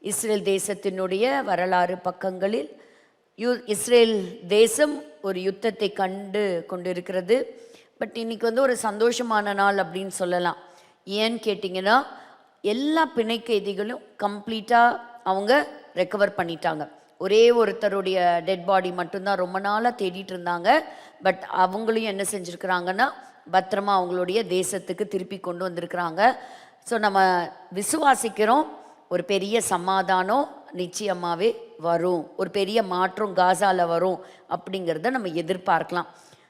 Israel தேசத்தினுடைய வரலாறு பக்கங்களில் இஸ்ரேல் தேசம் ஒரு யுத்தத்தை கண்டு கொண்டிருக்கிறது. பட் இன்னைக்கு ஒரு சந்தோஷமான நாள் அப்படின்னு சொல்லலாம். ஏன்னு கேட்டிங்கன்னா, எல்லா பிணை கைதிகளும் கம்ப்ளீட்டாக அவங்க ரெக்கவர் பண்ணிட்டாங்க. ஒரே ஒருத்தருடைய டெட் பாடி மட்டும்தான் ரொம்ப நாளாக தேடிட்டு இருந்தாங்க. பட் அவங்களையும் என்ன செஞ்சுருக்கிறாங்கன்னா, பத்திரமா அவங்களுடைய தேசத்துக்கு திருப்பி கொண்டு வந்திருக்கிறாங்க. ஸோ நம்ம விசுவாசிக்கிறோம், ஒரு பெரிய சமாதானம் நிச்சயமாகவே வரும், ஒரு பெரிய மாற்றம் காசாவில் வரும் அப்படிங்கிறத நம்ம எதிர்பார்க்கலாம்.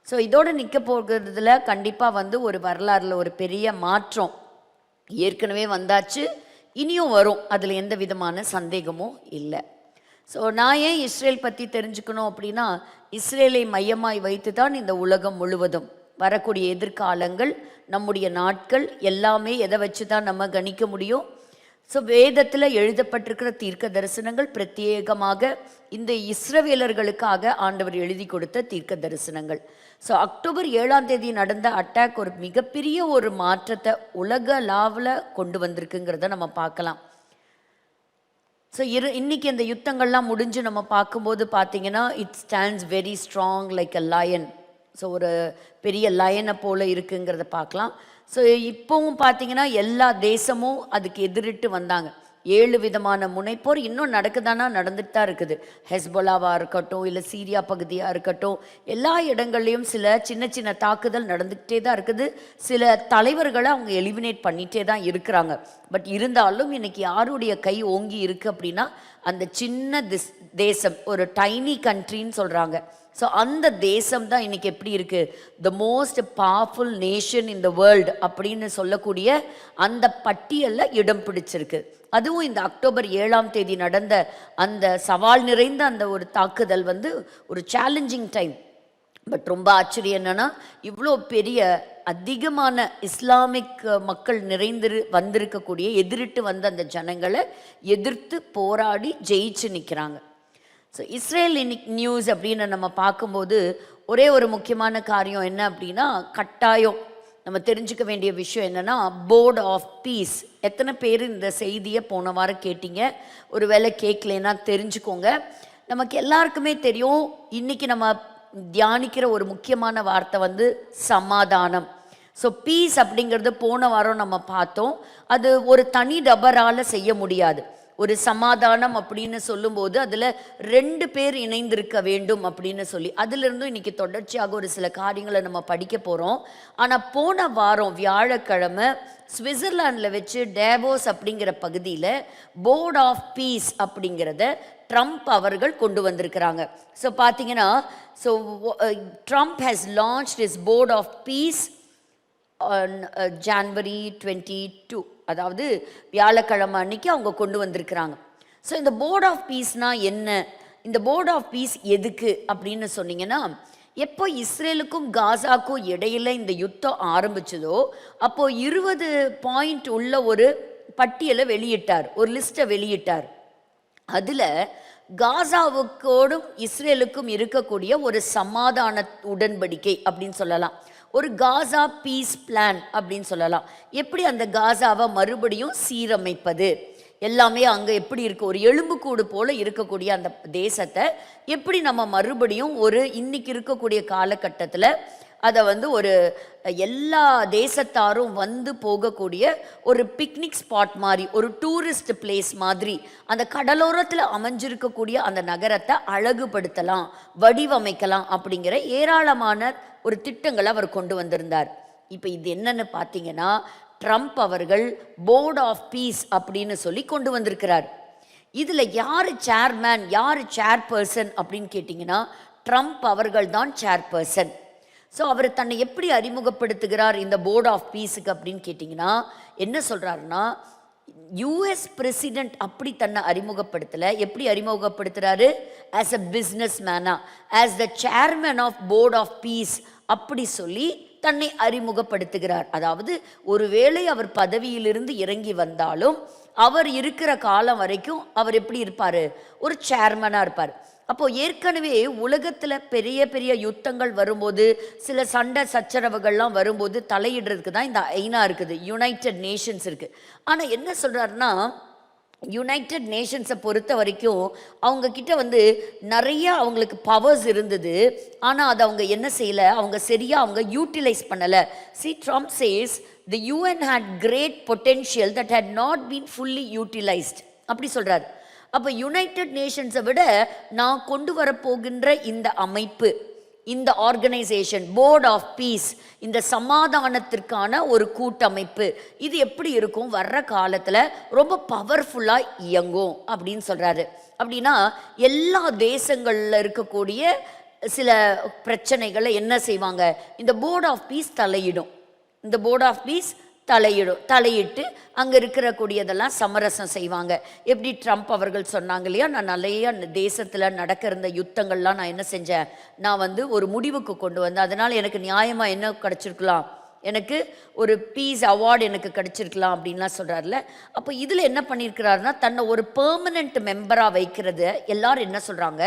ஸோ இதோடு நிற்க போகிறதுல கண்டிப்பாக ஒரு வரலாறில் ஒரு பெரிய மாற்றம் ஏற்கனவே வந்தாச்சு, இனியும் வரும், அதில் எந்த விதமான சந்தேகமும் இல்லை. ஸோ நான் ஏன் இஸ்ரேல் பற்றி தெரிஞ்சுக்கணும் அப்படின்னா, இஸ்ரேலை மையமாய் வைத்து தான் இந்த உலகம் முழுவதும் வரக்கூடிய எதிர்காலங்கள், நம்முடைய நாட்கள் எல்லாமே எதை வச்சு தான் நம்ம கணிக்க முடியும். ஸோ வேதத்தில் எழுதப்பட்டிருக்கிற தீர்க்க தரிசனங்கள் பிரத்யேகமாக இந்த இஸ்ரவேலர்களுக்காக ஆண்டவர் எழுதி கொடுத்த தீர்க்க தரிசனங்கள். ஸோ அக்டோபர் 7 நடந்த அட்டாக் ஒரு மிகப்பெரிய ஒரு மாற்றத்தை உலகளாவில் கொண்டு வந்திருக்குங்கிறத நம்ம பார்க்கலாம். ஸோ இன்னைக்கு இந்த யுத்தங்கள்லாம் முடிஞ்சு நம்ம பார்க்கும்போது பார்த்தீங்கன்னா, it stands very strong like a lion. So ஒரு பெரிய லயனை போல் இருக்குங்கிறத பார்க்கலாம். ஸோ இப்போவும் பார்த்தீங்கன்னா எல்லா தேசமும் அதுக்கு எதிரிட்டு வந்தாங்க. 7 விதமான முனைப்போர் இன்னும் நடந்துட்டு தான் இருக்குது. ஹெஸ்போலாவாக இருக்கட்டும், இல்லை சீரியா பகுதியாக இருக்கட்டும், எல்லா இடங்கள்லையும் சில சின்ன சின்ன தாக்குதல் நடந்துக்கிட்டே தான் இருக்குது. சில தலைவர்களை அவங்க எலிமினேட் பண்ணிகிட்டே தான் இருக்கிறாங்க. பட் இருந்தாலும் இன்னைக்கு யாருடைய கை ஓங்கி இருக்குது அப்படின்னா, அந்த சின்ன தேசம், ஒரு டைனி கண்ட்ரின்னு சொல்கிறாங்க. ஸோ அந்த தேசம் தான் இன்றைக்கி எப்படி இருக்குது, the most powerful nation in the world அப்படின்னு சொல்லக்கூடிய அந்த பட்டியலில் இடம் பிடிச்சிருக்கு. அதுவும் இந்த அக்டோபர் 7 நடந்த அந்த சவால் நிறைந்த அந்த ஒரு தாக்குதல் ஒரு சேலஞ்சிங் டைம். பட் ரொம்ப ஆச்சரியம் என்னென்னா, இவ்வளோ பெரிய அதிகமான இஸ்லாமிக் மக்கள் வந்திருக்கக்கூடிய எதிரிட்டு வந்த அந்த ஜனங்களை எதிர்த்து போராடி ஜெயிச்சு நிற்கிறாங்க. ஸோ இஸ்ரேல் நியூஸ் அப்படின்னு நம்ம பார்க்கும்போது ஒரே ஒரு முக்கியமான காரியம் என்ன அப்படின்னா, கட்டாயம் நம்ம தெரிஞ்சுக்க வேண்டிய விஷயம் என்னென்னா, போர்ட் ஆஃப் பீஸ். எத்தனை பேர் இந்த செய்தியை போன வாரம் கேட்டீங்க? ஒரு வேளை கேட்கலன்னா தெரிஞ்சுக்கோங்க. நமக்கு எல்லாருக்குமே தெரியும், இன்றைக்கி நம்ம தியானிக்கிற ஒரு முக்கியமான வார்த்தை சமாதானம். ஸோ பீஸ் அப்படிங்கிறது போன வாரம் நம்ம பார்த்தோம், அது ஒரு தனி நபரால் செய்ய முடியாது. ஒரு சமாதானம் அப்படின்னு சொல்லும்போது அதில் 2 பேர் இணைந்திருக்க வேண்டும் அப்படின்னு சொல்லி, அதிலிருந்தும் இன்றைக்கி தொடர்ச்சியாக ஒரு சில காரியங்களை நம்ம படிக்க போகிறோம். ஆனால் போன வாரம் வியாழக்கிழமை சுவிட்சர்லாண்டில் வச்சு டேவோஸ் அப்படிங்கிற பகுதியில் போர்ட் ஆஃப் பீஸ் அப்படிங்கிறத ட்ரம்ப் அவர்கள் கொண்டு வந்திருக்கிறாங்க. ஸோ பார்த்தீங்கன்னா, so Trump has launched is board of peace on January 22, அதாவது வியாழக்கிழமை அன்னைக்கு அவங்க கொண்டு வந்திருக்கிறாங்க. ஸோ இந்த போர்ட் ஆஃப் பீஸ்னால் என்ன, இந்த போர்ட் ஆஃப் பீஸ் எதுக்கு அப்படின்னு சொன்னீங்கன்னா, எப்போ இஸ்ரேலுக்கும் காசாக்கும் இடையில இந்த யுத்தம் ஆரம்பிச்சதோ அப்போது 20 பாயிண்ட் உள்ள ஒரு பட்டியலை வெளியிட்டார், ஒரு லிஸ்ட்டை வெளியிட்டார். அதில் காசாவுக்கோடும் இஸ்ரேலுக்கும் இருக்கக்கூடிய ஒரு சமாதான உடன்படிக்கை அப்படின்னு சொல்லலாம், ஒரு காசா பீஸ் பிளான் அப்படின்னு சொல்லலாம். எப்படி அந்த காசாவை மறுபடியும் சீரமைப்பது, எல்லாமே அங்கே எப்படி இருக்குது, ஒரு எலும்புக்கூடு போல் இருக்கக்கூடிய அந்த தேசத்தை எப்படி நம்ம மறுபடியும் இன்னைக்கு இருக்கக்கூடிய காலகட்டத்தில் அதை ஒரு எல்லா தேசத்தாரும் போகக்கூடிய ஒரு பிக்னிக் ஸ்பாட் மாதிரி, ஒரு டூரிஸ்ட் பிளேஸ் மாதிரி அந்த கடலோரத்தில் அமைஞ்சிருக்கக்கூடிய அந்த நகரத்தை அழகுபடுத்தலாம், வடிவமைக்கலாம் அப்படிங்கிற ஏராளமான ஒரு திட்டங்களை அவர் கொண்டு வந்திருந்தார். இப்போ இது என்னன்னு பார்த்தீங்கன்னா, ட்ரம்ப் அவர்கள் போர்ட் ஆஃப் பீஸ் அப்படின்னு சொல்லி கொண்டு வந்திருக்கிறார். இதில் யார் சேர்மேன், யார் சேர்பர்சன் அப்படின்னு கேட்டிங்கன்னா, ட்ரம்ப் அவர்கள் தான் சேர்பர்சன். ஸோ அவர் தன்னை எப்படி அறிமுகப்படுத்துகிறார் இந்த போர்ட் ஆஃப் பீஸுக்கு அப்படின்னு கேட்டிங்கன்னா, என்ன சொல்கிறாருன்னா, யூஎஸ் பிரசிடென்ட் அப்படி தன்னை அறிமுகப்படுத்தலை. எப்படி அறிமுகப்படுத்துகிறாரு? ஆஸ் அ பிஸ்னஸ் மேனா, as the chairman of board of peace அப்படி சொல்லி தன்னை அறிமுகப்படுத்துகிறார். அதாவது ஒருவேளை அவர் பதவியிலிருந்து இறங்கி வந்தாலும் அவர் இருக்கிற காலம் வரைக்கும் அவர் எப்படி இருப்பார்? ஒரு சேர்மனாக இருப்பார். அப்போது ஏற்கனவே உலகத்தில் பெரிய பெரிய யுத்தங்கள் வரும்போது, சில சண்டை சச்சரவுகள்லாம் வரும்போது தலையிடுறதுக்கு தான் இந்த ஐநா இருக்குது, யுனைடெட் நேஷன்ஸ் இருக்குது. ஆனால் என்ன சொல்கிறாருன்னா, யுனைடெட் நேஷன்ஸை பொறுத்த வரைக்கும் அவங்க கிட்ட வந்து நிறைய அவங்களுக்கு பவர்ஸ் இருந்தது. ஆனால் அதை அவங்க என்ன செய்யலை, அவங்க சரியாக அவங்க யூட்டிலைஸ் பண்ணலை. Trump says the UN had great potential that had not been fully utilised அப்படி சொல்கிறார். அப்போ யுனைடெட் நேஷன்ஸை விட நான் கொண்டு வரப்போகின்ற இந்த அமைப்பு, இந்த ஆர்கனைசேஷன், போர்ட் ஆஃப் பீஸ், இந்த சமாதானத்திற்கான ஒரு கூட்டமைப்பு, இது எப்படி இருக்கும், வர்ற காலத்தில் ரொம்ப பவர்ஃபுல்லாக இயங்கும் அப்படின்னு சொல்கிறாரு. அப்படின்னா எல்லா தேசங்களில் இருக்கக்கூடிய சில பிரச்சனைகளை என்ன செய்வாங்க, இந்த போர்ட் ஆஃப் பீஸ் தலையிடும். இந்த போர்ட் ஆஃப் பீஸ் தலையிட்டு அங்கே இருக்கிற கூடியதெல்லாம் சமரசம் செய்வாங்க. எப்படி ட்ரம்ப் அவர்கள் சொன்னாங்க இல்லையா, நான் நிறைய தேசத்தில் நடக்கிற இந்த யுத்தங்கள்லாம் நான் என்ன செஞ்சேன், நான் வந்து ஒரு முடிவுக்கு கொண்டு வந்தேன், அதனால் எனக்கு நியாயமாக என்ன கிடச்சிருக்கலாம், எனக்கு ஒரு பீஸ் அவார்டு எனக்கு கிடச்சிருக்கலாம் அப்படின்லாம் சொல்கிறார்ல. அப்போ இதில் என்ன பண்ணியிருக்கிறாருன்னா, தன்னை ஒரு பெர்மனண்ட் மெம்பராக வைக்கிறது. எல்லாரும் என்ன சொல்கிறாங்க,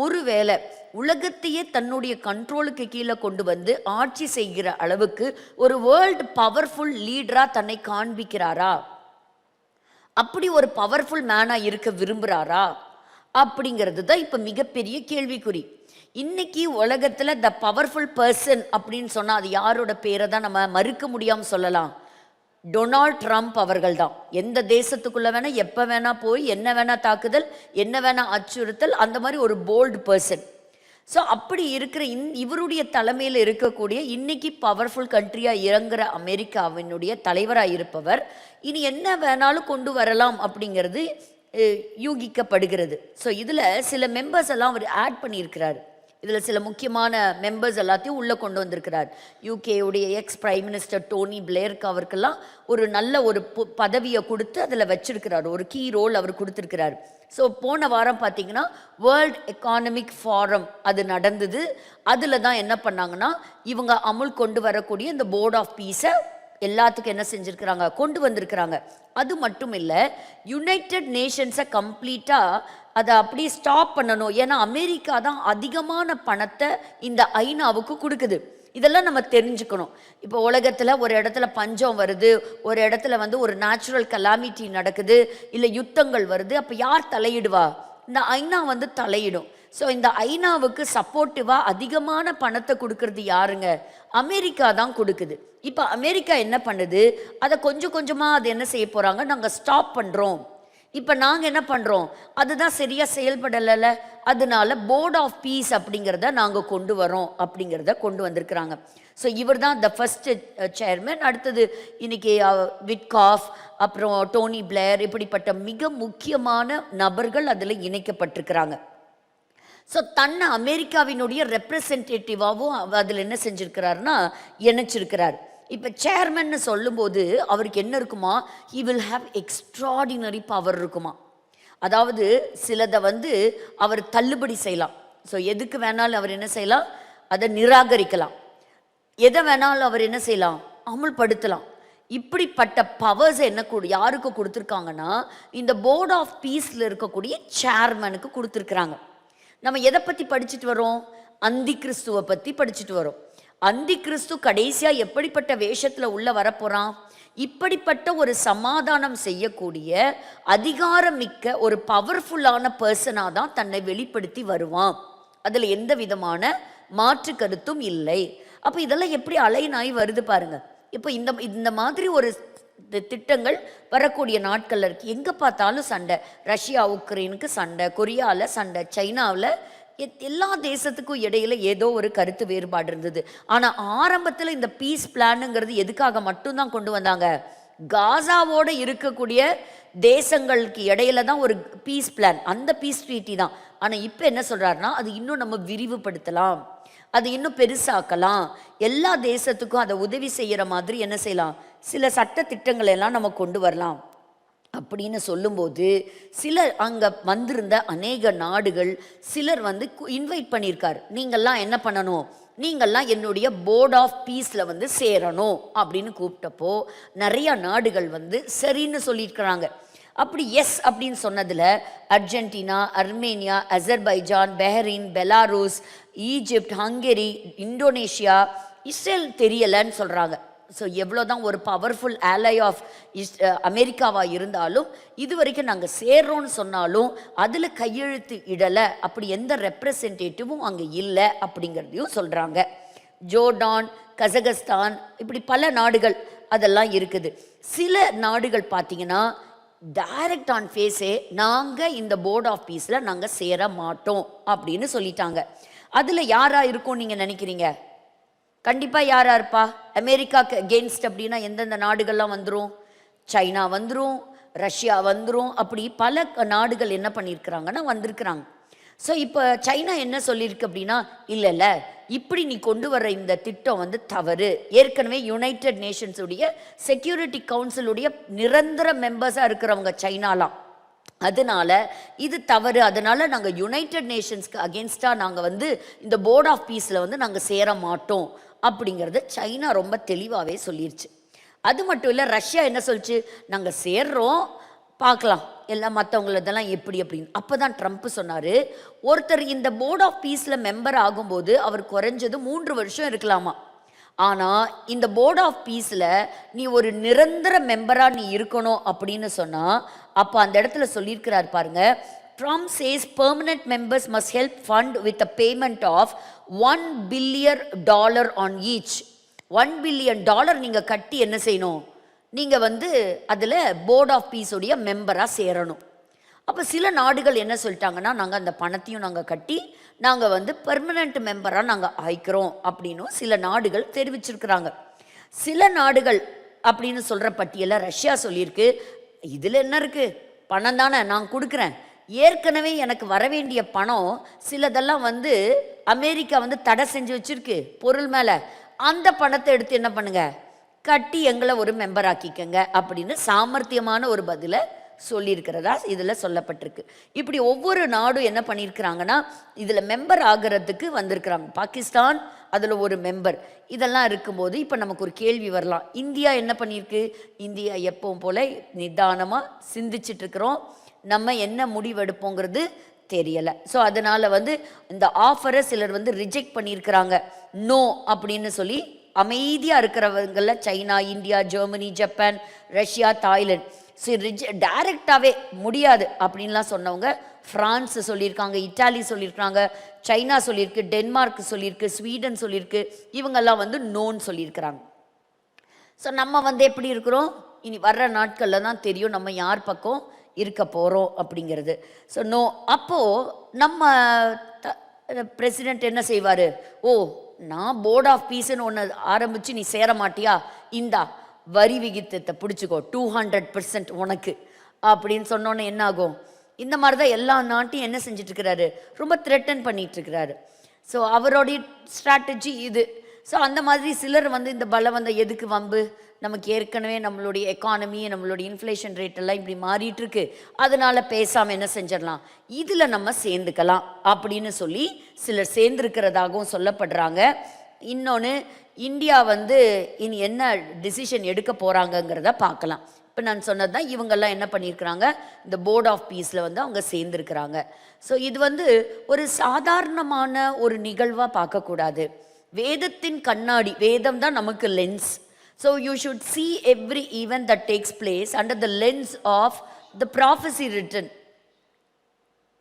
ஒருவேளை உலகத்தையே தன்னுடைய கண்ட்ரோலுக்கு கீழே கொண்டு வந்து ஆட்சி செய்கிற அளவுக்கு ஒரு வேர்ல்டு பவர்ஃபுல் லீடராக தன்னை காண்பிக்கிறாரா, அப்படி ஒரு பவர்ஃபுல் மேனாக இருக்க விரும்புகிறாரா அப்படிங்கிறது தான் இப்போ மிகப்பெரிய கேள்விக்குறி. இன்னைக்கு உலகத்தில் த பவர்ஃபுல் பர்சன் அப்படின்னு சொன்னால் அது யாரோட பேரை தான் நம்ம மறுக்க முடியாமல் சொல்லலாம், டொனால்ட் ட்ரம்ப் அவர்கள் தான். எந்த தேசத்துக்குள்ளே வேணால் எப்போ வேணால் போய் என்ன வேணால் தாக்குதல், என்ன வேணால் அச்சுறுத்தல், அந்த மாதிரி ஒரு போல்டு பர்சன். ஸோ அப்படி இருக்கிற இவருடைய தலைமையில் இருக்கக்கூடிய இன்னைக்கு பவர்ஃபுல் கண்ட்ரியாக இறங்குற அமெரிக்காவினுடைய தலைவராக இருப்பவர் இனி என்ன வேணாலும் கொண்டு வரலாம் அப்படிங்கிறது யூகிக்கப்படுகிறது. ஸோ இதில் சில மெம்பர்ஸ் எல்லாம் அவர் ஆட் பண்ணியிருக்கிறார். இதில் சில முக்கியமான மெம்பர்ஸ் எல்லாத்தையும் உள்ளே கொண்டு வந்திருக்கிறார். யூகேவுடைய எக்ஸ் பிரைம் மினிஸ்டர் டோனி பிளேருக்கு அவருக்கெல்லாம் ஒரு நல்ல ஒரு பதவியை கொடுத்து அதில் வச்சிருக்கிறார், ஒரு கீ ரோல் அவர் கொடுத்துருக்கிறார். ஸோ போன வாரம் பார்த்தீங்கன்னா வேர்ல்ட் எக்கானமிக் ஃபாரம் அது நடந்தது. அதில் தான் என்ன பண்ணாங்கன்னா, இவங்க அமுல் கொண்டு வரக்கூடிய இந்த போர்ட் ஆஃப் பீஸை எல்லாத்துக்கும் என்ன செஞ்சுருக்கிறாங்க, கொண்டு வந்திருக்கிறாங்க. அது மட்டும் இல்லை, யுனைடெட் நேஷன்ஸை கம்ப்ளீட்டாக அதை அப்படியே ஸ்டாப் பண்ணணும். ஏன்னா அமெரிக்கா தான் அதிகமான பணத்தை இந்த ஐநாவுக்கு கொடுக்குது. இதெல்லாம் நம்ம தெரிஞ்சுக்கணும். இப்போ உலகத்தில் ஒரு இடத்துல பஞ்சம் வருது, ஒரு இடத்துல வந்து ஒரு நேச்சுரல் கலாமிட்டி நடக்குது, இல்லை யுத்தங்கள் வருது, அப்போ யார் தலையிடுவா, இந்த ஐநா வந்து தலையிடும். ஸோ இந்த ஐநாவுக்கு சப்போர்ட்டிவாக அதிகமான பணத்தை கொடுக்கறது யாருங்க, அமெரிக்கா தான் கொடுக்குது. இப்போ அமெரிக்கா என்ன பண்ணுது, அதை கொஞ்சம் கொஞ்சமாக அது என்ன செய்ய போகிறாங்க, நாங்கள் ஸ்டாப் பண்ணுறோம். இப்போ நாங்கள் என்ன பண்ணுறோம், அதுதான் சரியாக செயல்படலை, அதனால போர்ட் ஆஃப் பீஸ் அப்படிங்கிறத நாங்கள் கொண்டு வரோம் அப்படிங்கிறத கொண்டு வந்திருக்கிறாங்க. ஸோ இவர் தான் த ஃபர்ஸ்ட் சேர்மன். அடுத்தது இன்னைக்கு விட்காஃப், அப்புறம் டோனி பிளேர், இப்படிப்பட்ட மிக முக்கியமான நபர்கள் அதில் இணைக்கப்பட்டிருக்கிறாங்க. ஸோ தன்னை அமெரிக்காவினுடைய ரெப்ரசன்டேட்டிவாகவும் அதில் என்ன செஞ்சுருக்கிறாருன்னா இணைச்சிருக்கிறார். இப்போ சேர்மன்னு சொல்லும்போது அவருக்கு என்ன இருக்குமா, he will have extraordinary power இருக்குமா. அதாவது சிலதை வந்து அவர் தள்ளுபடி செய்யலாம். ஸோ எதுக்கு வேணாலும் அவர் என்ன செய்யலாம், அதை நிராகரிக்கலாம். எதை வேணாலும் அவர் என்ன செய்யலாம், அமுல்படுத்தலாம். இப்படிப்பட்ட பவர்ஸ் என்ன யாருக்கு கொடுத்துருக்காங்கன்னா, இந்த போர்ட் ஆஃப் பீஸில் இருக்கக்கூடிய சேர்மனுக்கு கொடுத்துருக்குறாங்க. நம்ம எதை பற்றி படிச்சுட்டு வரோம், அந்தி கிறிஸ்துவை பற்றி படிச்சுட்டு வரோம். அந்தி கிறிஸ்து கடைசியாக எப்படிப்பட்ட வேஷத்தில் உள்ள வரப்போகிறான், இப்படிப்பட்ட ஒரு சமாதானம் செய்யக்கூடிய அதிகாரமிக்க ஒரு பவர்ஃபுல்லான பர்சனாக தான் தன்னை வெளிப்படுத்தி வருவான். அதில் எந்த விதமான மாற்று கருத்தும் இல்லை. அப்போ இதெல்லாம் எப்படி அலைனாய் வருது பாருங்க. இப்போ இந்த மாதிரி ஒரு திட்டங்கள் வரக்கூடிய நாட்களில் இருக்குது. எங்கே பார்த்தாலும் சண்டை, ரஷ்யா உக்ரைனுக்கு சண்டை, கொரியாவில் சண்டை, சைனாவில், எல்லா தேசத்துக்கும் இடையில ஏதோ ஒரு கருத்து வேறுபாடு இருந்தது. ஆனால் ஆரம்பத்தில் இந்த பீஸ் பிளானுங்கிறது எதுக்காக மட்டும்தான் கொண்டு வந்தாங்க, காசாவோடு இருக்கக்கூடிய தேசங்களுக்கு இடையில தான் ஒரு பீஸ் பிளான், அந்த பீஸ் ட்ரீட்டி தான். ஆனால் இப்போ என்ன சொல்கிறாருன்னா, அது இன்னும் நம்ம விரிவுபடுத்தலாம், அது இன்னும் பெருசாக்கலாம், எல்லா தேசத்துக்கும் அதை உதவி செய்கிற மாதிரி என்ன செய்யலாம், சில சட்ட திட்டங்களை எல்லாம் நம்ம கொண்டு வரலாம் அப்படின்னு சொல்லும்போது, சிலர் அங்கே வந்திருந்த அநேக நாடுகள் சிலர் வந்து இன்வைட் பண்ணியிருக்கார், நீங்கள்லாம் என்ன பண்ணணும், நீங்கள்லாம் என்னுடைய போர்ட் ஆஃப் பீஸில் வந்து சேரணும் அப்படின்னு கூப்பிட்டப்போ நிறையா நாடுகள் வந்து சரின்னு சொல்லியிருக்கிறாங்க. அப்படி எஸ் அப்படின்னு சொன்னதில் Argentina, Armenia, Azerbaijan, Bahrain, Belarus, Egypt, Hungary, Indonesia, Israel தெரியலைன்னு சொல்கிறாங்க. ஸோ எவ்வளோதான் ஒரு பவர்ஃபுல் ஆலை ஆஃப் அமெரிக்காவாக இருந்தாலும் இது வரைக்கும் நாங்கள் சேர்றோன்னு சொன்னாலும் அதில் கையெழுத்து இடலை, அப்படி எந்த ரெப்ரசன்டேட்டிவும் அங்கே இல்லை அப்படிங்கிறதையும் சொல்கிறாங்க. ஜோர்டான், கசகஸ்தான், இப்படி பல நாடுகள் அதெல்லாம் இருக்குது. சில நாடுகள் பார்த்தீங்கன்னா டைரக்ட் ஆன் ஃபேஸே நாங்கள் இந்த போர்ட் ஆஃப் பீஸில் நாங்கள் சேர மாட்டோம் அப்படின்னு சொல்லிட்டாங்க. அதில் யாரா இருக்கும் நீங்கள் நினைக்கிறீங்க? கண்டிப்பாக யாரா இருப்பா? அமெரிக்காவுக்கு அகெயின்ஸ்ட் அப்படின்னா எந்தெந்த நாடுகள்லாம் வந்துடும்? சைனா வந்துடும், ரஷ்யா வந்துடும், அப்படி பல நாடுகள் என்ன பண்ணியிருக்கிறாங்கன்னா வந்திருக்கிறாங்க. ஸோ இப்போ சைனா என்ன சொல்லியிருக்கு அப்படின்னா, இல்லை இப்படி நீ கொண்டு வர்ற இந்த திட்டம் வந்து தவறு. ஏற்கனவே யுனைடெட் நேஷன்ஸுடைய செக்யூரிட்டி கவுன்சிலுடைய நிரந்தர மெம்பர்ஸாக இருக்கிறவங்க சைனாலாம், அதனால இது தவறு, அதனால நாங்கள் யுனைடெட் நேஷன்ஸ்க்கு அகென்ஸ்டாக நாங்கள் வந்து இந்த போர்ட் ஆஃப் பீஸில் வந்து நாங்கள் சேர மாட்டோம் அப்படிங்கிறது சைனா ரொம்ப தெளிவாகவே சொல்லிருச்சு. அது மட்டும் இல்லை, ரஷ்யா என்ன சொல்லிச்சு, நாங்கள் சேர்றோம் பார்க்கலாம் எல்லாம் மற்றவங்களதெல்லாம் எப்படி அப்படின்னு. அப்போ தான் ட்ரம்ப் சொன்னார், ஒருத்தர் இந்த போர்ட் ஆஃப் பீஸில் மெம்பர் ஆகும்போது அவர் குறைஞ்சது 3 வருஷம் இருக்கலாமா. ஆனால் இந்த போர்ட் ஆஃப் பீஸில் நீ ஒரு நிரந்தர மெம்பராக நீ இருக்கணும் அப்படின்னு சொன்னால், அப்போ அந்த இடத்துல சொல்லியிருக்கிறார் பாருங்க, Trump says permanent members must help fund with a payment of $1 billion on each. $1 billion நீங்கள் கட்டி என்ன செய்யணும், நீங்கள் வந்து அதில் போர்ட் ஆஃப் பீஸுடைய மெம்பராக சேரணும். அப்போ சில நாடுகள் என்ன சொல்லிட்டாங்கன்னா, நாங்கள் அந்த பணத்தையும் நாங்கள் கட்டி நாங்கள் வந்து பெர்மனண்ட் மெம்பராக நாங்கள் ஆயிக்கிறோம் அப்படின்னும் சில நாடுகள் தெரிவிச்சிருக்கிறாங்க. சில நாடுகள் அப்படின்னு சொல்கிற பட்டியலில் ரஷ்யா சொல்லியிருக்கு, இதில் என்ன இருக்குது, பணம் தானே நான் கொடுக்குறேன், ஏற்கனவே எனக்கு வர வேண்டிய பணம் சிலதெல்லாம் வந்து அமெரிக்கா வந்து தடை செஞ்சு வச்சுருக்கு பொருள் மேலே, அந்த பணத்தை எடுத்து என்ன பண்ணுங்க, கட்டி எங்களை ஒரு மெம்பர் ஆக்கிக்கங்க அப்படின்னு சாமர்த்தியமான ஒரு பதிலை சொல்லியிருக்கிறதா இதில் சொல்லப்பட்டிருக்கு. இப்படி ஒவ்வொரு நாடும் என்ன பண்ணியிருக்கிறாங்கன்னா இதில் மெம்பர் ஆகிறதுக்கு வந்திருக்கிறாங்க. பாகிஸ்தான் அதில் ஒரு மெம்பர். இதெல்லாம் இருக்கும்போது இப்போ நமக்கு ஒரு கேள்வி வரலாம், இந்தியா என்ன பண்ணியிருக்கு? இந்தியா எப்பவும் போல நிதானமாக சிந்திச்சிட்ருக்கிறோம், நம்ம என்ன முடிவெடுப்போங்கிறது தெரியலை. ஸோ அதனால் வந்து இந்த ஆஃபரை சிலர் வந்து ரிஜெக்ட் பண்ணியிருக்கிறாங்க, நோ அப்படின்னு சொல்லி. அமைதியாக இருக்கிறவங்கள China, India, Germany, Japan, Russia, Thailand. சரி, டைரெக்டாகவே முடியாது அப்படின்லாம் சொன்னவங்க ஃப்ரான்ஸ் சொல்லியிருக்காங்க, இட்டாலி சொல்லியிருக்காங்க, சைனா சொல்லியிருக்கு, டென்மார்க் சொல்லியிருக்கு, ஸ்வீடன் சொல்லியிருக்கு, இவங்கெல்லாம் வந்து நோன்னு சொல்லியிருக்கிறாங்க. ஸோ நம்ம வந்து எப்படி இருக்கிறோம், இனி வர்ற நாட்களில் தான் தெரியும் நம்ம யார் பக்கம் இருக்க போகிறோம் அப்படிங்கிறது. So no. அப்போது நம்ம பிரசிடெண்ட் என்ன செய்வார், ஓ நான் போர்ட் ஆஃப் பீஸ்ன்னு ஒன்று ஆரம்பித்து நீ சேர மாட்டியா, இந்தா வரி விகிதத்தை பிடிச்சிக்கோ 200% உனக்கு அப்படின்னு சொன்னோன்னே என்ன ஆகும், இந்த மாதிரி தான் எல்லா நாட்டையும் என்ன செஞ்சிட்ருக்கிறாரு, ரொம்ப த்ரெட்டன் பண்ணிகிட்ருக்கிறாரு. ஸோ அவருடைய ஸ்ட்ராட்டஜி இது. ஸோ அந்த மாதிரி சிலர் வந்து இந்த பலவந்த எதுக்கு வம்பு, நமக்கு ஏற்கனவே நம்மளுடைய எக்கானமி, நம்மளுடைய இன்ஃப்ளேஷன் ரேட் எல்லாம் இப்படி மாறிட்டுருக்கு, அதனால் பேசாமல் என்ன செஞ்சிடலாம், இதில் நம்ம சேர்ந்துக்கலாம் அப்படின்னு சொல்லி சிலர் சேர்ந்துருக்கிறதாகவும் சொல்லப்படுறாங்க. இன்னொன்று, இந்தியா வந்து இனி என்ன டிசிஷன் எடுக்க போகிறாங்கங்கிறத பார்க்கலாம். இப்போ நான் சொன்னது தான், இவங்கெல்லாம் என்ன பண்ணியிருக்கிறாங்க, இந்த போர்ட் ஆஃப் பீஸில் வந்து அவங்க சேர்ந்துருக்கிறாங்க. ஸோ இது வந்து ஒரு சாதாரணமான ஒரு நிகழ்வாக பார்க்கக்கூடாது. வேதத்தின் கண்ணாடி, வேதம் தான் நமக்கு lens. So you should see every event that takes place under the lens of the prophecy written.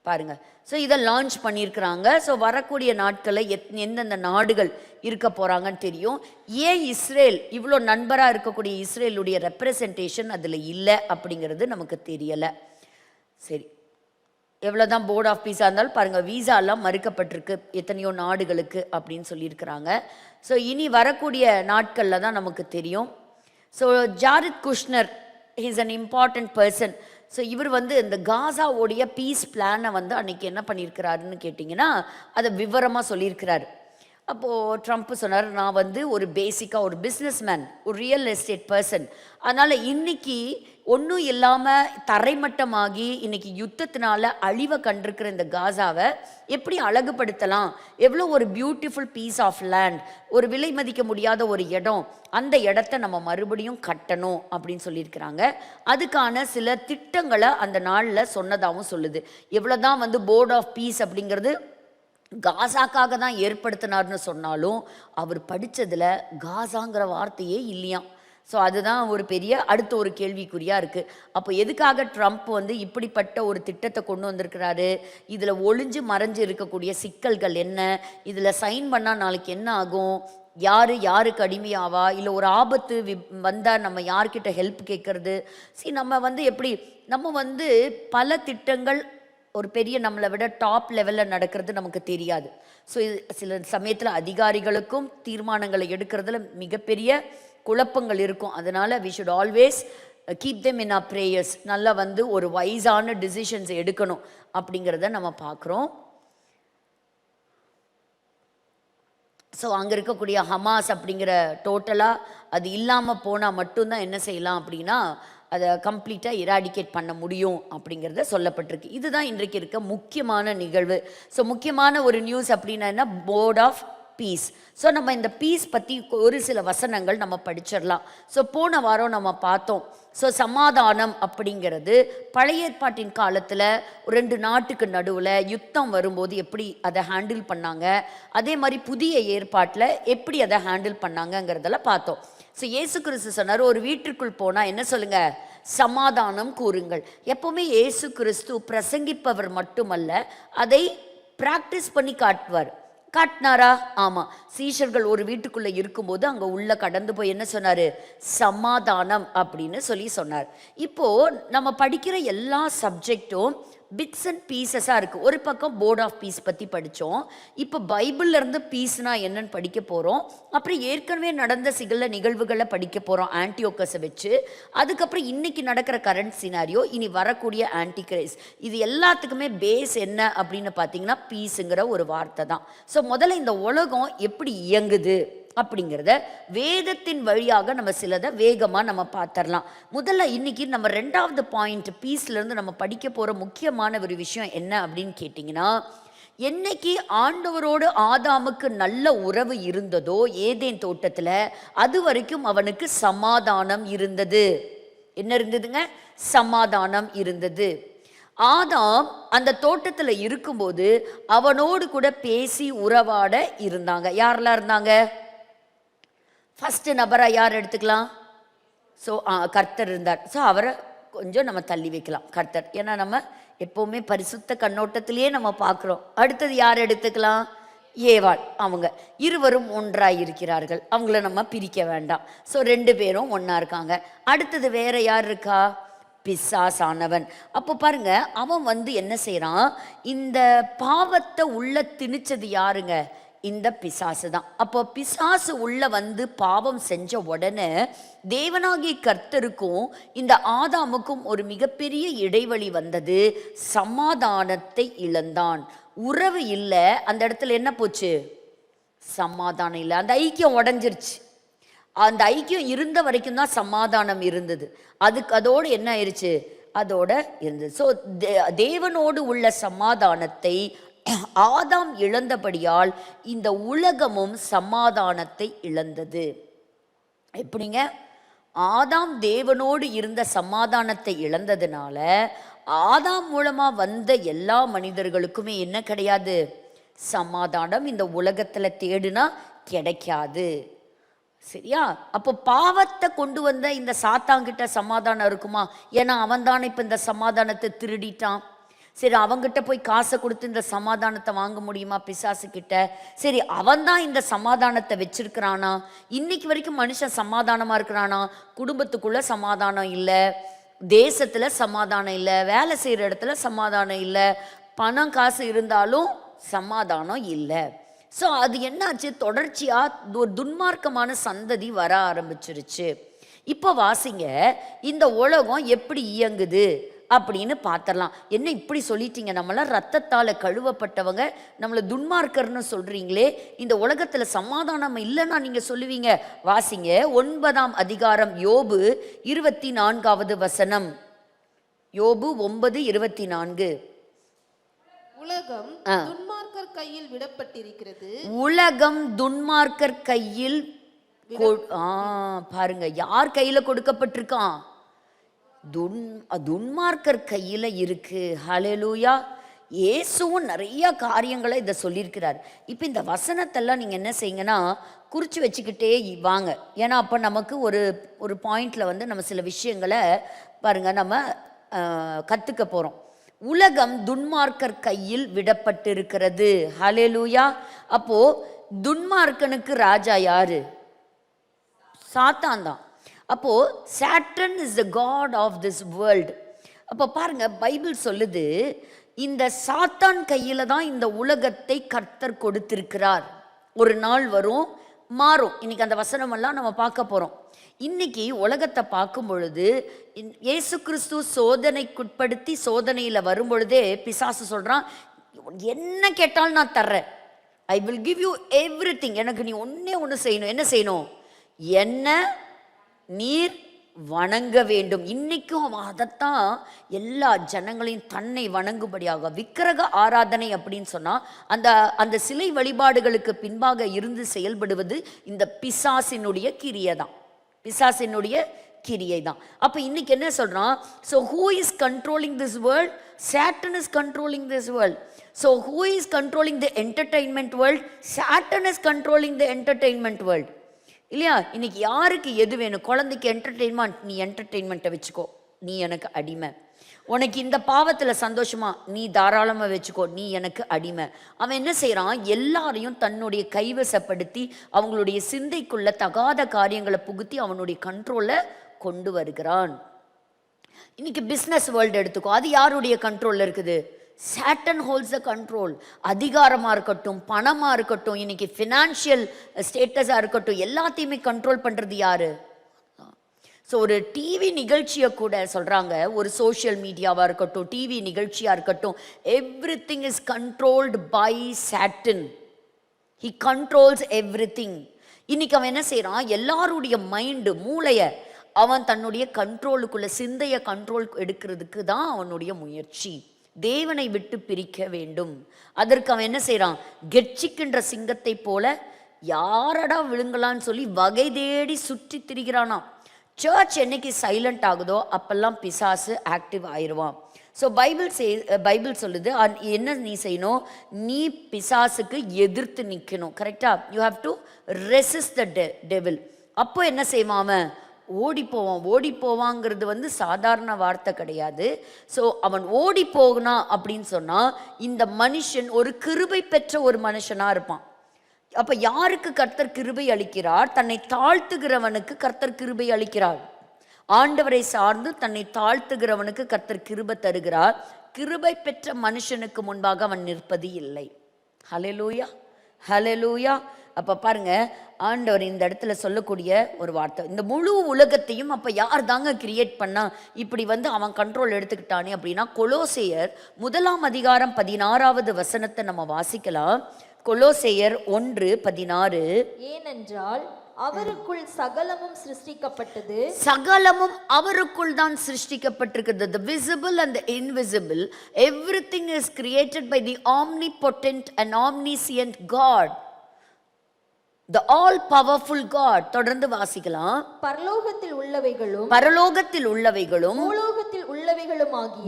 பாருங்க. ஸோ இதை லான்ச் பண்ணியிருக்கிறாங்க. ஸோ வரக்கூடிய நாட்களில் எந்தெந்த நாடுகள் இருக்க போகிறாங்கன்னு தெரியும். ஏன் இஸ்ரேல் இவ்வளோ நண்பராக இருக்கக்கூடிய இஸ்ரேலுடைய ரெப்ரசன்டேஷன் அதில் இல்லை அப்படிங்கிறது நமக்கு தெரியலை. சரி, எவ்வளோதான் போர்ட் ஆஃப் பீஸாக இருந்தாலும் பாருங்கள், வீசாலாம் மறுக்கப்பட்டிருக்கு எத்தனையோ நாடுகளுக்கு அப்படின்னு சொல்லியிருக்கிறாங்க. ஸோ இனி வரக்கூடிய நாட்களில் தான் நமக்கு தெரியும். So Jarith Kushner is an important person. So இவர் வந்து இந்த காசாவோடைய பீஸ் பிளானை வந்து அன்றைக்கி என்ன பண்ணியிருக்கிறாருன்னு கேட்டிங்கன்னா அதை விவரமாக சொல்லியிருக்கிறாரு. அப்போது ட்ரம்ப் சொன்னார், நான் வந்து ஒரு பேசிக்காக ஒரு பிஸ்னஸ் மேன், ஒரு ரியல் எஸ்டேட் பர்சன், அதனால் இன்றைக்கி ஒன்றும் இல்லாமல் தரைமட்டமாகி இன்றைக்கி யுத்தத்தினால அழிவை கண்டிருக்கிற இந்த காசாவை எப்படி அழகுபடுத்தலாம், எவ்வளோ ஒரு பியூட்டிஃபுல் பீஸ் ஆஃப் லேண்ட், ஒரு விலை மதிக்க முடியாத ஒரு இடம், அந்த இடத்த நம்ம மறுபடியும் கட்டணும் அப்படின்னு சொல்லியிருக்கிறாங்க. அதுக்கான சில திட்டங்களை அந்த நாளில் சொன்னதாகவும் சொல்லுது. எவ்வளோ தான் வந்து போர்ட் ஆஃப் பீஸ் அப்படிங்கிறது காசாக்காக தான் ஏற்படுத்தினார்னு சொன்னாலும் அவர் படித்ததில் காசாங்கிற வார்த்தையே இல்லையாம். ஸோ அதுதான் ஒரு பெரிய அடுத்த ஒரு கேள்விக்குறியாக இருக்குது. அப்போ எதுக்காக ட்ரம்ப் வந்து இப்படிப்பட்ட ஒரு திட்டத்தை கொண்டு வந்திருக்கிறாரு? இதில் ஒளிஞ்சு மறைஞ்சு இருக்கக்கூடிய சிக்கல்கள் என்ன? இதில் சைன் பண்ணால் நாளைக்கு என்ன ஆகும்? யாருக்கு அடிமையாவா? இல்லை ஒரு ஆபத்து வந்தால் நம்ம யார்கிட்ட ஹெல்ப் கேட்கறது? நம்ம வந்து எப்படி நம்ம வந்து பல திட்டங்கள் ஒரு பெரிய நம்மளை விட டாப் லெவலில் நடக்கிறது நமக்கு தெரியாது. ஸோ சில சமயத்தில் அதிகாரிகளுக்கும் தீர்மானங்களை எடுக்கிறதுல மிகப்பெரிய குழப்பங்கள் இருக்கும். அதனால் we should always keep them in our prayers. நல்லா வந்து ஒரு வைஸான டிசிஷன்ஸ் எடுக்கணும் அப்படிங்கிறத நம்ம பார்க்குறோம். ஸோ அங்கே இருக்கக்கூடிய ஹமாஸ் அப்படிங்கிற டோட்டலாக அது இல்லாமல் போனால் மட்டும்தான் என்ன செய்யலாம் அப்படின்னா அதை கம்ப்ளீட்டாக இராடிகேட் பண்ண முடியும் அப்படிங்கிறத சொல்லப்பட்டிருக்கு. இதுதான் இன்றைக்கு இருக்க முக்கியமான நிகழ்வு. ஸோ முக்கியமான ஒரு நியூஸ் அப்படின்னா என்ன? Board of piece. ஸோ நம்ம இந்த பீஸ் பற்றி ஒரு சில வசனங்கள் நம்ம படிச்சிடலாம். ஸோ போன வாரம் நம்ம பார்த்தோம். ஸோ சமாதானம் அப்படிங்கிறது பழைய ஏற்பாட்டின் காலத்தில் 2 நாட்டுக்கு நடுவில் யுத்தம் வரும்போது எப்படி அதை ஹேண்டில் பண்ணாங்க, அதே மாதிரி புதிய ஏற்பாட்டில் எப்படி அதை ஹேண்டில் பண்ணாங்கங்கிறதெல்லாம் பார்த்தோம். ஸோ இயேசு கிறிஸ்து சொன்னார், ஒரு வீட்டிற்குள் போனால் என்ன சொல்லுங்க? சமாதானம் கூறுங்கள். எப்போவுமே இயேசு கிறிஸ்து பிரசங்கிப்பவர் மட்டுமல்ல, அதை பிராக்டிஸ் பண்ணி காட்டினாரா? ஆமாம். சீஷர்கள் ஒரு வீட்டுக்குள்ளே இருக்கும்போது அங்கே உள்ள கடந்து போய் என்ன சொன்னார்? சமாதானம் அப்படின்னு சொன்னார். இப்போது நம்ம படிக்கிற எல்லா சப்ஜெக்டும் பிட்ஸ் அண்ட் பீசஸாக இருக்குது. ஒரு பக்கம் போர்ட் ஆஃப் பீஸ் பற்றி படித்தோம். இப்போ பைபிள்லேருந்து பீஸ்னா என்னன்னு படிக்க போகிறோம். அப்புறம் ஏற்கனவே நடந்த சில நிகழ்வுகளை படிக்க போகிறோம் ஆன்டியோக்கஸை வச்சு. அதுக்கப்புறம் இன்றைக்கி நடக்கிற கரண்ட் சினாரியோ, இனி வரக்கூடிய ஆன்டிகிரைஸ், இது எல்லாத்துக்குமே பேஸ் என்ன அப்படின்னு பார்த்தீங்கன்னா பீஸுங்கிற ஒரு வார்த்தை தான். ஸோ முதல்ல இந்த உலகம் எப்படி இயங்குது அப்படிங்கிறத வேதத்தின் வழியாக நம்ம சிலதை வேகமாக நம்ம பார்த்துடலாம். முதல்ல இன்னைக்கு நம்ம 2வது பாயிண்ட் பீஸ்லேருந்து நம்ம படிக்க போகிற முக்கியமான ஒரு விஷயம் என்ன அப்படின்னு கேட்டிங்கன்னா, என்னைக்கு ஆண்டவரோடு ஆதாமுக்கு நல்ல உறவு இருந்ததோ ஏதேன் தோட்டத்தில், அது வரைக்கும் அவனுக்கு சமாதானம் இருந்தது. என்ன இருந்ததுங்க? சமாதானம் இருந்தது. ஆதாம் அந்த தோட்டத்தில் இருக்கும்போது அவனோடு கூட பேசி உறவாட இருந்தாங்க. யாரெல்லாம் இருந்தாங்க? ஃபஸ்ட்டு நபராக யார் எடுத்துக்கலாம்? ஸோ கர்த்தர் இருந்தார். ஸோ அவரை கொஞ்சம் நம்ம தள்ளி வைக்கலாம், கர்த்தர். ஏன்னா நம்ம எப்போவுமே பரிசுத்த கண்ணோட்டத்திலேயே நம்ம பார்க்குறோம். அடுத்தது யார் எடுத்துக்கலாம்? ஏவாள். அவங்க இருவரும் ஒன்றாக இருக்கிறார்கள், அவங்கள நம்ம பிரிக்க வேண்டாம். ஸோ 2 பேரும் ஒன்றா இருக்காங்க. அடுத்தது வேற யார் இருக்கா? பிசாசானவன். அப்போ பாருங்க, அவன் வந்து என்ன செய்கிறான்? இந்த பாவத்தை உள்ள திணிச்சது யாருங்க? இந்த பிசாசு தான். அப்போ பிசாசு உள்ள வந்து பாவம் செஞ்ச உடனே தேவனாகிய கர்த்தருக்கும் இந்த ஆதாமுக்கும் ஒரு மிகப்பெரிய இடைவெளி வந்தது. சமாதானத்தை இழந்தான். உறவு இல்லை, அந்த இடத்துல என்ன போச்சு? சமாதானம் இல்லை. அந்த ஐக்கியம் உடஞ்சிருச்சு. அந்த ஐக்கியம் இருந்த வரைக்கும் தான் சமாதானம் இருந்தது. அதோடு என்ன ஆயிடுச்சு? அதோட இருந்தது. ஸோ தேவனோடு உள்ள சமாதானத்தை ஆதாம் இழந்தபடியால் இந்த உலகமும் சமாதானத்தை இழந்தது. எப்படிங்க? ஆதாம் தேவனோடு இருந்த சமாதானத்தை இழந்ததுனால ஆதாம் மூலமா வந்த எல்லா மனிதர்களுக்குமே என்ன கிடையாது? சமாதானம். இந்த உலகத்துல தேடுனா கிடைக்காது. சரியா? அப்போ பாவத்தை கொண்டு வந்த இந்த சாத்தாங்கிட்ட சமாதானம் இருக்குமா? ஏன்னா அவன் தானே இப்போ இந்த சமாதானத்தை திருடிட்டான். சரி, அவங்கிட்ட போய் காசை கொடுத்து இந்த சமாதானத்தை வாங்க முடியுமா பிசாசு கிட்ட? சரி, அவன் தான் இந்த சமாதானத்தை வச்சிருக்கிறானா? இன்னைக்கு வரைக்கும் மனுஷன் சமாதானமாக இருக்கிறானா? குடும்பத்துக்குள்ள சமாதானம் இல்லை, தேசத்தில் சமாதானம் இல்லை, வேலை செய்கிற இடத்துல சமாதானம் இல்லை, பணம் காசு இருந்தாலும் சமாதானம் இல்லை. ஸோ அது என்னாச்சு? தொடர்ச்சியாக ஒரு துன்மார்க்கமான சந்ததி வர ஆரம்பிச்சிருச்சு. இப்போ வாசிங்க, இந்த உலகம் எப்படி இயங்குது அப்படின்னு பார்த்துடலாம். என்ன இப்படி சொல்லிட்டீங்க? நம்மளாம் ரத்தத்தால் கழுவப்பட்டவங்க, நம்மளை துன்மார்க்கர்னு சொல்கிறீங்களே, இந்த உலகத்தில் சமாதானம் இல்லைன்னா நீங்கள் சொல்லுவீங்க. வாசிங்க 9ஆம் அதிகாரம் யோபு 24வது வசனம். யோபு 9:24. உலகம் துன்மார்க்கர் கையில் விடப்பட்டிருக்கிறது. உலகம் துன்மார்க்கர் கையில் பாருங்க, யார் கையில கொடுக்கப்பட்டிருக்கான்? துன்மார்க்கர் கையில இருக்கு. ஹல்லேலூயா. இயேசுவும் நிறைய காரியங்களை இதை சொல்லியிருக்கிறார். இப்போ இந்த வசனத்தெல்லாம் நீங்கள் என்ன செய்யுங்கன்னா குறித்து வச்சுக்கிட்டே வாங்க. ஏன்னா அப்போ நமக்கு ஒரு ஒரு பாயிண்டில் வந்து நம்ம சில விஷயங்களை பாருங்கள் நம்ம கற்றுக்க போகிறோம். உலகம் துன்மார்க்கர் கையில் விடப்பட்டிருக்கிறது. ஹல்லேலூயா. அப்போது துன்மார்க்கனுக்கு ராஜா யாரு? சாத்தான் தான். அப்போது Satan is the God of this world. அப்போ பாருங்க, பைபிள் சொல்லுது இந்த சாத்தான் கையில் தான் இந்த உலகத்தை கர்த்தர் கொடுத்திருக்கிறார். ஒரு நாள் வரும், மாறும். இன்னைக்கு அந்த வசனமெல்லாம் நம்ம பார்க்க போகிறோம். இன்னைக்கு உலகத்தை பார்க்கும் பொழுது இயேசு கிறிஸ்து சோதனைக்குட்படுத்தி சோதனையில் வரும் பொழுதே பிசாசு சொல்கிறான், என்ன கேட்டாலும் நான் தர்றேன், I will give you everything. எனக்கு நீ ஒன்று செய்யணும். என்ன செய்யணும்? என்ன நீர் வணங்க வேண்டும். இன்னைக்கும் அவன் அதைத்தான் எல்லா ஜனங்களையும் தன்னை வணங்கும்படியாக, விக்கிரக ஆராதனை அப்படின்னு சொன்னால் அந்த அந்த சிலை வழிபாடுகளுக்கு பின்பாக இருந்து செயல்படுவது இந்த பிசாசினுடைய கிரியை தான். பிசாசினுடைய கிரியை தான். அப்போ இன்னைக்கு என்ன சொல்றான்? So who is controlling this world? Satan is controlling this world. So who is controlling the entertainment world? Satan is controlling the entertainment world. இல்லையா? இன்னைக்கு யாருக்கு எது வேணும்? குழந்தைக்கு என்டர்டெயின்மெண்ட், நீ என்டர்டெயின்மெண்ட்டை வச்சுக்கோ, நீ எனக்கு அடிமை. உனக்கு இந்த பாவத்தில் சந்தோஷமா, நீ தாராளமாக வச்சுக்கோ, நீ எனக்கு அடிமை. அவன் என்ன செய்கிறான்? எல்லாரையும் தன்னுடைய கைவசப்படுத்தி அவங்களுடைய சிந்தைக்குள்ள தகாத காரியங்களை புகுத்தி அவனுடைய கண்ட்ரோலை கொண்டு வருகிறான். இன்னைக்கு பிஸ்னஸ் வேர்ல்டு எடுத்துக்கோ, அது யாருடைய கண்ட்ரோலில் இருக்குது? Satan holds the control. அதிகாரமாக இருக்கட்டும், பணமாக இருக்கட்டும், இன்னைக்கு ஃபினான்ஷியல் ஸ்டேட்டஸாக இருக்கட்டும், எல்லாத்தையுமே கண்ட்ரோல் பண்ணுறது யாரு? ஸோ ஒரு டிவி நிகழ்ச்சியை கூட சொல்கிறாங்க, ஒரு சோஷியல் மீடியாவாக இருக்கட்டும், டிவி நிகழ்ச்சியாக இருக்கட்டும், everything is controlled by Satan. He controls everything. இன்னைக்கு அவன் என்ன செய்கிறான்? எல்லாருடைய மைண்டு, மூளையை அவன் தன்னுடைய கண்ட்ரோலுக்குள்ள, சிந்தையை கண்ட்ரோல் எடுக்கிறதுக்கு தான் அவனுடைய முயற்சி. தேவனை விட்டு பிரிக்க வேண்டும். அதற்கு அவன் என்ன செய்கிறான்? கெட்சிக்கின்ற சிங்கத்தை போல யாரடா விழுங்கலான்னு சொல்லி வகை தேடி சுற்றி திரிகிறானா. சர்ச் என்னைக்கு சைலண்ட் ஆகுதோ அப்பெல்லாம் பிசாசு ஆக்டிவ் ஆயிடுவான். ஸோ பைபிள் சொல்லுது என்ன நீ செய்யணும்? நீ பிசாசுக்கு எதிர்த்து நிற்கணும். கரெக்டா? You have to resist the devil. அப்போ என்ன செய்வான்? ஓடி போவாங்கிறது வந்து சாதாரண வார்த்தை கிடையாது. ஸோ அவன் ஓடி போகனா அப்படின்னு சொன்னால் இந்த மனுஷன் ஒரு கிருபை பெற்ற ஒரு மனுஷனாக இருப்பான். அப்போ யாருக்கு கர்த்தர் கிருபை அளிக்கிறார்? தன்னை தாழ்த்துகிறவனுக்கு கர்த்தர் கிருபை அளிக்கிறார். ஆண்டவரை சார்ந்து தன்னை தாழ்த்துகிறவனுக்கு கர்த்தர் கிருபை தருகிறார். கிருபை பெற்ற மனுஷனுக்கு முன்பாக அவன் நிற்பது இல்லை. ஹல்லேலூயா, ஹல்லேலூயா. அப்போ பாருங்க, ஆண்டவர் இந்த இடத்துல சொல்லக்கூடிய ஒரு வார்த்தை, இந்த முழு உலகத்தையும் அப்போ யார் தாங்க கிரியேட் பண்ணா? இப்படி வந்து அவன் கண்ட்ரோல் எடுத்துக்கிட்டானே அப்படின்னா, கொலோசேயர் 1 வசனத்தை நம்ம வாசிக்கலாம். கொலோசேயர் 1:16. ஏனென்றால் அவருக்குள் சகலமும் சிருஷ்டிக்கப்பட்டது. சகலமும் அவருக்குள் தான் சிருஷ்டிக்கப்பட்டிருக்கிறது. The visible and the invisible, everything is created by the omnipotent and omniscient God, the all powerful God. தொடர்ந்து வாசிக்கலாம். பரலோகத்தில் உள்ளவைகளும்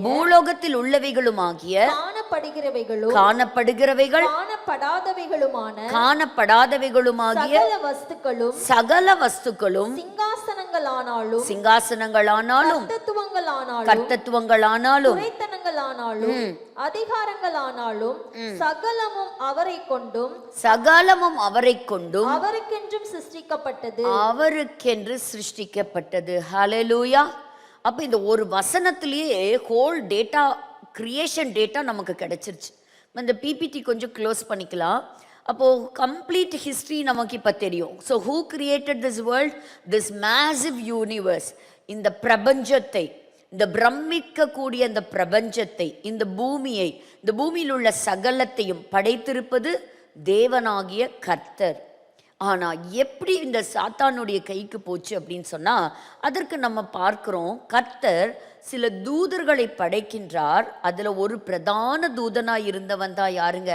பூலோகத்தில் உள்ளவைகளுமாகிய காணப்படுகிறவைகள் காணப்படாதவைகளுமாகிய சகல வஸ்துக்களும் சிங்காசனங்களானாலும் கர்த்தத்துவங்களானாலும் அதிகாரங்களானாலும் சகலமும் அவரை கொண்டும் அவருக்கென்று சிருஷ்டிக்கப்பட்டது. ஹல்லேலூயா. அப்போ இந்த ஒரு வசனத்திலேயே ஹோல் டேட்டா, கிரியேஷன் டேட்டா நமக்கு கிடைச்சிருச்சு. இந்த பிபிடி கொஞ்சம் க்ளோஸ் பண்ணிக்கலாம். அப்போது கம்ப்ளீட் ஹிஸ்ட்ரி நமக்கு இப்போ தெரியும். So who created this world, this massive universe, இந்த பிரபஞ்சத்தை, இந்த பிரமிக்கக்கூடிய இந்த பிரபஞ்சத்தை, இந்த பூமியை, இந்த பூமியில் உள்ள சகலத்தையும் படைத்திருப்பது தேவனாகிய கர்த்தர். ஆனால் எப்படி இந்த சாத்தானுடைய கைக்கு போச்சு அப்படின்னு சொன்னால், அதற்கு நம்ம பார்க்குறோம், கர்த்தர் சில தூதர்களை படைக்கின்றார். அதில் ஒரு பிரதான தூதனாக இருந்தவன் தான் யாருங்க?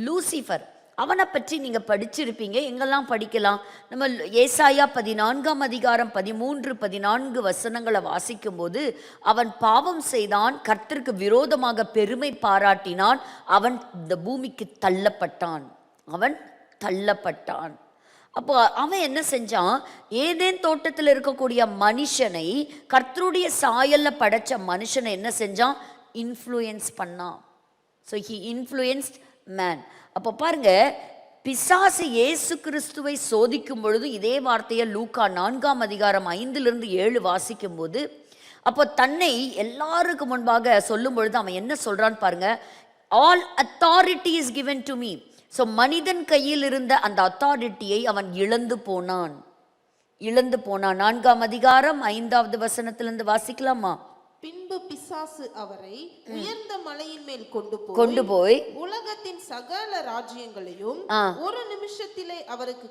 லூசிஃபர். அவனை பற்றி நீங்கள் படிச்சிருப்பீங்க. எங்கெல்லாம் படிக்கலாம்? நம்ம ஏசாயா 14ஆம் அதிகாரம் 13, 14 வசனங்களை வாசிக்கும்போது, அவன் பாவம் செய்தான், கர்த்தருக்கு விரோதமாக பெருமை பாராட்டினான், அவன் இந்த பூமிக்கு தள்ளப்பட்டான். அவன் தள்ளப்பட்டான். அப்போ அவன் என்ன செஞ்சான்? ஏதேன் தோட்டத்தில் இருக்கக்கூடிய மனுஷனை, கர்த்தருடைய சாயல்ல படைச்ச மனுஷனை என்ன செஞ்சான்? இன்ஃப்ளூயன்ஸ் பண்ணான். So he influenced man. அப்போ பாருங்க, பிசாசு இயேசு கிறிஸ்துவை சோதிக்கும் பொழுது இதே வார்த்தையை லூக்கா 4ஆம் அதிகாரம் 5-7 வாசிக்கும் போது, அப்போ தன்னை எல்லாருக்கு முன்பாக சொல்லும் பொழுது அவன் என்ன சொல்றான்னு பாருங்க. All authority is given to me. So மனிதன் கையில் இருந்த அந்த அத்தாரிட்டியை அவன் இழந்து போனான். 4ஆம் அதிகாரம் 5வது வசனத்திலிருந்து வாசிக்கலாமா? பின்பு பிசாசு அவரை உயர்ந்த மலையின் மேல் கொண்டு போய் உலகத்தின் சகல ராஜ்யங்களையும் ஒரு நிமிஷத்திலே அவருக்கு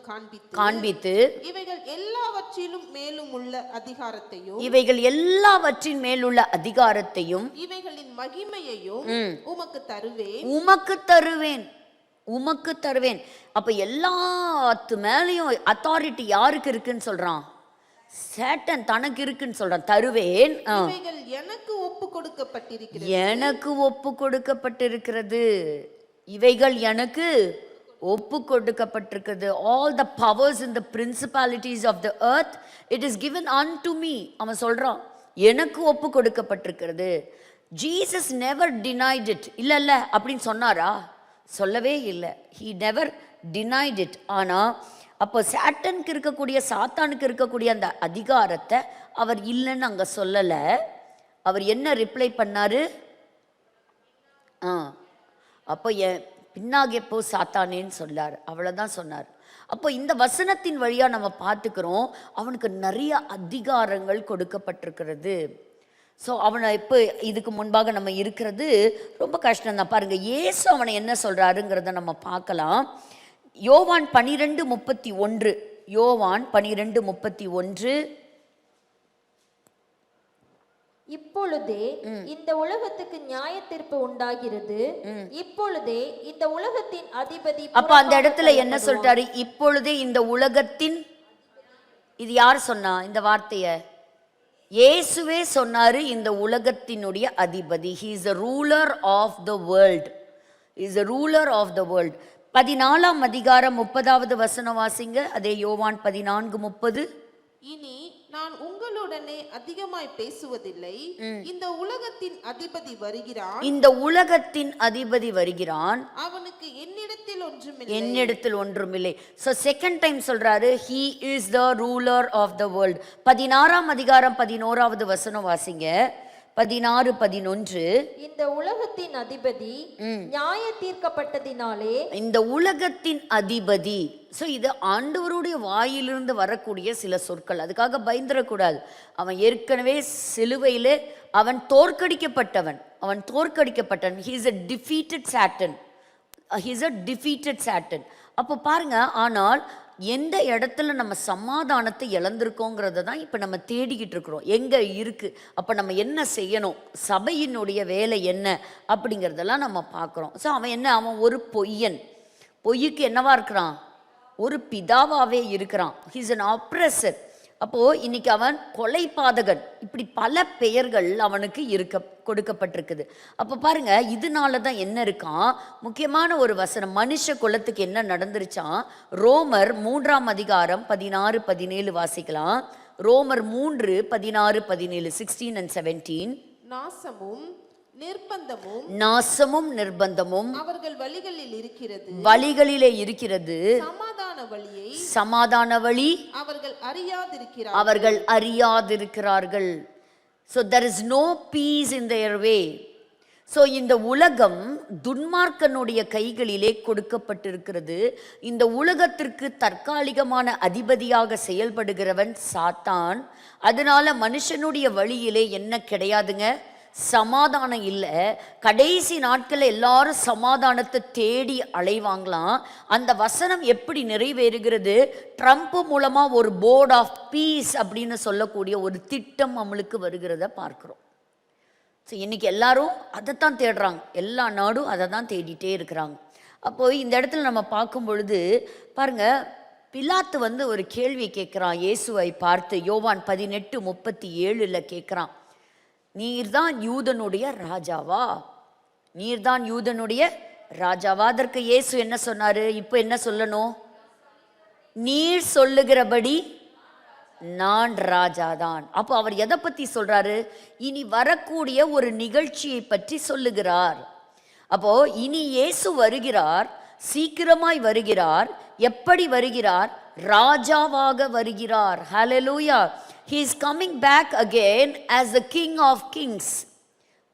காண்பித்து இவைகள் எல்லாவற்றிலும் மேலும் உள்ள அதிகாரத்தையும் இவைகளின் மகிமையையும் உமக்கு தருவேன். அப்ப எல்லாத்து மேலையும் அத்தாரிட்டி யாருக்கு இருக்குன்னு சொல்றான்? சேட்டன் தனக்கு இருக்குன்னு சொல்றான். தருவேன். எனக்கு ஒப்பு கொடுக்கப்பட்டிருக்கிறது. இவைகள் எனக்கு ஒப்பு கொடுக்கப்பட்டிருக்கிறது. All the powers and the principalities of the earth, it is given unto me. அவன் சொல்றான், எனக்கு ஒப்பு கொடுக்கப்பட்டிருக்கிறது. Jesus never denied it. இல்ல அப்படின்னு சொன்னாரா? சொல்லவே இல்லை. He never denied it. ஆனா அப்போ சாத்தானுக்கு இருக்கக்கூடிய அந்த அதிகாரத்தை அவர் இல்லைன்னு அங்க சொல்லலை. அவர் என்ன ரிப்ளை பண்ணாரு? அப்போ பின்னாக போ சாத்தானேன்னு சொல்லார். அவ்வளோதான் சொன்னார். அப்போ இந்த வசனத்தின் வழியா நம்ம பார்த்துக்கிறோம், அவனுக்கு நிறைய அதிகாரங்கள் கொடுக்கப்பட்டிருக்கிறது. ஸோ அவனை இப்போ இதுக்கு முன்பாக நம்ம இருக்கிறது ரொம்ப கஷ்டம்தான். பாருங்க, இயேசு அவனை என்ன சொல்றாருங்கிறத நம்ம பார்க்கலாம். யோவான் 12:31. யோவான் 12:31. இப்பொழுதே இந்த உலகத்துக்கு நியாய தீர்ப்பு உண்டாகிறது, இப்பொழுதே இந்த உலகத்தின் அதிபதி. அப்ப அந்த இடத்துல என்ன சொல்றாரு? இப்பொழுதே இந்த உலகத்தின், இது யார் சொன்னா இந்த வார்த்தைய? இயேசுவே சொன்னாரு. இந்த உலகத்தினுடைய அதிபதி. he is the ruler of the world. he is the ruler of the world. 14ஆம் அதிகாரம் 30வது வசனம் வாசிங்க. அதே யோவான் 14:30. இனி நான் உங்களுடனே அதிகமாய் பேசுவதில்லை, இந்த உலகத்தின் அதிபதி வருகிறான், அவனுக்கு என்னிடத்தில் ஒன்றுமில்லை. சோ செகண்ட் டைம் சொல்றாரு, he is the ruler of the world. 16ஆம் அதிகாரம் 11வது வசனம் வாசிங்க. 16:11. இந்த உலகத்தின் அதிபதி நியாய தீர்க்கப்பட்டதினாலே. இந்த உலகத்தின் அதிபதி. ஸோ இது ஆண்டவருடைய வாயிலிருந்து வரக்கூடிய சில சொற்கள். அதுக்காக பயந்துடக்கூடாது. அவன் ஏற்கனவே சிலுவையில் அவன் தோற்கடிக்கப்பட்டவன். he is a defeated Satan. அப்போ பாருங்க, ஆனால் எந்த இடத்துல நம்ம சமாதானத்தை இழந்திருக்கோங்கிறத தான் இப்போ நம்ம தேடிக்கிட்டு இருக்கிறோம். எங்கே இருக்குது? அப்போ நம்ம என்ன செய்யணும்? சபையினுடைய வேலை என்ன அப்படிங்கிறதெல்லாம் நம்ம பார்க்குறோம். ஸோ அவன் ஒரு பொய்யுக்கு என்னவா இருக்கிறான்? ஒரு பிதாவாகவே இருக்கிறான். He's an oppressor. அப்போது இன்னைக்கு அவன் கொலைபாதகன். இப்படி பல பெயர்கள் அவனுக்கு கொடுக்கப்பட்டிருக்குது. அப்போ பாருங்க, இதனால தான் என்ன இருக்கான்? முக்கியமான ஒரு வசனம், மனுஷ குலத்துக்கு என்ன நடந்துருச்சான்? ரோமர் 3ஆம் அதிகாரம் 16-17 வாசிக்கலாம். ரோமர் 3:16-17, 16 and 17. நாசமும் நிர்பந்தமும் அவர்கள் வழிகளிலே இருக்கிறது. சமாதான வழி அவர்கள் அறியாதிருக்கிறார்கள். So there is no peace in their way. So இந்த உலகம் துன்மார்க்கனுடைய கைகளிலே கொடுக்கப்பட்டிருக்கிறது. இந்த உலகத்திற்கு தற்காலிகமான அதிபதியாக செயல்படுகிறவன் சாத்தான். அதனால மனுஷனுடைய வழியிலே என்ன கிடையாதுங்க? சமாதானம் இல்லை. கடைசி நாட்களில் எல்லாரும் சமாதானத்தை தேடி அலைவாங்களாம். அந்த வசனம் எப்படி நிறைவேறுகிறது? ட்ரம்ப் மூலமாக ஒரு போர்ட் ஆஃப் பீஸ் அப்படின்னு சொல்லக்கூடிய ஒரு திட்டம் நம்மளுக்கு வருகிறத பார்க்குறோம். ஸோ இன்னைக்கு எல்லாரும் அதைத்தான் தேடுறாங்க. எல்லா நாடும் அதை தான் தேடிட்டே இருக்கிறாங்க. அப்போ இந்த இடத்துல நம்ம பார்க்கும் பொழுது பாருங்க, பிலாத்து வந்து ஒரு கேள்வி கேட்குறான் இயேசுவை பார்த்து. யோவான் 18:37 கேட்குறான், நீர்தான் யூதனுடைய ராஜாவா? நீர்தான் யூதனுடைய ராஜாவா? அதற்கு இயேசு என்ன சொன்னாரு? இப்போ என்ன சொல்லணும்? நீர் சொல்லுகிறபடி நான் ராஜாதான். அப்போ அவர் எதை பத்தி சொல்றாரு? இனி வரக்கூடிய ஒரு நிகழ்ச்சியை பற்றி சொல்லுகிறார். அப்போ இனி இயேசு வருகிறார், சீக்கிரமாய் வருகிறார். எப்படி வருகிறார்? ராஜாவாக வருகிறார். ஹல்லேலூயா. he is coming back again as the king of kings.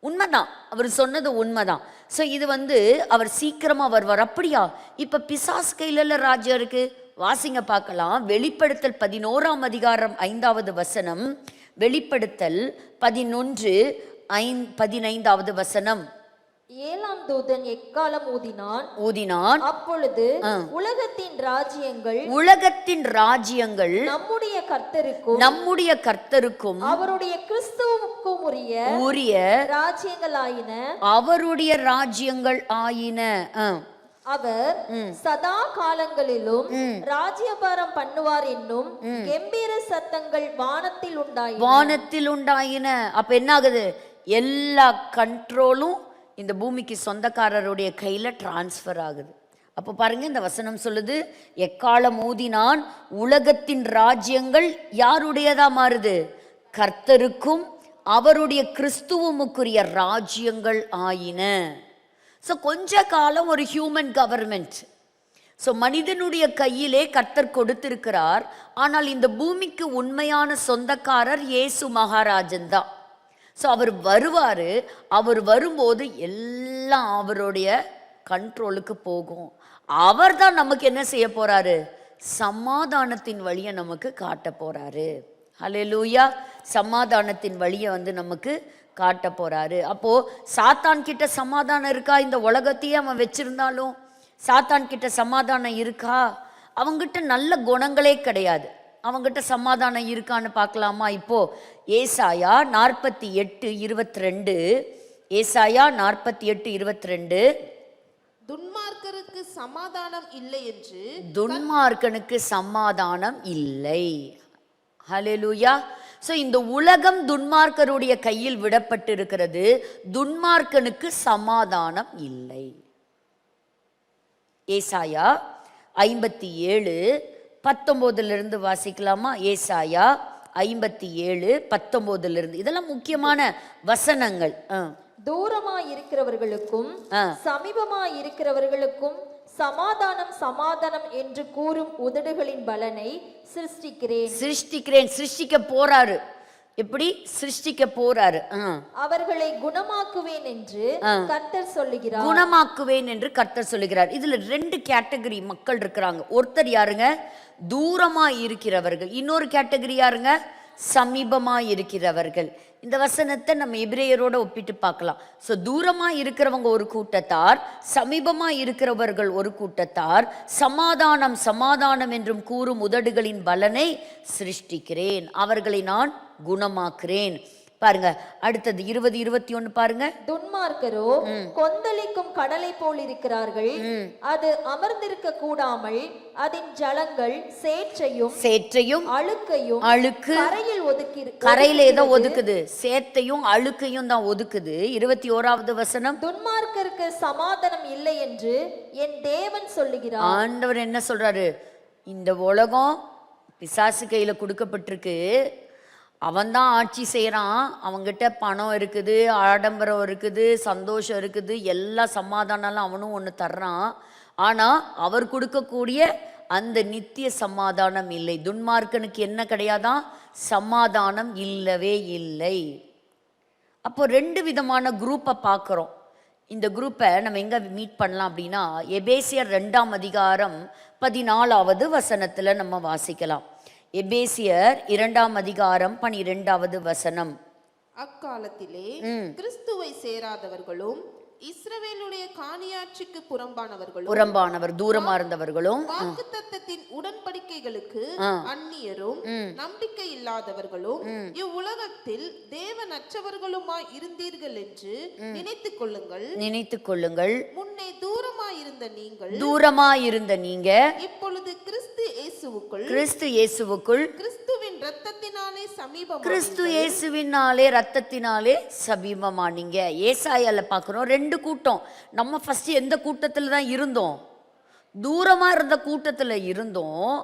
உண்மைதான், அவர் சொன்னது உண்மைதான். ஸோ இது வந்து அவர் சீக்கிரமா வருவார். அப்படியா? இப்ப பிசாசு கையில ராஜ்யம் இருக்கு. வாசிங்க பார்க்கலாம். வெளிப்படுத்தல் 11:5 வெளிப்படுத்தல் 11:15. 7ஆம் தூதன் எக்காலம் ஊதினான். அப்பொழுது உலகத்தின் ராஜ்யங்கள் நம்முடைய கர்த்தருக்கும் அவருடைய கிறிஸ்துவுக்கும் உரிய ராஜ்யங்கள் ஆயின. அவர் சதா காலங்களிலும் ராஜ்யபாரம் பண்ணுவார் என்னும் கெம்பீர சத்தங்கள் வானத்தில் உண்டாயின. அப்ப என்ன ஆகுது? எல்லா கண்ட்ரோலும் இந்த பூமிக்கு சொந்தக்காரருடைய கையில டிரான்ஸ்ஃபர் ஆகுது. அப்போ பாருங்க, இந்த வசனம் சொல்லுது, எக்காலம் ஊதினான், உலகத்தின் ராஜ்யங்கள் யாருடையதா மாறுது? கர்த்தருக்கும் அவருடைய கிறிஸ்துவுக்குரிய ராஜ்யங்கள் ஆயின. ஸோ கொஞ்ச காலம் ஒரு ஹியூமன் கவர்மெண்ட், ஸோ மனிதனுடைய கையிலே கர்த்தர் கொடுத்திருக்கிறார். ஆனால் இந்த பூமிக்கு உண்மையான சொந்தக்காரர் இயேசு மகாராஜன் தான். ஸோ அவர் வருவார். அவர் வரும்போது எல்லாம் அவருடைய கண்ட்ரோலுக்கு போகும். அவர் தான் நமக்கு என்ன செய்ய போறாரு? சமாதானத்தின் வழியை நமக்கு காட்ட போறாரு. ஹல்லேலூயா. சமாதானத்தின் வழியை வந்து நமக்கு காட்ட போறாரு. அப்போ சாத்தான் கிட்ட சமாதானம் இருக்கா? இந்த உலகத்தையே அவன் வச்சிருந்தாலும் சாத்தான் கிட்ட சமாதானம் இருக்கா? அவங்கிட்ட நல்ல குணங்களே கிடையாது. அவங்கிட்ட சமாதானம் இருக்கான்னு பார்க்கலாமா? இப்போ ஏசாயா 48:22. ஏசாயா 48:22. துன்மார்க்கருக்கு சமாதானம் இல்லை என்று. துன்மார்க்கனுக்கு சமாதானம் இல்லை. ஹல்லேலூயா. ஸோ இந்த உலகம் துன்மார்க்கருடைய கையில் விடப்பட்டிருக்கிறது. துன்மார்க்கனுக்கு சமாதானம் இல்லை. ஏசாயா 57:19 வாசிக்கலாமா? ஏசாயா 57:19. இதெல்லாம் முக்கியமான வசனங்கள். தூரமாய் இருக்கிறவர்களுக்கும் சமீபமாய் இருக்கிறவர்களுக்கும் சமாதானம் சமாதானம் என்று கூறும் உதடுகளின் பலனை சிருஷ்டிக்கிறேன். சிருஷ்டிக்க போறாரு. எப்படி சிருஷ்டிக்க போறாரு? அவர்களை குணமாக்குவேன் என்று கர்த்தர் சொல்லுகிறார். இதுல 2 கேட்டகரி மக்கள் இருக்கிறாங்க. ஒருத்தர் யாருங்க? தூரமா இருக்கிறவர்கள். இன்னொரு கேட்டகரி யாருங்க? சமீபமா இருக்கிறவர்கள். இந்த வசனத்தை நம்ம எபிரேயரோட ஒப்பிட்டு பார்க்கலாம். ஸோ தூரமா இருக்கிறவங்க ஒரு கூட்டத்தார், சமீபமா இருக்கிறவர்கள் ஒரு கூட்டத்தார். சமாதானம் சமாதானம் என்றும் கூறும் உதடுகளின் பலனை சிருஷ்டிக்கிறேன், அவர்களை நான் குணமாக்குறேன். பாருங்க அடுத்தது 20:21 பாருங்க. துன்மார்க்கரோ கொந்தளிக்கும் கடலை போல் இருக்கிறார்கள். அது அமர்ந்திருக்க கூடாமல் அதன் ஜலங்கள் சேற்றையும் அழுக்கு கரையில ஏதோ ஒதுக்குது. சேத்தையும் அழுக்கையும் தான் ஒதுக்குது. 21வது வசனம். துன்மார்க்கருக்கு சமாதானம் இல்லை என்று என் தேவன் சொல்லுகிறார். ஆண்டவர் என்ன சொல்றாரு? இந்த உலகம் பிசாசு கையில கொடுக்கப்பட்டிருக்கு. அவன்தான் ஆட்சி செய்கிறான். அவங்ககிட்ட பணம் இருக்குது, ஆடம்பரம் இருக்குது, சந்தோஷம் இருக்குது, எல்லா சமாதானம்லாம் அவனும் ஒன்று தர்றான். ஆனால் அவர் கொடுக்கக்கூடிய அந்த நித்திய சமாதானம் இல்லை. துன்மார்க்கனுக்கு என்ன கிடையாதான்? சமாதானம் இல்லவே இல்லை. அப்போ 2 விதமான குரூப்பை பார்க்குறோம். இந்த குரூப்பை நம்ம எங்கே மீட் பண்ணலாம் அப்படின்னா, எபேசியர் 2ஆம் அதிகாரம் 14வது வசனத்தில் நம்ம வாசிக்கலாம். எபேசியர் 2ஆம் அதிகாரம் 12வது வசனம். அக்காலத்திலே கிறிஸ்துவை சேராதவர்களும் இஸ்ரவேலுடைய காணியாட்சிக்கு புறம்பானவர்களும் புறம்பானவர் தூரமா இருந்தவர்களும் வாக்குத்தத்தத்தின் உடன்படிக்கைகளுக்கு அந்நியரும் நம்பிக்கை இல்லாதவர்களும் இவ்வுலகத்தில் தேவனற்றவர்களுமாய் இருந்தீர்கள் என்று நினைத்துக் கொள்ளுங்கள். முன்னே தூரமாயிருந்த நீங்க இப்பொழுது கிறிஸ்து இயேசுவுக்குள் கிறிஸ்துவின் இரத்தத்தினாலே சமீபமானீங்க. ஏசாயால பார்க்கிறோம் ரெண்டு கூட்டம். நம்ம ஃபர்ஸ்ட் எந்த கூட்டத்துல தான் இருந்தோம்? தூரமா இருந்த கூட்டத்துல இருந்தோம்.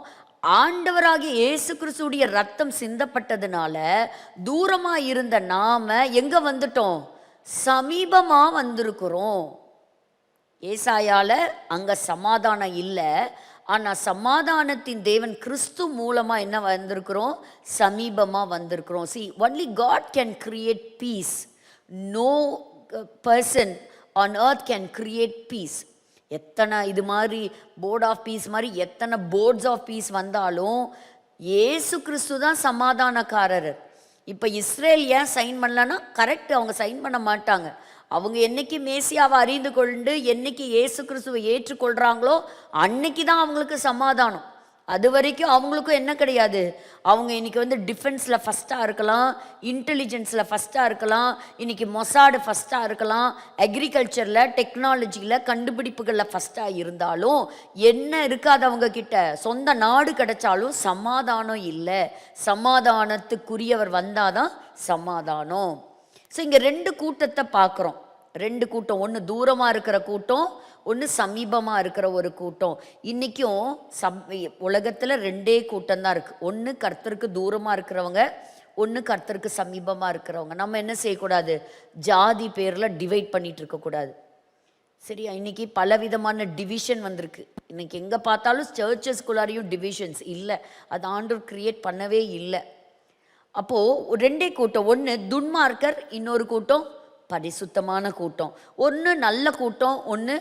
ஆண்டவராகிய இயேசு கிறிஸ்துடைய ரத்தம் சிந்தப்பட்டதுனால தூரமா இருந்த நாம எங்க வந்துட்டோம்? சமீபமா வந்திருக்கிறோம். ஏசாயால அங்க சமாதானம் இல்லை, ஆனா சமாதானத்தின் தேவன் கிறிஸ்து மூலமா என்ன வந்திருக்கிறோம்? சமீபமா வந்திருக்கிறோம். See, only God can create peace. No person on earth can create peace. எத்தனை இது மாதிரி போர்ட் ஆஃப் பீஸ் மாதிரி எத்தனை போர்ட்ஸ் ஆஃப் பீஸ் வந்தாலும் இயேசு கிறிஸ்து தான் சமாதானக்காரர். இப்போ இஸ்ரேல் ஏன் சைன் பண்ணலன்னா, கரெக்ட், அவங்க சைன் பண்ண மாட்டாங்க. அவங்க என்னைக்கு மேசியாவை அறிந்து கொண்டு என்னைக்கு இயேசு கிறிஸ்துவை ஏற்றுக்கொள்கிறாங்களோ அன்னைக்கு தான் அவங்களுக்கு சமாதானம். அது வரைக்கும் அவங்களுக்கும் என்ன கிடையாது. அவங்க இன்னைக்கு டிஃபென்ஸில் ஃபஸ்ட்டாக இருக்கலாம், இன்டெலிஜென்ஸில் ஃபஸ்ட்டாக இருக்கலாம், இன்னைக்கு மொசாடு ஃபஸ்ட்டாக இருக்கலாம், அக்ரிகல்ச்சரில் டெக்னாலஜியில் கண்டுபிடிப்புகளில் ஃபஸ்ட்டாக இருந்தாலும் என்ன இருக்காது அவங்க கிட்ட? சொந்த நாடு கிடைச்சாலும் சமாதானம் இல்லை. சமாதானத்துக்குரியவர் வந்தாதான் சமாதானம். ஸோ இங்கே ரெண்டு கூட்டத்தை பார்க்குறோம். ரெண்டு கூட்டம், ஒன்று தூரமாக இருக்கிற கூட்டம், ஒன்று சமீபமாக இருக்கிற ஒரு கூட்டம். இன்றைக்கும் உலகத்தில் ரெண்டே கூட்டம் தான் இருக்குது. ஒன்று கர்த்தருக்கு தூரமாக இருக்கிறவங்க, ஒன்று கர்த்தருக்கு சமீபமாக இருக்கிறவங்க. நம்ம என்ன செய்யக்கூடாது? ஜாதி பேரில் டிவைட் பண்ணிகிட்டு இருக்கக்கூடாது. சரியா? இன்றைக்கி பலவிதமான டிவிஷன் வந்திருக்கு. இன்றைக்கி எங்கே பார்த்தாலும் சர்ச்சஸ்குள்ளாரையும் டிவிஷன்ஸ் இல்லை. அது ஆண்டவர் கிரியேட் பண்ணவே இல்லை. அப்போது ரெண்டே கூட்டம், ஒன்று துன்மார்க்கர், இன்னொரு கூட்டம் பரிசுத்தமான கூட்டம். ஒன்று நல்ல கூட்டம், ஒன்று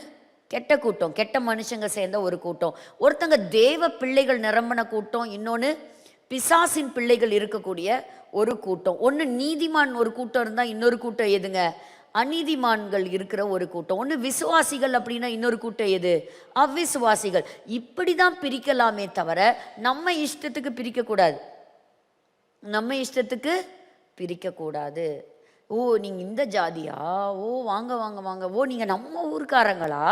கெட்ட கூட்டம், கெட்ட மனுஷங்க சேர்ந்த ஒரு கூட்டம். ஒருத்தங்க தேவ பிள்ளைகள் நிரம்பின கூட்டம், இன்னொன்று பிசாசின் பிள்ளைகள் இருக்கக்கூடிய ஒரு கூட்டம். ஒன்று நீதிமான் ஒரு கூட்டம் இருந்தால் இன்னொரு கூட்டம் எதுங்க? அநீதிமான்கள் இருக்கிற ஒரு கூட்டம். ஒன்று விசுவாசிகள் அப்படின்னா இன்னொரு கூட்டம் எது? அவ்விசுவாசிகள். இப்படி தான் பிரிக்கலாமே தவிர நம்ம இஷ்டத்துக்கு பிரிக்கக்கூடாது. நம்ம இஷ்டத்துக்கு பிரிக்கக்கூடாது. ஓ நீங்கள் இந்த ஜாதியா? ஓ வாங்க வாங்க வாங்க. ஓ நீங்கள் நம்ம ஊருக்காரங்களா?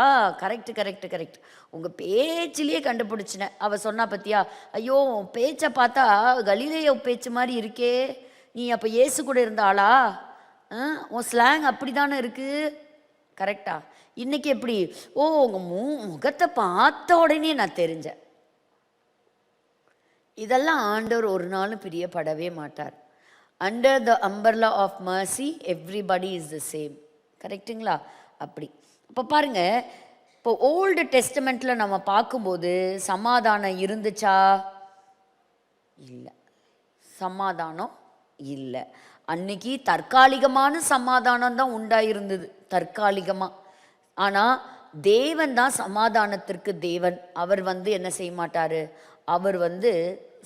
கரெக்ட். உங்கள் பேச்சிலேயே கண்டுபிடிச்சினேன். அவள் சொன்னா பத்தியா, ஐயோ பேச்சை பார்த்தா கலிலேய பேச்சு மாதிரி இருக்கே, நீ அப்போ இயேசு கூட இருந்தாளா? உன் ஸ்லாங் அப்படி தானே இருக்குது. கரெக்டா? இன்னைக்கு எப்படி? ஓ உங்கள் முகத்தை பார்த்த உடனே நான் தெரிஞ்சேன். இதெல்லாம் ஆண்டவர் ஒரு நாளும் பிரியப்படவே மாட்டார். Under the umbrella of mercy everybody is the same. கரெக்டுங்களா? அப்படி. இப்போ பாருங்க, இப்போ ஓல்டு டெஸ்டமெண்ட்டில் நம்ம பார்க்கும்போது சமாதானம் இருந்துச்சா? இல்லை, சமாதானம் இல்லை. அன்னைக்கு தற்காலிகமான சமாதானம் தான் உண்டாயிருந்தது, தற்காலிகமாக. ஆனால் தேவன் தான் சமாதானத்திற்கு தேவன். அவர் என்ன செய்ய மாட்டார்? அவர்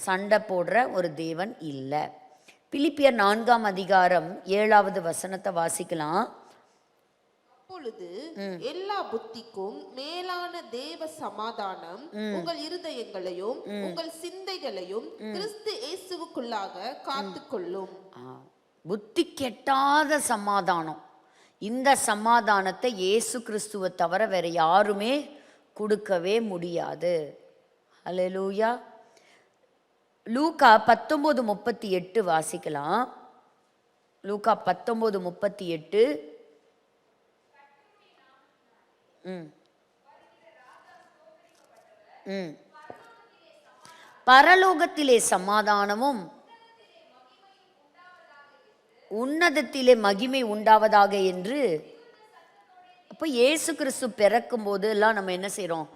சண்டை போடுற ஒரு தேவன் இல்லை. பிலிப்பியர் 4ஆம் அதிகாரம் 7வது வசனத்தை வாசிக்கலாம். அப்பொழுது எல்லா புத்திக்கும் மேலான தேவ சமாதானம் உங்கள் இருதயங்களையும் உங்கள் சிந்தைகளையும் கிறிஸ்து இயேசுவுக்குள்ளாக காத்துக்கொள்ளும். புத்தி கெட்டாத சமாதானம். இந்த சமாதானத்தை இயேசு கிறிஸ்துவை தவிர வேற யாருமே கொடுக்கவே முடியாது. அல்லேலூயா. லூக்கா 19:38 வாசிக்கலாம். லூக்கா 19:38. பரலோகத்திலே சமாதானமும் உன்னதத்திலே மகிமை உண்டாவதாக என்று. அப்போ இயேசு கிறிஸ்து பிறக்கும் போது எல்லாம் நம்ம என்ன செய்கிறோம்?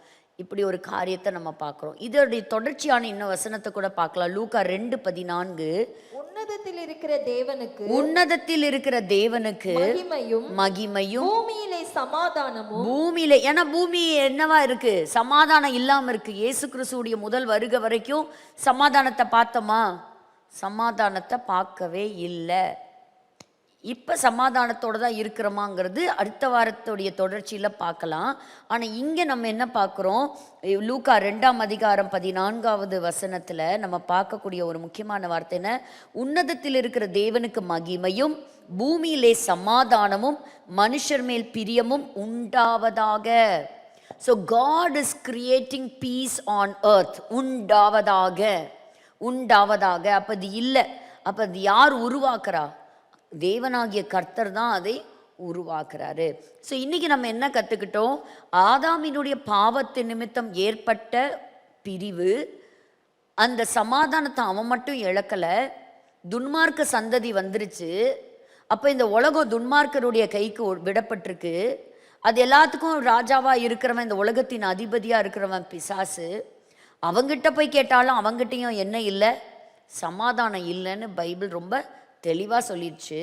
இப்படி ஒரு காரியத்தை நம்ம பார்க்குறோம். இதோடைய தொடர்ச்சியான இன்னும் வசனத்தை கூட பார்க்கலாம். லூக்கா 2:14. உன்னதத்தில் இருக்கிற தேவனுக்கு மகிமையும் பூமியிலே சமாதானமும். பூமியில, ஏன்னா பூமி என்னவா இருக்கு? சமாதானம் இல்லாம இருக்கு. இயேசு கிறிஸ்துவுடைய முதல் வருகை வரைக்கும் சமாதானத்தை பார்த்தோமா? சமாதானத்தை பார்க்கவே இல்லை. இப்போ சமாதானத்தோடு தான் இருக்கிறோமாங்கிறது அடுத்த வாரத்துடைய தொடர்ச்சியில் பார்க்கலாம். ஆனால் இங்கே நம்ம என்ன பார்க்குறோம், லூக்கா 2ஆம் அதிகாரம் 14வது வசனத்தில் நம்ம பார்க்கக்கூடிய ஒரு முக்கியமான வார்த்தை என்ன, உன்னதத்தில் இருக்கிற தேவனுக்கு மகிமையும் பூமியிலே சமாதானமும் மனுஷர் மேல் பிரியமும் உண்டாவதாக. So God is creating peace on earth. உண்டாவதாக, உண்டாவதாக. அப்போ அது இல்லை, அப்போ அது யார் உருவாக்குறா? தேவனாகிய கர்த்தர் தான் அதை உருவாக்குறாரு. ஸோ இன்னைக்கு நம்ம என்ன கற்றுக்கிட்டோம், ஆதாமினுடைய பாவத்தின் நிமித்தம் ஏற்பட்ட பிரிவு, அந்த சமாதானத்தை அவன் மட்டும் இழக்கலை, துன்மார்க்க சந்ததி வந்துருச்சு. அப்போ இந்த உலகம் துன்மார்க்கருடைய கைக்கு விடப்பட்டிருக்கு. அது எல்லாத்துக்கும் ராஜாவாக இருக்கிறவன், இந்த உலகத்தின் அதிபதியாக இருக்கிறவன் பிசாசு. அவங்கிட்ட போய் கேட்டாலும் அவங்ககிட்டையும் என்ன இல்லை, சமாதானம் இல்லைன்னு பைபிள் ரொம்ப தெளிவாக சொல்லிடுச்சு.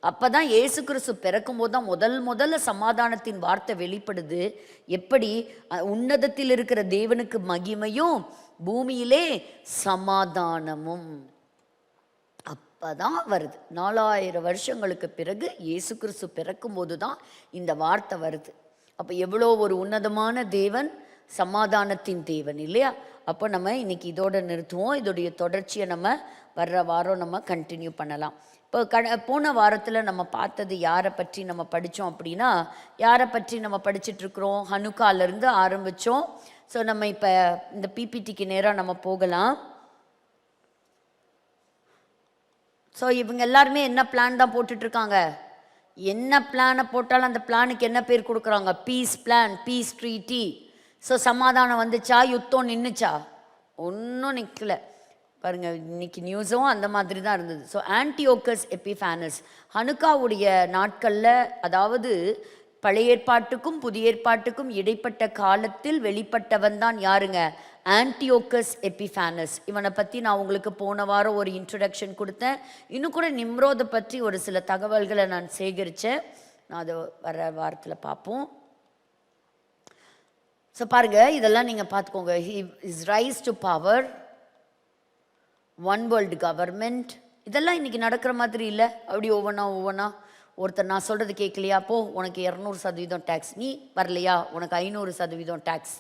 அப்போ தான் இயேசு கிறிஸ்து பிறக்கும் போது தான் முதல்ல சமாதானத்தின் வார்த்தை வெளிப்படுது. எப்படி, உன்னதத்தில் இருக்கிற தேவனுக்கு மகிமையும் பூமியிலே சமாதானமும். அப்போ தான் வருது. 4000 வருஷங்களுக்கு பிறகு இயேசு கிறிஸ்து பிறக்கும் போது தான் இந்த வார்த்தை வருது. அப்போ எவ்வளோ ஒரு உன்னதமான தேவன், சமாதானத்தின் தேவன் இல்லையா? அப்போ நம்ம இன்னைக்கு இதோட நிறுத்துவோம். இதோடைய தொடர்ச்சியை நம்ம வர்ற வாரம் நம்ம கண்டினியூ பண்ணலாம். இப்போ போன வாரத்தில் நம்ம பார்த்தது யாரை பற்றி நம்ம படித்தோம் அப்படின்னா, யாரை பற்றி நம்ம படிச்சுட்ருக்குறோம், ஹனுக்காலேருந்து ஆரம்பித்தோம். ஸோ நம்ம இப்போ இந்த பிபிடிக்கு நேராக நம்ம போகலாம். ஸோ இவங்க எல்லாருமே என்ன பிளான் தான் போட்டுட்ருக்காங்க, என்ன பிளானை போட்டாலும் அந்த பிளானுக்கு என்ன பேர் கொடுக்குறாங்க, peace plan, peace treaty. So சமாதானம் வந்துச்சா, யுத்தம் நின்றுச்சா? ஒன்றும் நிற்கல. பாருங்கள், இன்னைக்கு நியூஸும் அந்த மாதிரி தான் இருந்தது. ஸோ ஆன்டியோக்கஸ் எபிஃபானஸ் ஹனுக்காவுடைய நாட்களில், அதாவது பழைய ஏற்பாட்டுக்கும் புதிய ஏற்பாட்டுக்கும் இடைப்பட்ட காலத்தில் வெளிப்பட்டவன் தான் யாருங்க, ஆன்டியோக்கஸ் எபிஃபானஸ். இவனை பற்றி நான் உங்களுக்கு போன வாரம் ஒரு இன்ட்ரடக்ஷன் கொடுத்தேன். இன்னும் கூட நிம்ரோதை பற்றி ஒரு சில தகவல்களை நான் சேகரித்தேன். நான் அதை வர வாரத்தில் பார்ப்போம். ஸோ பாருங்கள், இதெல்லாம் நீங்கள் பார்த்துக்கோங்க. He is rice to power, one world government. இதெல்லாம் இன்றைக்கி நடக்கிற மாதிரி இல்லை. அப்படி ஒவ்வொன்றா ஒருத்தர் நான் சொல்கிறது கேட்கலையா, போ உனக்கு 200% டேக்ஸ், நீ வரலையா உனக்கு 500% டேக்ஸ்.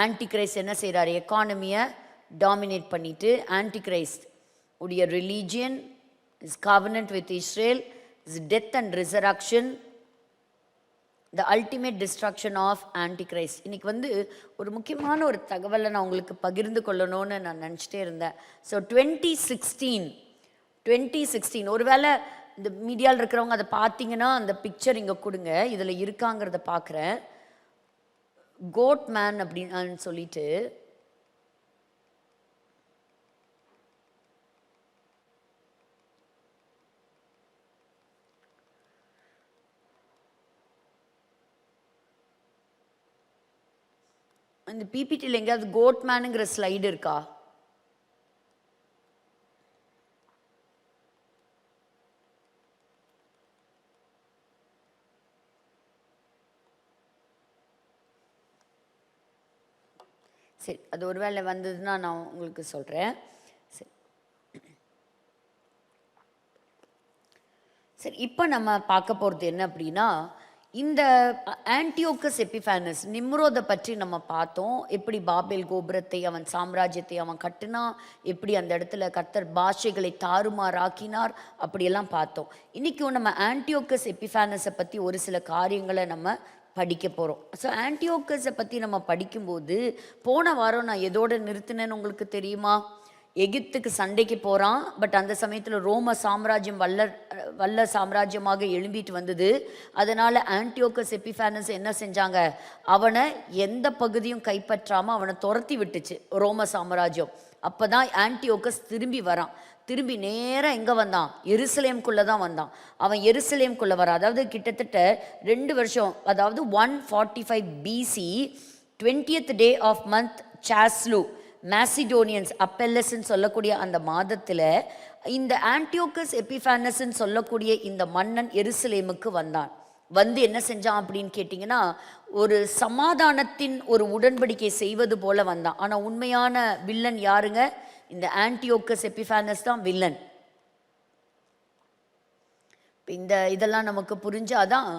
ஆன்டி கிரைஸ்ட் என்ன செய்கிறாரு, எக்கானமியை டாமினேட் பண்ணிவிட்டு, ஆன்டி கிரைஸ்ட் உடைய religion is covenant with Israel, is death and resurrection, the ultimate destruction of antichrist. இன்றைக்கி வந்து ஒரு முக்கியமான ஒரு தகவலை நான் உங்களுக்கு பகிர்ந்து கொள்ளணும்னு நான் நினச்சிட்டே இருந்தேன். ஸோ 2016 ஒருவேளை இந்த மீடியாவில் இருக்கிறவங்க அதை பார்த்தீங்கன்னா அந்த பிக்சர் இங்கே கொடுங்க, இதில் இருக்காங்கிறத பார்க்குறேன். கோட் மேன் அப்படின்னு சொல்லிட்டு இந்த பிபிடியில் எங்கேயாவது கோட் மேனுங்கிற ஸ்லைடு இருக்கா? சரி, அது ஒருவேளை வந்ததுன்னா நான் உங்களுக்கு சொல்கிறேன். சரி சரி இப்போ நம்ம பார்க்க போகிறது என்ன அப்படின்னா, இந்த ஆன்டியோக்கஸ் எபிஃபானஸ் நிம்ரோதை பற்றி நம்ம பார்த்தோம். எப்படி பாபேல் கோபுரத்தை, அவன் சாம்ராஜ்யத்தை அவன் கட்டினா, எப்படி அந்த இடத்துல கர்த்தர் பாஷைகளை தாறுமாறாக்கினார், அப்படியெல்லாம் பார்த்தோம். இன்றைக்கும் நம்ம ஆன்டியோக்கஸ் எபிஃபானஸை பற்றி ஒரு சில காரியங்களை நம்ம படிக்க போகிறோம். ஸோ ஆன்டியோக்கஸை பற்றி நம்ம படிக்கும்போது, போன வாரம் நான் எதோடு நிறுத்தினேன்னு உங்களுக்கு தெரியுமா? எகிப்துக்கு சண்டைக்கு போகிறான். பட் அந்த சமயத்தில் ரோம சாம்ராஜ்யம் வல்ல சாம்ராஜ்யமாக எழும்பிட்டு வந்தது. அதனால் ஆன்டியோக்கஸ் எபிஃபானஸ் என்ன செஞ்சாங்க, அவனை எந்த பகுதியும் கைப்பற்றாமல் அவனை துரத்தி விட்டுச்சு ரோம சாம்ராஜ்யம். அப்போ தான் ஆன்டியோக்கஸ் திரும்பி வரான். திரும்பி நேராக எங்கே வந்தான், எருசலேம்குள்ளே தான் வந்தான். அவன் எருசலேம்குள்ளே வரான். அதாவது கிட்டத்தட்ட 2 வருஷம், அதாவது 145 BC 20th day of month சாஸ்லு, மேசிடோனியன்ஸ் அப்பெல்லஸ்ன்னு சொல்லக்கூடிய அந்த மாதத்தில் இந்த ஆன்டியோக்கஸ் எபிஃபானஸ்ன்னு சொல்லக்கூடிய இந்த மன்னன் எருசலேமுக்கு வந்தான். வந்து என்ன செஞ்சான் அப்படின்னு கேட்டிங்கன்னா, ஒரு சமாதானத்தின் ஒரு உடன்படிக்கை செய்வது போல வந்தான். ஆனால் உண்மையான வில்லன் யாருங்க, இந்த ஆன்டியோக்கஸ் எபிஃபானஸ் தான் வில்லன். இந்த இதெல்லாம் நமக்கு புரிஞ்சாதான்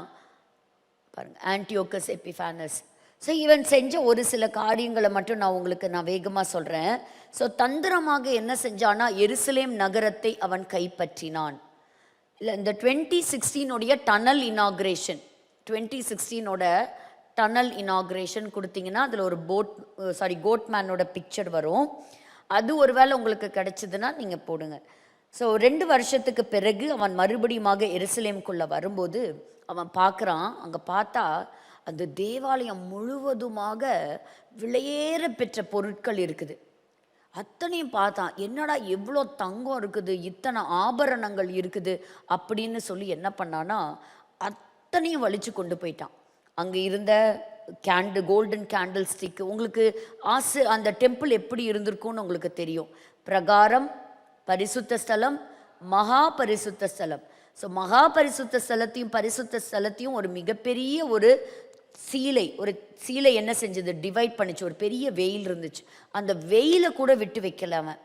பாருங்க, ஆன்டியோக்கஸ் எபிஃபானஸ். ஸோ இவன் செஞ்ச ஒரு சில காரியங்களை மட்டும் நான் வேகமாக சொல்கிறேன். ஸோ தந்திரமாக என்ன செஞ்சானா, எருசலேம் நகரத்தை அவன் கைப்பற்றினான். இல்லை, இந்த 2016 டனல் இனாக்ரேஷன், 2016 டனல் இனாக்ரேஷன் கொடுத்தீங்கன்னா அதில் ஒரு கோட்மேனோட பிக்சர் வரும். அது ஒருவேளை உங்களுக்கு கிடைச்சதுன்னா நீங்கள் போடுங்க. ஸோ 2 வருஷத்துக்கு பிறகு அவன் மறுபடியுமாக எருசலேமுக்குள்ளே வரும்போது அவன் பார்க்குறான், அங்கே பார்த்தா அந்த தேவாலயம் முழுவதுமாக விலையேற பெற்ற பொருட்கள் இருக்குது. அத்தனையும் பார்த்தான், என்னடா எவ்வளோ தங்கம் இருக்குது, இத்தனை ஆபரணங்கள் இருக்குது அப்படின்னு சொல்லி என்ன பண்ணான்னா அத்தனையும் வலிச்சு கொண்டு போயிட்டான். அங்கே இருந்த கோல்டன் கேண்டில் ஸ்டிக்கு, உங்களுக்கு அந்த டெம்பிள் எப்படி இருந்திருக்கும்னு உங்களுக்கு தெரியும். பிரகாரம், பரிசுத்த ஸ்தலம், மகா பரிசுத்த ஸ்தலம். ஸோ மகா பரிசுத்த ஸ்தலத்தையும் பரிசுத்த ஸ்தலத்தையும் ஒரு மிகப்பெரிய ஒரு சீலை என்ன செஞ்சது, டிவைட் பண்ணிச்சு. ஒரு பெரிய வெயில் இருந்துச்சு, அந்த வெயிலை கூட விட்டு வைக்கல அவன்.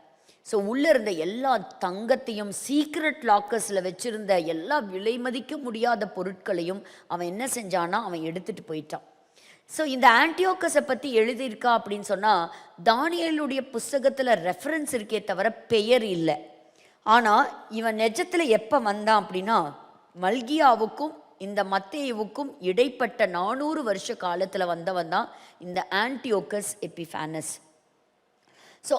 ஸோ உள்ளே இருந்த எல்லா தங்கத்தையும், சீக்ரெட் லாக்கர்ஸில் வச்சுருந்த எல்லா விலை மதிக்க முடியாத பொருட்களையும் அவன் என்ன செஞ்சான்னா அவன் எடுத்துகிட்டு போயிட்டான். ஸோ இந்த ஆன்டியோக்கஸை பற்றி எழுதியிருக்கா அப்படின்னு சொன்னால் தானியேலுடைய புஸ்தகத்தில் ரெஃபரன்ஸ் இருக்கே தவிர பெயர் இல்லை. ஆனால் இவன் நிஜத்தில் எப்போ வந்தான் அப்படின்னா, மல்கியாவுக்கும் இந்த மத்தேயுவுக்கும் இடைப்பட்ட 400 வருஷ காலத்தில் வந்தவன் தான் இந்த ஆன்டியோக்கஸ் எபிஃபானஸ். ஸோ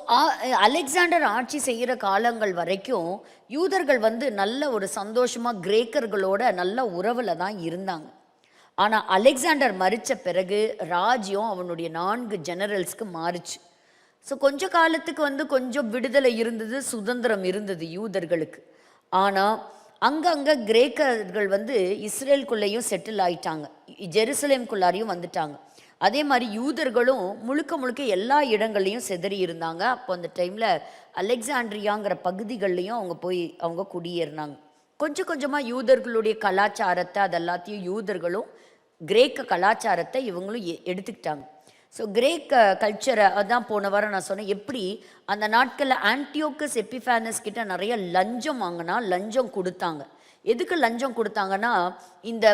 அலெக்சாண்டர் ஆட்சி செய்கிற காலங்கள் வரைக்கும் யூதர்கள் நல்ல ஒரு சந்தோஷமாக கிரேக்கர்களோட நல்ல உறவில் தான் இருந்தாங்க. ஆனால் அலெக்சாண்டர் மரித்த பிறகு ராஜ்யம் அவனுடைய 4 ஜெனரல்ஸ்க்கு மாறுச்சு. ஸோ கொஞ்ச காலத்துக்கு கொஞ்சம் விடுதலை இருந்தது, சுதந்திரம் இருந்தது யூதர்களுக்கு. ஆனால் அங்கங்கே கிரேக்கர்கள் இஸ்ரேலுக்குள்ளேயும் செட்டில் ஆயிட்டாங்க, ஜெருசலேம்குள்ளாரையும் வந்துட்டாங்க. அதே மாதிரி யூதர்களும் முழுக்க எல்லா இடங்கள்லையும் செதறி இருந்தாங்க. அப்போ அந்த டைமில் அலெக்சாண்ட்ரியாங்கிற பகுதிகள்லையும் அவங்க குடியேறினாங்க. கொஞ்சம் கொஞ்சமாக யூதர்களுடைய கலாச்சாரத்தை அதெல்லாத்தையும் யூதர்களும் கிரேக்க கலாச்சாரத்தை இவங்களும் எடுத்துக்கிட்டாங்க. ஸோ கிரேக்க கல்ச்சரை அதான் போன வாரம் நான் சொன்னேன், எப்படி அந்த நாட்களில் ஆன்டியோக்கஸ் எபிஃபானஸ் கிட்ட நிறைய லஞ்சம் கொடுத்தாங்க. எதுக்கு லஞ்சம் கொடுத்தாங்கன்னா, இந்த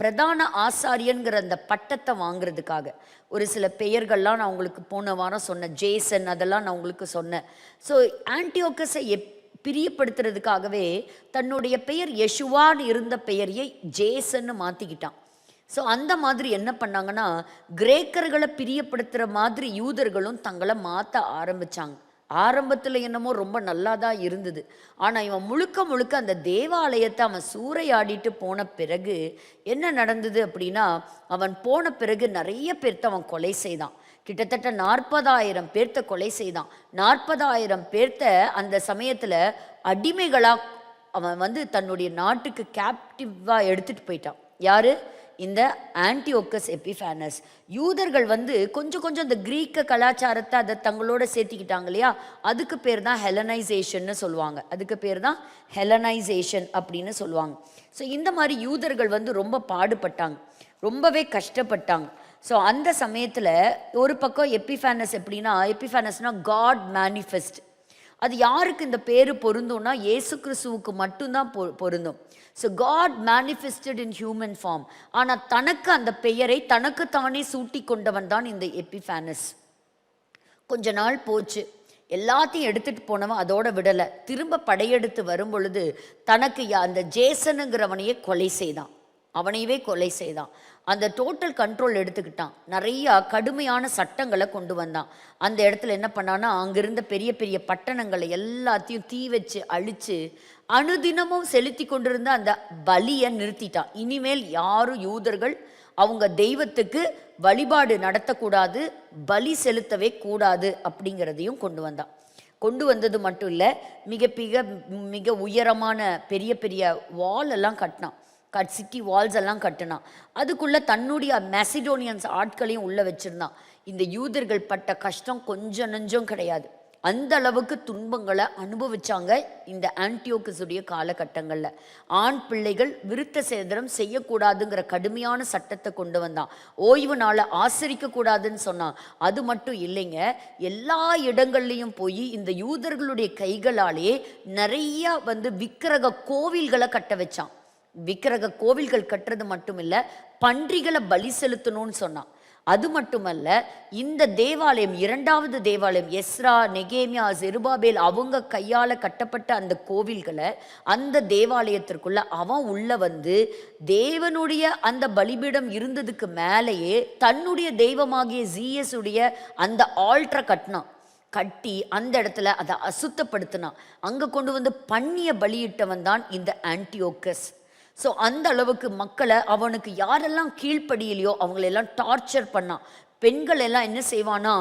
பிரதான ஆசாரியன்கிற அந்த பட்டத்தை வாங்குறதுக்காக. ஒரு சில பெயர்கள்லாம் நான் உங்களுக்கு போன வாரம் சொன்னேன், ஜேசன், அதெல்லாம் நான் உங்களுக்கு சொன்னேன். ஸோ ஆன்டியோக்கஸை பிரியப்படுத்துறதுக்காகவே தன்னுடைய பெயர் யெஷுவான்னு இருந்த பெயரையே ஜேசன்னு மாற்றிக்கிட்டான். ஸோ அந்த மாதிரி என்ன பண்ணாங்கன்னா, கிரேக்கர்களை பிரியப்படுத்துகிற மாதிரி யூதர்களும் தங்களை மாற்ற ஆரம்பித்தாங்க. ஆரம்பத்தில் என்னமோ ரொம்ப நல்லா தான் இருந்தது. ஆனால் இவன் முழுக்க அந்த தேவாலயத்தை அவன் சூறையாடிட்டு போன பிறகு என்ன நடந்தது அப்படின்னா, அவன் போன பிறகு நிறைய பேர்த்த அவன் கொலை செய்தான். கிட்டத்தட்ட 40,000 பேர்த்த கொலை செய்தான். 40,000 பேர்த்த அந்த சமயத்தில் அடிமைகளாக அவன் தன்னுடைய நாட்டுக்கு கேப்டிவாக எடுத்துகிட்டு போயிட்டான். யாரு? இந்த ஆன்டியோக்கஸ் எபிஃபானஸ். யூதர்கள் கொஞ்சம் இந்த கிரீக்க கலாச்சாரத்தை அதை தங்களோட சேர்த்திக்கிட்டாங்க இல்லையா, அதுக்கு பேர் தான் ஹெலனைசேஷன்னு சொல்லுவாங்க. அதுக்கு பேர் தான் ஹெலனைசேஷன் அப்படின்னு சொல்லுவாங்க. ஸோ இந்த மாதிரி யூதர்கள் ரொம்ப பாடுபட்டாங்க, ரொம்பவே கஷ்டப்பட்டாங்க. ஸோ அந்த சமயத்தில் ஒரு பக்கம் எபிஃபானஸ்னால் காட் மேனிஃபெஸ்ட். அது யாருக்கு இந்த பேர் பொருந்தும்னா இயேசு கிறிஸ்துவுக்கு மட்டும்தான் பொருந்தும். So God manifested in human form. ஆனால் தனக்கு அந்த பெயரை தனக்குத்தானே சூட்டி கொண்டவன் தான் இந்த எபிஃபானஸ். கொஞ்ச நாள் போச்சு, எல்லாத்தையும் எடுத்துகிட்டு போனவன் அதோட விடலை. திரும்ப படையெடுத்து வரும் பொழுது தனக்கு அந்த ஜேசனுங்கிறவனையே அவனையவே கொலை செய்தான். அந்த டோட்டல் கண்ட்ரோல் எடுத்துக்கிட்டான். நிறையா கடுமையான சட்டங்களை கொண்டு வந்தான். அந்த இடத்துல என்ன பண்ணான்னா, அங்கிருந்த பெரிய பெரிய பட்டணங்களை எல்லாத்தையும் தீ வச்சு அழித்து அனுதினமும் செலுத்தி கொண்டிருந்த அந்த பலியை நிறுத்திட்டான். இனிமேல் யாரும் யூதர்கள் அவங்க தெய்வத்துக்கு வழிபாடு நடத்தக்கூடாது, பலி செலுத்தவே கூடாது அப்படிங்கிறதையும் கொண்டு வந்தது மட்டும் இல்லை, மிக உயரமான பெரிய பெரிய வால் எல்லாம் கட்டினான். சிட்டி வால்ஸ் எல்லாம் கட்டினான். அதுக்குள்ளே தன்னுடைய மெசிடோனியன்ஸ் ஆட்களையும் உள்ளே வச்சுருந்தான். இந்த யூதர்கள் பட்ட கஷ்டம் கொஞ்சம் நெஞ்சம் கிடையாது. அந்த அளவுக்கு துன்பங்களை அனுபவிச்சாங்க இந்த ஆன்டியோக்கஸுடைய காலகட்டங்களில். ஆண் பிள்ளைகள் விருத்த சேதனம் செய்யக்கூடாதுங்கிற கடுமையான சட்டத்தை கொண்டு வந்தான். ஓய்வு நாளை ஆசரிக்கக்கூடாதுன்னு சொன்னான். அது மட்டும் இல்லைங்க, எல்லா இடங்கள்லையும் போய் இந்த யூதர்களுடைய கைகளாலே நிறைய விக்கிரக கோவில்களை கட்ட வச்சான். விக்கிரக கோவில்கள் கட்டுறது மட்டும் இல்லை, பன்றிகளை பலி செலுத்தணும்னு சொன்னான். அது மட்டுமல்ல, இந்த தேவாலயம், இரண்டாவது தேவாலயம், எஸ்ரா, நெகேமியா, செருபாபேல் அவங்க கையால் கட்டப்பட்ட அந்த கோவில்களை, அந்த தேவாலயத்திற்குள்ள அவன் உள்ள வந்து தேவனுடைய அந்த பலிபீடம் இருந்ததுக்கு மேலேயே தன்னுடைய தெய்வமாகிய ஜீயஸ் உடைய அந்த ஆல்ட்ரை கட்டி அந்த இடத்துல அதை அசுத்தப்படுத்தினான். அங்கே கொண்டு வந்து பண்ணிய பலியிட்டவன் தான் இந்த ஆன்டியோக்கஸ். ஸோ அந்த அளவுக்கு மக்களை, அவனுக்கு யாரெல்லாம் கீழ்ப்படியிலையோ அவங்களெல்லாம் டார்ச்சர் பண்ணான். பெண்கள் எல்லாம் என்ன செய்வானா,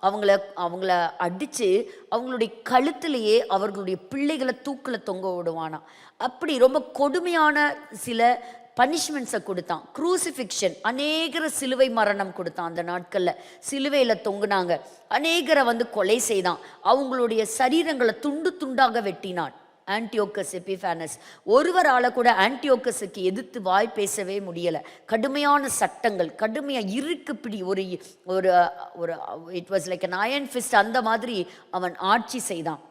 அவங்கள அடித்து அவங்களுடைய கழுத்திலேயே அவர்களுடைய பிள்ளைகளை தூக்கில் தொங்க விடுவானா. அப்படி ரொம்ப கொடுமையான சில பனிஷ்மெண்ட்ஸை கொடுத்தான். க்ரூசிஃபிக்ஷன், அநேகரை சிலுவை மரணம் கொடுத்தான். அந்த நாட்களில் சிலுவையில் தொங்குனாங்க. அநேகரை வந்து கொலை செய்தான். அவங்களுடைய சரீரங்களை துண்டு துண்டாக வெட்டினான் ஆன்டியோக்கஸ் எபிஃபானஸ். ஒருவரால் கூட ஆன்டியோக்கஸுக்கு எதிர்த்து வாய் பேசவே முடியலை. கடுமையான சட்டங்கள், கடுமையாக இருக்கு பிடி, ஒரு ஒரு it was like an iron fist, அந்த மாதிரி அவன் ஆட்சி செய்தான்.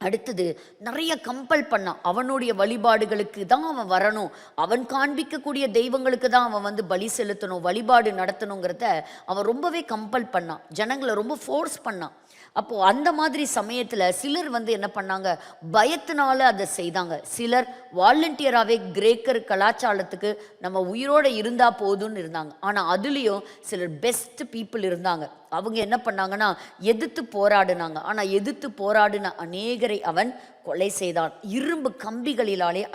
அடுத்தது நிறைய கம்பல் பண்ணான். அவனுடைய வழிபாடுகளுக்கு தான் அவன் வரணும், அவன் காண்பிக்கக்கூடிய தெய்வங்களுக்கு தான் அவன் வந்து பலி செலுத்தணும், வழிபாடு நடத்தணுங்கிறத அவன் ரொம்பவே கம்பல் பண்ணான். ஜனங்களை ரொம்ப ஃபோர்ஸ் பண்ணான். அப்போது அந்த மாதிரி சமயத்தில் சிலர் வந்து என்ன பண்ணாங்க, பயத்தினால அதை செய்தாங்க. சிலர் வாலண்டியராகவே கிரேக்கர் கலாச்சாரத்துக்கு நம்ம உயிரோடு இருந்தால் போதும்னு இருந்தாங்க. ஆனால் அதுலேயும் சிலர் பெஸ்ட் பீப்புள் இருந்தாங்க. அவங்க என்ன பண்ணாங்கன்னா எதிர்த்து போராடினாங்க. ஆனால் எதிர்த்து போராடின அநேகரை அவன் கொலை செய்தான். இரும்பு கம்பிகளிலாலே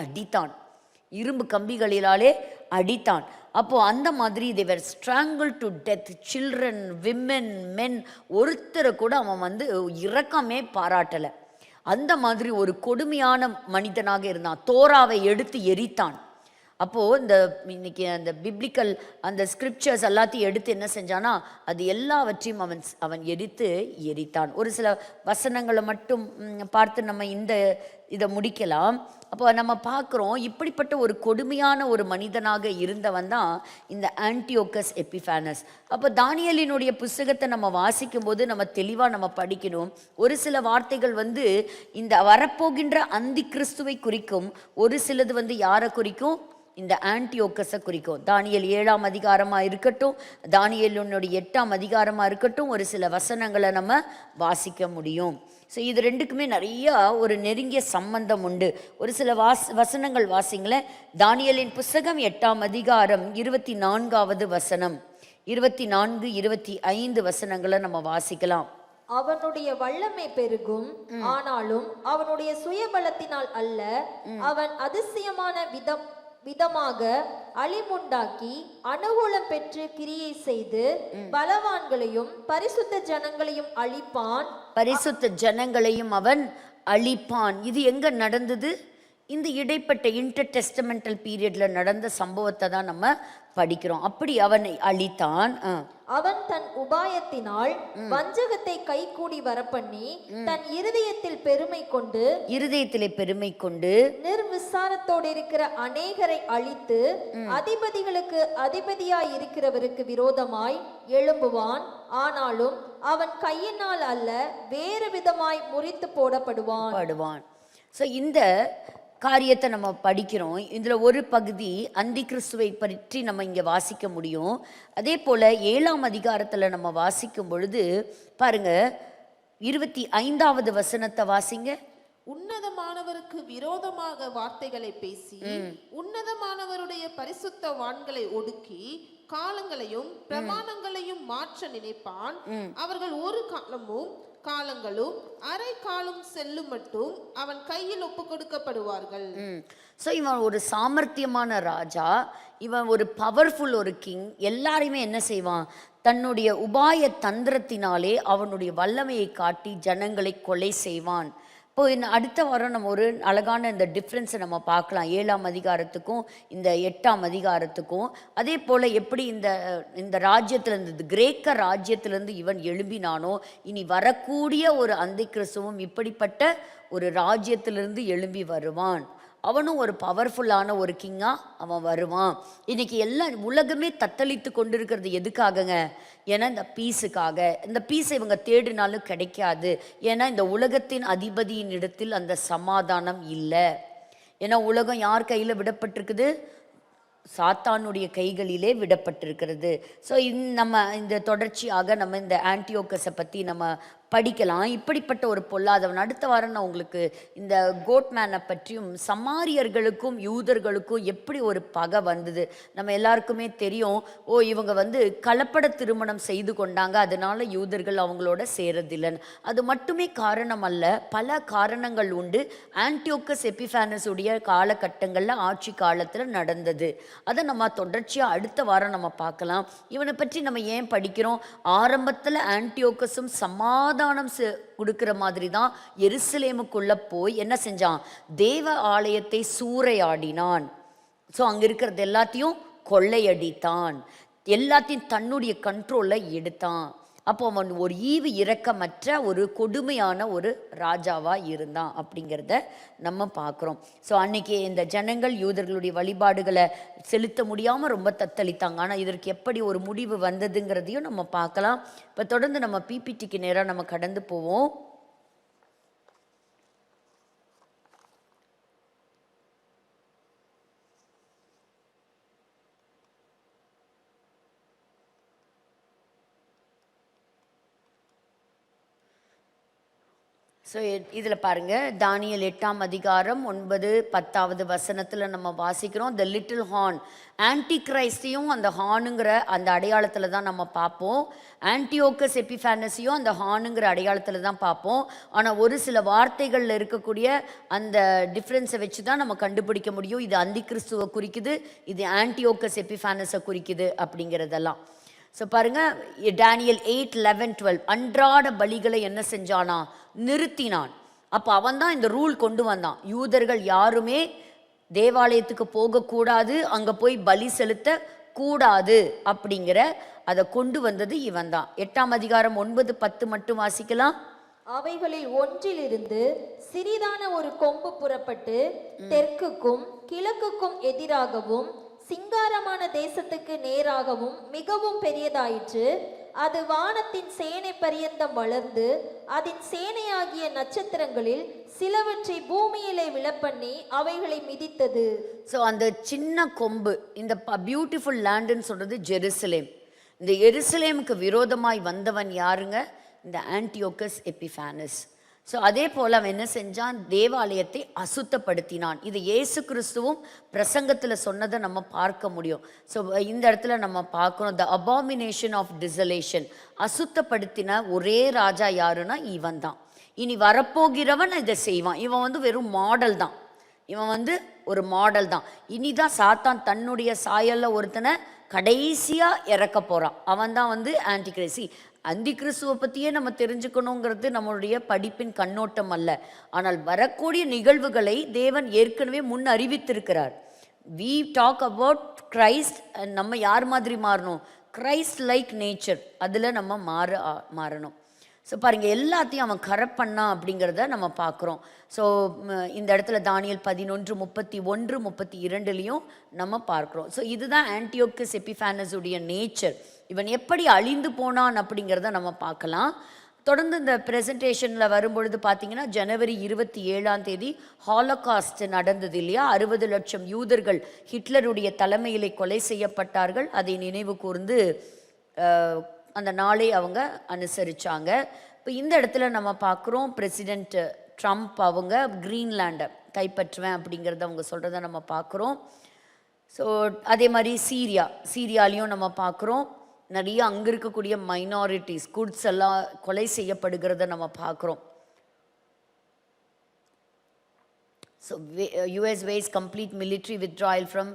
அடித்தான். அப்போது அந்த மாதிரி they were strangled to death. children, women, men, ஒருத்தரை கூட அவன் வந்து இரக்கமே பாராட்டலை. அந்த மாதிரி ஒரு கொடுமையான மனிதனாக இருந்தான். தோராவை எடுத்து எரித்தான். அப்போது இன்னைக்கு அந்த பிப்ளிக்கல் அந்த ஸ்கிரிப்சர்ஸ் எல்லாத்தையும் எடுத்து என்ன செஞ்சானா, அது எல்லாவற்றையும் அவன் எரித்தான். ஒரு சில வசனங்களை மட்டும் பார்த்து நம்ம இதை முடிக்கலாம். அப்போ நம்ம பார்க்குறோம், இப்படிப்பட்ட ஒரு கொடுமையான ஒரு மனிதனாக இருந்தவன் தான் இந்த ஆன்டியோக்கஸ் எபிஃபானஸ். அப்போ தானியேலினுடைய புஸ்தகத்தை நம்ம வாசிக்கும் போது நம்ம தெளிவாக நம்ம படிக்கணும். ஒரு சில வார்த்தைகள் வந்து இந்த வரப்போகின்ற அந்தி கிறிஸ்துவை குறிக்கும், ஒரு சிலது வந்து யாரை குறிக்கும், இந்த ஆன்டியோக்கஸை குறிக்கும். தானியேல் 7ஆம் அதிகாரமாக இருக்கட்டும், தானியேலுடைய 8ஆம் அதிகாரமாக இருக்கட்டும், ஒரு சில வசனங்களை நம்ம வாசிக்க முடியும். ஸோ இது ரெண்டுக்குமே நிறையா ஒரு நெருங்கிய சம்பந்தம் உண்டு. ஒரு சில வசனங்கள் வாசிங்களேன். தானியேலின் புஸ்தகம் 8ஆம் அதிகாரம் 24வது வசனம், 24, 25 வசனங்களை நம்ம வாசிக்கலாம். அவனுடைய வல்லமை பெருகும், ஆனாலும் அவனுடைய சுயபலத்தினால் அல்ல. அவன் அதிசயமான விதமாக அழிமுண்டாக்கி அனுகூலம் பெற்று கிரியை செய்து பலவான்களையும் பரிசுத்த ஜனங்களையும் அவன் அழிப்பான். இது எங்க நடந்தது? இந்த இடைப்பட்ட இன்டர் டெஸ்டமெண்டல் பீரியட்ல நடந்த சம்பவத்தை தான் நம்ம படிக்கிறோம். அப்படி அவனை அழித்தான். அவன் தன் உபாயத்தினால் வஞ்சகத்தை கைகூடி வரப்பண்ணி தன் இருதயத்திலே பெருமை கொண்டு நிர்விசாரத்தோடு இருக்கிற அநேகரை அழித்து அதிபதிகளுக்கு அதிபதியாய் இருக்கிறவருக்கு விரோதமாய் எழும்புவான். ஆனாலும் அவன் கையினால் அல்ல, வேறு விதமாய் முறித்து போடப்படுவான். ஸோ இந்த காரியத்தை நம்ம படிக்கிறோம். இதில் ஒரு பகுதி அந்தி கிறிஸ்துவை பற்றி நம்ம இங்கே வாசிக்க முடியும். அதே போல் 7ஆம் அதிகாரத்தில் நம்ம வாசிக்கும் பொழுது பாருங்க, 25வது வசனத்தை வாசிங்க. உன்னதமானவருக்கு விரோதமாக வார்த்தைகளை பேசி உன்னதமானவருடைய பரிசுத்த வான்களை ஒடுக்கி காலங்களையும் பிரமாணங்களையும் மாற்ற நினைப்பான். அவர்கள் ஒரு காலங்களும் அரை காலம் செல்லும் மட்டும் அவன் கையில் ஒப்பு கொடுக்கப்படுவார்கள். ஸோ இவன் ஒரு சாமர்த்தியமான ராஜா, இவன் ஒரு பவர்ஃபுல் ஒரு கிங். எல்லாரையுமே என்ன செய்வான், தன்னுடைய உபாய தந்திரத்தினாலே அவனுடைய வல்லமையை காட்டி ஜனங்களை கொலை செய்வான். இப்போ அடுத்த வாரம் நம்ம ஒரு அழகான இந்த டிஃப்ரென்ஸை நம்ம பார்க்கலாம், 7ஆம் அதிகாரத்துக்கும் இந்த 8ஆம் அதிகாரத்துக்கும். அதே போல் எப்படி இந்த ராஜ்யத்திலேருந்து, கிரேக்க ராஜ்யத்திலேருந்து இவன் எழும்பினானோ, இனி வரக்கூடிய ஒரு அந்தி கிறிஸ்துவும் இப்படிப்பட்ட ஒரு ராஜ்யத்திலிருந்து எழும்பி வருவான். அவனும் ஒரு பவர்ஃபுல்லான ஒரு கிங்காக அவன் வருவான். இன்னைக்கு எல்லாம் உலகமே தத்தளித்து கொண்டிருக்கிறது எதுக்காகங்க? ஏன்னா இந்த பீஸுக்காக. இந்த பீஸை இவங்க தேடினாலும் கிடைக்காது. ஏன்னா இந்த உலகத்தின் அதிபதியின் இடத்தில் அந்த சமாதானம் இல்லை. ஏன்னா உலகம் யார் கையில் விடப்பட்டிருக்குது? சாத்தானுடைய கைகளிலே விடப்பட்டிருக்கிறது. ஸோ நம்ம இந்த தொடர்ச்சியாக நம்ம இந்த ஆன்டியோக்கஸை பற்றி நம்ம படிக்கலாம். இப்படிப்பட்ட ஒரு பொல்லாதவன். அடுத்த வாரம் நான் உங்களுக்கு இந்த கோட்மேனை பற்றியும் சமாரியர்களுக்கும் யூதர்களுக்கும் எப்படி ஒரு பகை வந்தது நம்ம எல்லாருக்குமே தெரியும். இவங்க கலப்பட திருமணம் செய்து கொண்டாங்க, அதனால யூதர்கள் அவங்களோட சேரதில்லைன்னு. அது மட்டுமே காரணம் அல்ல, பல காரணங்கள் உண்டு. ஆன்டியோக்கஸ் எபிஃபானஸ் உடைய காலகட்டங்களில் ஆட்சி காலத்தில் நடந்தது. அதை நம்ம தொடர்ச்சியாக அடுத்த வாரம் நம்ம பார்க்கலாம். இவனை பற்றி நம்ம ஏன் படிக்கிறோம்? ஆரம்பத்தில் ஆன்டியோக்கஸும் சமாதானம் கொடுக்கிற மாதிரி தான் எருசலேமுக்குள்ள போய் என்ன செஞ்சான்? தேவ ஆலயத்தை சூறையாடினான். ஸோ அங்கே இருக்கிறது எல்லாத்தையும் கொள்ளையடித்தான், எல்லாத்தையும் தன்னுடைய கண்ட்ரோலில் எடுத்தான். அப்போ அவன் ஒரு ஈவு இரக்கமற்ற ஒரு கொடுமையான ஒரு ராஜாவாக இருந்தான் அப்படிங்கிறத நம்ம பார்க்குறோம். ஸோ அன்னைக்கு இந்த ஜனங்கள் யூதர்களுடைய வழிபாடுகளை செலுத்த முடியாமல் ரொம்ப தத்தளித்தாங்க. ஆனால் இதற்கு எப்படி ஒரு முடிவு வந்ததுங்கிறதையும் நம்ம பார்க்கலாம். இப்போ தொடர்ந்து நம்ம பிபிடிக்கு நேராக நம்ம கடந்து போவோம். ஸோ இதில் பாருங்கள், தானியேல் 8ஆம் அதிகாரம் 9-10 வசனத்தில் நம்ம வாசிக்கிறோம். த லிட்டில் ஹார்ன், ஆன்டி கிரைஸ்டையும் அந்த ஹார்னுங்கிற அந்த அடையாளத்தில் தான் நம்ம பார்ப்போம். ஆன்டியோக்கஸ் எபிஃபானஸையும் அந்த ஹார்னுங்கிற அடையாளத்தில் தான் பார்ப்போம். ஆனால் ஒரு சில வார்த்தைகளில் இருக்கக்கூடிய அந்த டிஃப்ரென்ஸை வச்சு தான் நம்ம கண்டுபிடிக்க முடியும். இது அந்தி கிறிஸ்துவை குறிக்குது, இது ஆன்டியோக்கஸ் எபிஃபானஸை குறிக்குது அப்படிங்கிறதெல்லாம். ஸோ பாருங்கள், டேனியல் 8:11-12 அன்றாட பலிகளை என்ன செஞ்சானா? நிறுத்தினான். அப்போ அவன் தான் இந்த ரூல் கொண்டு வந்தான். யூதர்கள் யாருமே தேவாலயத்துக்கு போகக்கூடாது, அங்கே போய் பலி செலுத்த கூடாது அப்படிங்கிற அதை கொண்டு வந்தது இவன் தான். 8ஆம் அதிகாரம் 9-10 மட்டும் வாசிக்கலாம். அவைகளில் ஒன்றிலிருந்து சிறிதான ஒரு கொம்பு புறப்பட்டு தெற்குக்கும் கிழக்குக்கும் எதிராகவும் சிங்காரமான தேசத்துக்கு நேராகவும் மிகவும் பெரியதாயிற்று. அது வானத்தின் சேனை பரியந்தம் வளர்ந்து அதன் சேனையாகிய நட்சத்திரங்களில் சிலவற்றை பூமியிலே விழப்பண்ணி அவைகளை மிதித்தது. ஸோ அந்த சின்ன கொம்பு, இந்த பியூட்டிஃபுல் லேண்டுன்னு சொல்றது ஜெருசலேம். இந்த எருசலேமுக்கு விரோதமாய் வந்தவன் யாருங்க? இந்த ஆன்டியோக்கஸ் எபிஃபானஸ். ஸோ அதே போல் அவன் என்ன செஞ்சான்? தேவாலயத்தை அசுத்தப்படுத்தினான். இது இயேசு கிறிஸ்துவும் பிரசங்கத்தில் சொன்னதை நம்ம பார்க்க முடியும். ஸோ இந்த இடத்துல நம்ம பார்க்கணும், த அபாமினேஷன் ஆஃப் டிசலேஷன். அசுத்தப்படுத்தின ஒரே ராஜா யாருன்னா இவன் தான். இனி வரப்போகிறவன் இதை செய்வான். இவன் வெறும் மாடல் தான். இவன் ஒரு மாடல் தான். இனிதான் சாத்தான் தன்னுடைய சாயலில் ஒருத்தனை கடைசியாக இறக்க போகிறான். அவன் தான் ஆன்டி கிரைஸ்ட். அந்தி கிறிஸ்துவை பற்றியே நம்ம தெரிஞ்சுக்கணுங்கிறது நம்மளுடைய படிப்பின் கண்ணோட்டம் அல்ல. ஆனால் வரக்கூடிய நிகழ்வுகளை தேவன் ஏற்கனவே முன் அறிவித்திருக்கிறார். We talk about Christ. நம்ம யார் மாதிரி மாறணும்? கிரைஸ்ட் லைக் நேச்சர், அதில் நம்ம மாறணும். ஸோ பாருங்கள், எல்லாத்தையும் அவன் கரெக்ட் பண்ணான் அப்படிங்கிறத நம்ம பார்க்குறோம். ஸோ இந்த இடத்துல தானியேல் 11:31-32 நம்ம பார்க்குறோம். ஸோ இதுதான் ஆன்டியோக்கஸ் எபிஃபானஸ் உடைய நேச்சர். இவன் எப்படி அழிந்து போனான் அப்படிங்கிறத நம்ம பார்க்கலாம். தொடர்ந்து இந்த ப்ரெசன்டேஷனில் வரும்பொழுது பார்த்தீங்கன்னா, ஜனவரி 27ஆம் தேதி ஹாலோகாஸ்ட் நடந்தது இல்லையா? 60 லட்சம் யூதர்கள் ஹிட்லருடைய தலைமையிலே கொலை செய்யப்பட்டார்கள். அதை நினைவு கூர்ந்து அந்த நாளை அவங்க அனுசரித்தாங்க. இப்போ இந்த இடத்துல நம்ம பார்க்குறோம், பிரசிடெண்ட் ட்ரம்ப் அவங்க கிரீன்லாண்டை கைப்பற்றுவேன் அப்படிங்கிறத அவங்க சொல்கிறத நம்ம பார்க்குறோம். ஸோ அதே மாதிரி சீரியாலையும் நம்ம பார்க்குறோம். நிறைய அங்கே இருக்கக்கூடிய மைனாரிட்டிஸ், குட்ஸ் எல்லாம் கொலை செய்யப்படுகிறத நம்ம பார்க்குறோம். So US weighs complete military withdrawal from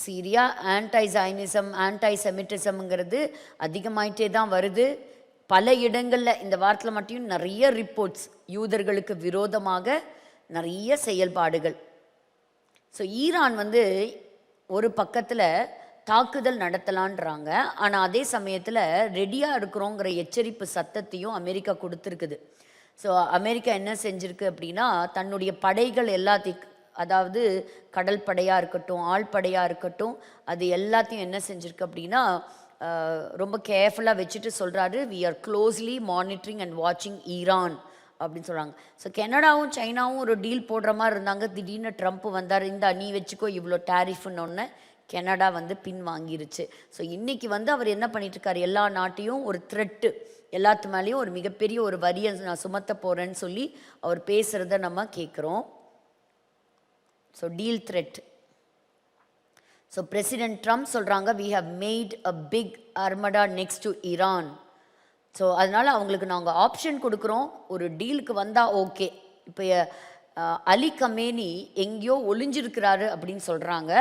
Syria. Anti-Zionism, ஆன்டி-செமிட்டிசம்ங்கிறது அதிகமாயிட்டே தான் வருது. பல இடங்களில் இந்த வாரத்தில் மட்டும் நிறைய ரிப்போர்ட்ஸ், யூதர்களுக்கு விரோதமாக நிறைய செயல்பாடுகள். ஸோ ஈரான் ஒரு பக்கத்தில் தாக்குதல் நடத்தலான்றாங்க. ஆனால் அதே சமயத்தில் ரெடியாக இருக்கிறோங்கிற எச்சரிப்பு சத்தத்தையும் அமெரிக்கா கொடுத்துருக்குது. ஸோ அமெரிக்கா என்ன செஞ்சுருக்கு அப்படின்னா, தன்னுடைய படைகள் எல்லாத்தையும், அதாவது கடல் படையாக இருக்கட்டும், ஆள் படையாக இருக்கட்டும், அது எல்லாத்தையும் என்ன செஞ்சுருக்கு அப்படின்னா ரொம்ப கேர்ஃபுல்லாக வச்சுட்டு சொல்கிறாரு, we are closely monitoring and வாட்சிங் ஈரான் அப்படின்னு சொல்கிறாங்க. ஸோ கனடாவும் சைனாவும் ஒரு டீல் போடுற மாதிரி இருந்தாங்க. திடீர்னு ட்ரம்ப் வந்தார், இந்த நீ வச்சுக்கோ இவ்வளோ டேரிஃப்னு ஒன்று கனடா வந்து பின் வாங்கிருச்சு. ஸோ இன்றைக்கி வந்து அவர் என்ன பண்ணிட்டுருக்காரு, எல்லா நாட்டையும் ஒரு த்ரெட்டு, எல்லாத்து மேலேயும் ஒரு மிகப்பெரிய ஒரு வரியை நான் சுமத்த போகிறேன்னு சொல்லி அவர் பேசுகிறத நம்ம கேட்குறோம். So deal thread. So president Trump சொல்கிறாங்க we have made a big armada next to Iran. So அதனால் அவங்களுக்கு நாங்கள் ஆப்ஷன் கொடுக்குறோம், ஒரு டீலுக்கு வந்தால் ஓகே. இப்போ அலி கமேனி எங்கேயோ ஒளிஞ்சிருக்கிறாரு அப்படின்னு சொல்கிறாங்க.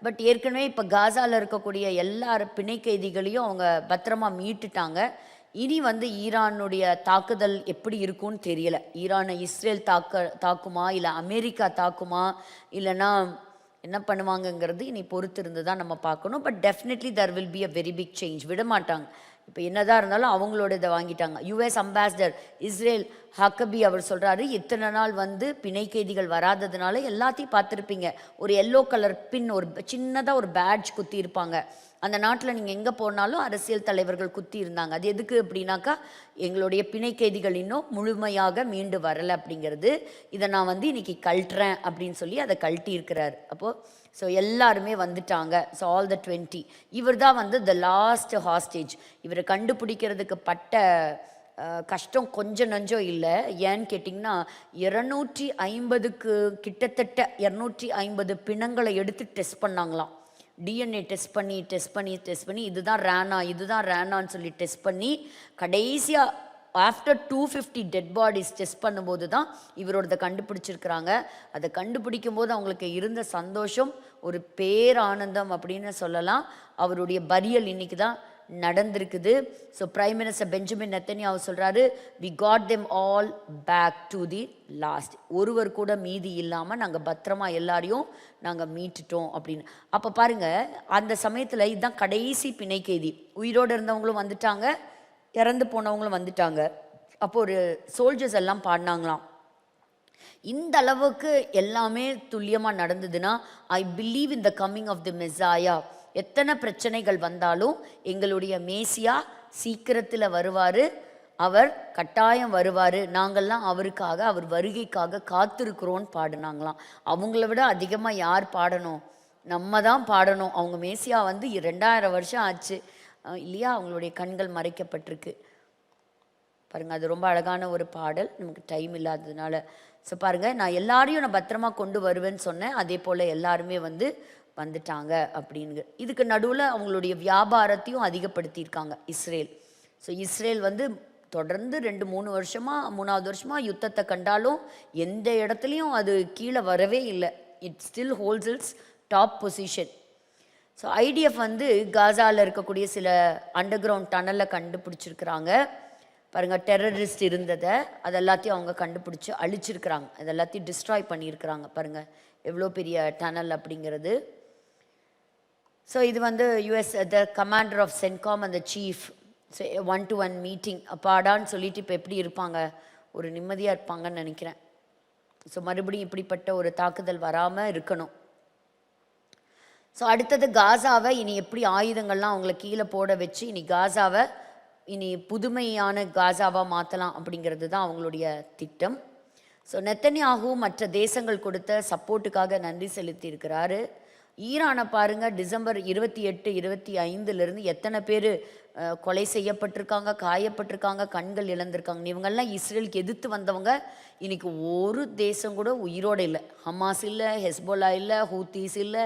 பட் ஏற்கனவே இப்போ காசாவில் இருக்கக்கூடிய எல்லா பிணை கைதிகளையும் அவங்க பத்திரமா மீட்டுட்டாங்க. இனி வந்து ஈரானுடைய தாக்குதல் எப்படி இருக்கும்னு தெரியல. ஈரானை இஸ்ரேல் தாக்குமா, இல்லை அமெரிக்கா தாக்குமா, இல்லைன்னா என்ன பண்ணுவாங்கங்கிறது இனி பொறுத்து இருந்து தான் நம்ம பார்க்கணும். But definitely there will be a very big change. விட மாட்டாங்க. இப்போ என்னதான் இருந்தாலும் அவங்களோட இதை வாங்கிட்டாங்க. யுஎஸ் அம்பாசிடர் இஸ்ரேல் ஹக்கபி அவர் சொல்கிறாரு, இத்தனை நாள் வந்து பிணை கைதிகள் வராததுனால எல்லாத்தையும் பார்த்துருப்பீங்க, ஒரு எல்லோ கலர் பின், ஒரு சின்னதாக ஒரு பேட்ஜ் குத்தி இருப்பாங்க. அந்த நாட்டில் நீங்கள் எங்கே போனாலும் அரசியல் தலைவர்கள் குத்தி இருந்தாங்க. அது எதுக்கு அப்படின்னாக்கா, எங்களுடைய பிணை கைதிகள் இன்னும் முழுமையாக மீண்டு வரலை அப்படிங்கிறது. இதை நான் வந்து இன்னைக்கு கழட்டுறேன் அப்படின்னு சொல்லி அதை கழட்டி இருக்கிறார். அப்போது ஸோ எல்லாருமே வந்துட்டாங்க. ஸோ ஆல் த 20 இவர் தான் வந்து த லாஸ்ட் ஹாஸ்டேஜ். இவரை கண்டுபிடிக்கிறதுக்கு பட்ட கஷ்டம் கொஞ்சம் நஞ்சம் இல்லை. ஏன்னு கேட்டிங்கன்னா 250க்கு கிட்டத்தட்ட 250 பிணங்களை எடுத்து டெஸ்ட் பண்ணாங்களாம். டிஎன்ஏ டெஸ்ட் பண்ணி இதுதான் ரேனான்னு சொல்லி டெஸ்ட் பண்ணி கடைசியாக ஆஃப்டர் 250 டெட் பாடிஸ் டெஸ்ட் பண்ணும்போது தான் இவரோடதை கண்டுபிடிச்சிருக்கிறாங்க. அதை கண்டுபிடிக்கும் போது அவங்களுக்கு இருந்த சந்தோஷம் ஒரு பேரானந்தம் அப்படின்னு சொல்லலாம். அவருடைய பரியல் இன்னைக்கு தான் நடந்திருக்குது. So prime minister Benjamin Netanyahu சொல்கிறாரு, we got them all back to the last. ஒருவர் கூட மீதி இல்லாமல் நாங்கள் பத்திரமா எல்லாரையும் நாங்கள் மீட்டுட்டோம் அப்படின்னு. அப்போ பாருங்கள், அந்த சமயத்தில் இதுதான் கடைசி பிணை கைதி. உயிரோடு இருந்தவங்களும் வந்துட்டாங்க, இறந்து போனவங்களும் வந்துட்டாங்க. அப்போ ஒரு சோல்ஜர்ஸ் எல்லாம் பாடினாங்களாம், இந்த அளவுக்கு எல்லாமே துல்லியமாக நடந்ததுன்னா I believe in the coming of the Messiah. எத்தனை பிரச்சனைகள் வந்தாலும் எங்களுடைய மேசியா சீக்கிரத்தில் வருவார், அவர் கட்டாயம் வருவார், நாங்கள்லாம் அவருக்காக அவர் வருகைக்காக காத்திருக்கிறோன்னு பாடினாங்களாம். அவங்கள விட அதிகமாக யார் பாடணும்? நம்ம தான் பாடணும். அவங்க மேசியா வந்து 2000 வருஷம் ஆச்சு இல்லையா, அவங்களுடைய கண்கள் மறைக்கப்பட்டிருக்கு பாருங்கள். அது ரொம்ப அழகான ஒரு பாடல், நமக்கு டைம் இல்லாததுனால. ஸோ பாருங்கள், நான் எல்லாரையும் நான் பத்திரமா கொண்டு வருவேன்னு சொன்னேன், அதே போல் எல்லாருமே வந்து வந்துட்டாங்க அப்படின்னு. இதுக்கு நடுவில் அவங்களுடைய வியாபாரத்தையும் அதிகப்படுத்தியிருக்காங்க இஸ்ரேல். ஸோ இஸ்ரேல் வந்து தொடர்ந்து 2-3 வருஷமாக 3வது வருஷமாக யுத்தத்தை கண்டாலும் எந்த இடத்துலையும் அது கீழே வரவே இல்லை. It still holds it's top position. So IDF வந்து காசாவில் இருக்கக்கூடிய சில அண்டர் கிரவுண்ட் டனலை கண்டுபிடிச்சிருக்கிறாங்க பாருங்கள். டெரரிஸ்ட் இருந்ததை அது எல்லாத்தையும் அவங்க கண்டுபிடிச்சி அழிச்சிருக்கிறாங்க, அது எல்லாத்தையும் டிஸ்ட்ராய் பண்ணியிருக்கிறாங்க பாருங்கள், எவ்வளோ பெரிய டனல் அப்படிங்கிறது. ஸோ இது வந்து US the commander of CENTCOM அந்த சீஃப். ஸோ 1-to-1 மீட்டிங் அப்பாடான்னு சொல்லிட்டு இப்போ எப்படி இருப்பாங்க, ஒரு நிம்மதியாக இருப்பாங்கன்னு நினைக்கிறேன். ஸோ மறுபடியும் இப்படிப்பட்ட ஒரு தாக்குதல் வராமல் இருக்கணும். ஸோ அடுத்தது காசாவை இனி எப்படி ஆயுதங்கள்லாம் அவங்கள கீழே போட வச்சு இனி காசாவை இனி புதுமையான காசாவாக மாற்றலாம் அப்படிங்கிறது தான் அவங்களுடைய திட்டம். ஸோ நெத்தன்யாஹூ மற்ற தேசங்கள் கொடுத்த சப்போர்ட்டுக்காக நன்றி செலுத்தியிருக்கிறாரு. ஈரானை பாருங்கள், டிசம்பர் 28, 25 எத்தனை பேர் கொலை செய்யப்பட்டிருக்காங்க, காயப்பட்டிருக்காங்க, கண்கள் இழந்திருக்காங்க. இவங்கெல்லாம் இஸ்ரேலுக்கு எதிர்த்து வந்தவங்க. இன்றைக்கி ஒரு தேசம் கூட உயிரோடு இல்லை. ஹமாஸ் இல்லை, ஹெஸ்போலா இல்லை, ஹூத்தீஸ் இல்லை,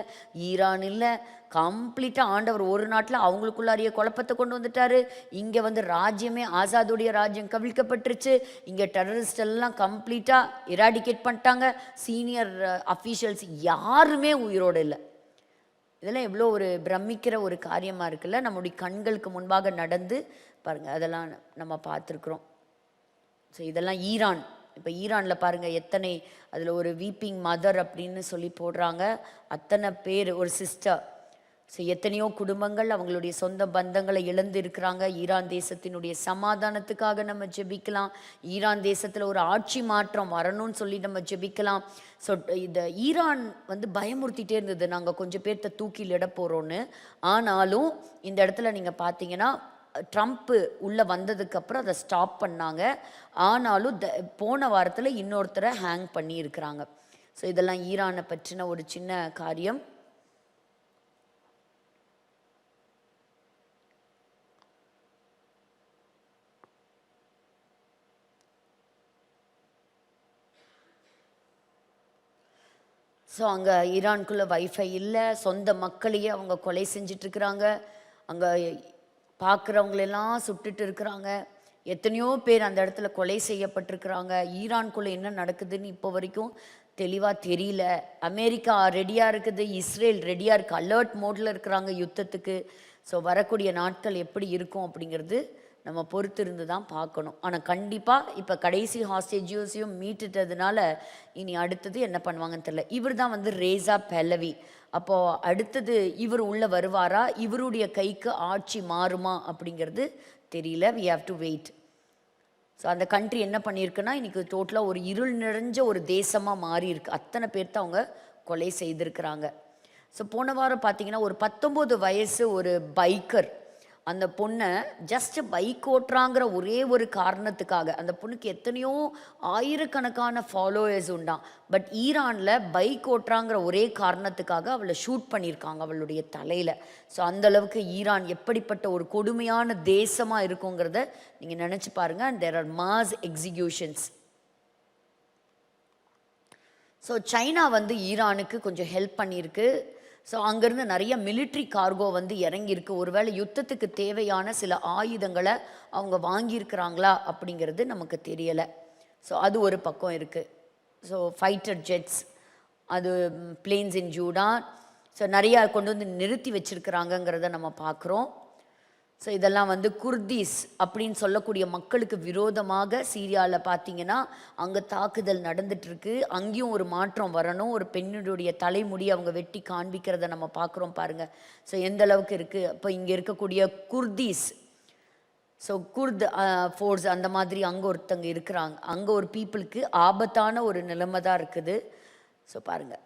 ஈரான் இல்லை. கம்ப்ளீட்டாக ஆண்டவர் ஒரு நாட்டில் அவங்களுக்குள்ளாரிய குழப்பத்தை கொண்டு வந்துட்டார். இங்கே வந்து ராஜ்யமே, ஆசாதுடைய ராஜ்யம் கவிழ்க்கப்பட்டுருச்சு. இங்கே டெரரிஸ்ட் எல்லாம் கம்ப்ளீட்டாக இராடிகேட் பண்ணிட்டாங்க. சீனியர் அஃபீஷியல்ஸ் யாருமே உயிரோடு இல்லை. இதெல்லாம் எவ்வளோ ஒரு பிரமிக்கிற ஒரு காரியமாக இருக்குல்ல, நம்முடைய கண்களுக்கு முன்பாக நடந்து பாருங்கள், அதெல்லாம் நம்ம பார்த்துருக்குறோம். ஸோ இதெல்லாம் ஈரான். இப்போ ஈரானில் பாருங்கள் எத்தனை, அதில் ஒரு வீப்பிங் மதர் அப்படின்னு சொல்லி போடுறாங்க, அத்தனை பேர், ஒரு சிஸ்டர். ஸோ எத்தனையோ குடும்பங்கள் அவங்களுடைய சொந்த பந்தங்களை இழந்து இருக்கிறாங்க. ஈரான் தேசத்தினுடைய சமாதானத்துக்காக நம்ம ஜெபிக்கலாம். ஈரான் தேசத்தில் ஒரு ஆட்சி மாற்றம் வரணும்னு சொல்லி நம்ம ஜெபிக்கலாம். ஸோ இந்த ஈரான் வந்து பயமுறுத்திட்டே இருந்தது, நாங்கள் கொஞ்சம் பேர்த்த தூக்கிலிட போகிறோன்னு. ஆனாலும் இந்த இடத்துல நீங்கள் பார்த்தீங்கன்னா ட்ரம்ப்பு உள்ளே வந்ததுக்கப்புறம் அதை ஸ்டாப் பண்ணாங்க. ஆனாலும் போன வாரத்தில் இன்னொருத்தரை ஹேங் பண்ணியிருக்கிறாங்க. ஸோ இதெல்லாம் ஈரானை பற்றின ஒரு சின்ன காரியம். ஸோ அங்கே ஈரானுக்குள்ளே வைஃபை இல்லை, சொந்த மக்களையே அவங்க கொலை செஞ்சிட்ருக்குறாங்க, அங்கே பார்க்குறவங்களெல்லாம் சுட்டுட்டு இருக்கிறாங்க, எத்தனையோ பேர் அந்த இடத்துல கொலை செய்யப்பட்டிருக்கிறாங்க. ஈரானுக்குள்ளே என்ன நடக்குதுன்னு இப்போ வரைக்கும் தெளிவாக தெரியல. அமெரிக்கா ரெடியாக இருக்குது, இஸ்ரேல் ரெடியாக இருக்குது, அலர்ட் மோடில் இருக்கிறாங்க யுத்தத்துக்கு. ஸோ வரக்கூடிய நாட்கள் எப்படி இருக்கும் அப்படிங்கிறது நம்ம பொறுத்து இருந்து தான் பார்க்கணும். ஆனால் கண்டிப்பாக இப்போ கடைசி ஹாஸ்டேஜஸையும் மீட்டுட்டதுனால இனி அடுத்தது என்ன பண்ணுவாங்கன்னு தெரியல. இவர் தான் வந்து ரேசா பெலவி. அப்போது அடுத்தது இவர் உள்ளே வருவாரா, இவருடைய கைக்கு ஆட்சி மாறுமா அப்படிங்கிறது தெரியல. We have to wait. So அந்த கண்ட்ரி என்ன பண்ணியிருக்குன்னா இன்றைக்கி டோட்டலாக ஒரு இருள் நிறைஞ்ச ஒரு தேசமாக மாறி இருக்கு. அத்தனை பேர்த்த அவங்க கொலை செய்திருக்கிறாங்க. ஸோ போன வாரம் பார்த்தீங்கன்னா ஒரு 19 வயசு ஒரு பைக்கர் அந்த பொண்ணை ஜஸ்ட் பைக் ஓட்டுறாங்கிற ஒரே ஒரு காரணத்துக்காக, அந்த பொண்ணுக்கு எத்தனையோ ஆயிரக்கணக்கான ஃபாலோவர்ஸ் உண்டாம், பட் ஈரானில் பைக் ஓட்டுறாங்கிற ஒரே காரணத்துக்காக அவளை ஷூட் பண்ணியிருக்காங்க அவளுடைய தலையில். ஸோ அந்தளவுக்கு ஈரான் எப்படிப்பட்ட ஒரு கொடுமையான தேசமாக இருக்குங்கிறத நீங்கள் நினச்சி பாருங்கள். And there are mass executions. So China வந்து ஈரானுக்கு கொஞ்சம் ஹெல்ப் பண்ணியிருக்கு. ஸோ அங்கேருந்து நிறைய மிலிட்ரி கார்கோ வந்து இறங்கியிருக்கு. ஒருவேளை யுத்தத்துக்கு தேவையான சில ஆயுதங்களை அவங்க வாங்கியிருக்கிறாங்களா அப்படிங்கிறது நமக்கு தெரியலை. ஸோ அது ஒரு பக்கம் இருக்குது. ஸோ ஃபைட்டர் ஜெட்ஸ், அது பிளேன்ஸ் இன் ஜூடான், ஸோ நிறையா கொண்டு வந்து நிறுத்தி வச்சுருக்கிறாங்கங்கிறத நம்ம பார்க்குறோம். ஸோ இதெல்லாம் வந்து குர்தீஸ் அப்படின்னு சொல்லக்கூடிய மக்களுக்கு விரோதமாக சீரியாவில் பார்த்தீங்கன்னா அங்கே தாக்குதல் நடந்துட்டுருக்கு. அங்கேயும் ஒரு மாற்றம் வரணும். ஒரு பெண்ணுடைய தலைமுடி அவங்க வெட்டி காண்பிக்கிறத நம்ம பார்க்குறோம் பாருங்கள். ஸோ எந்த அளவுக்கு இருக்குது. அப்போ இங்கே இருக்கக்கூடிய குர்தீஸ், ஸோ குர்த் ஃபோர்ஸ் அந்த மாதிரி அங்கே ஒருத்தங்க இருக்கிறாங்க. அங்கே ஒரு பீப்புளுக்கு ஆபத்தான ஒரு நிலைமை தான் இருக்குது. ஸோ பாருங்கள்,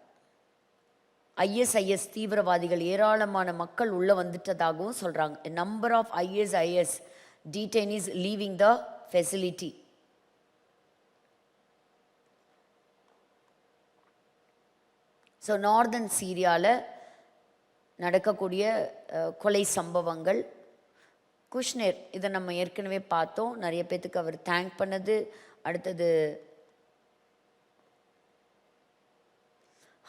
ISIS தீவிரவாதிகள் ஏராளமான மக்கள் உள்ளே வந்துட்டதாகவும் சொல்கிறாங்க. Number of ISIS detainees leaving the facility. So northern சீரியாவில் நடக்கக்கூடிய கொலை சம்பவங்கள். குஷ்னர், இதை நம்ம ஏற்கனவே பார்த்தோம். நிறைய பேத்துக்கு அவர் தேங்க் பண்ணது. அடுத்தது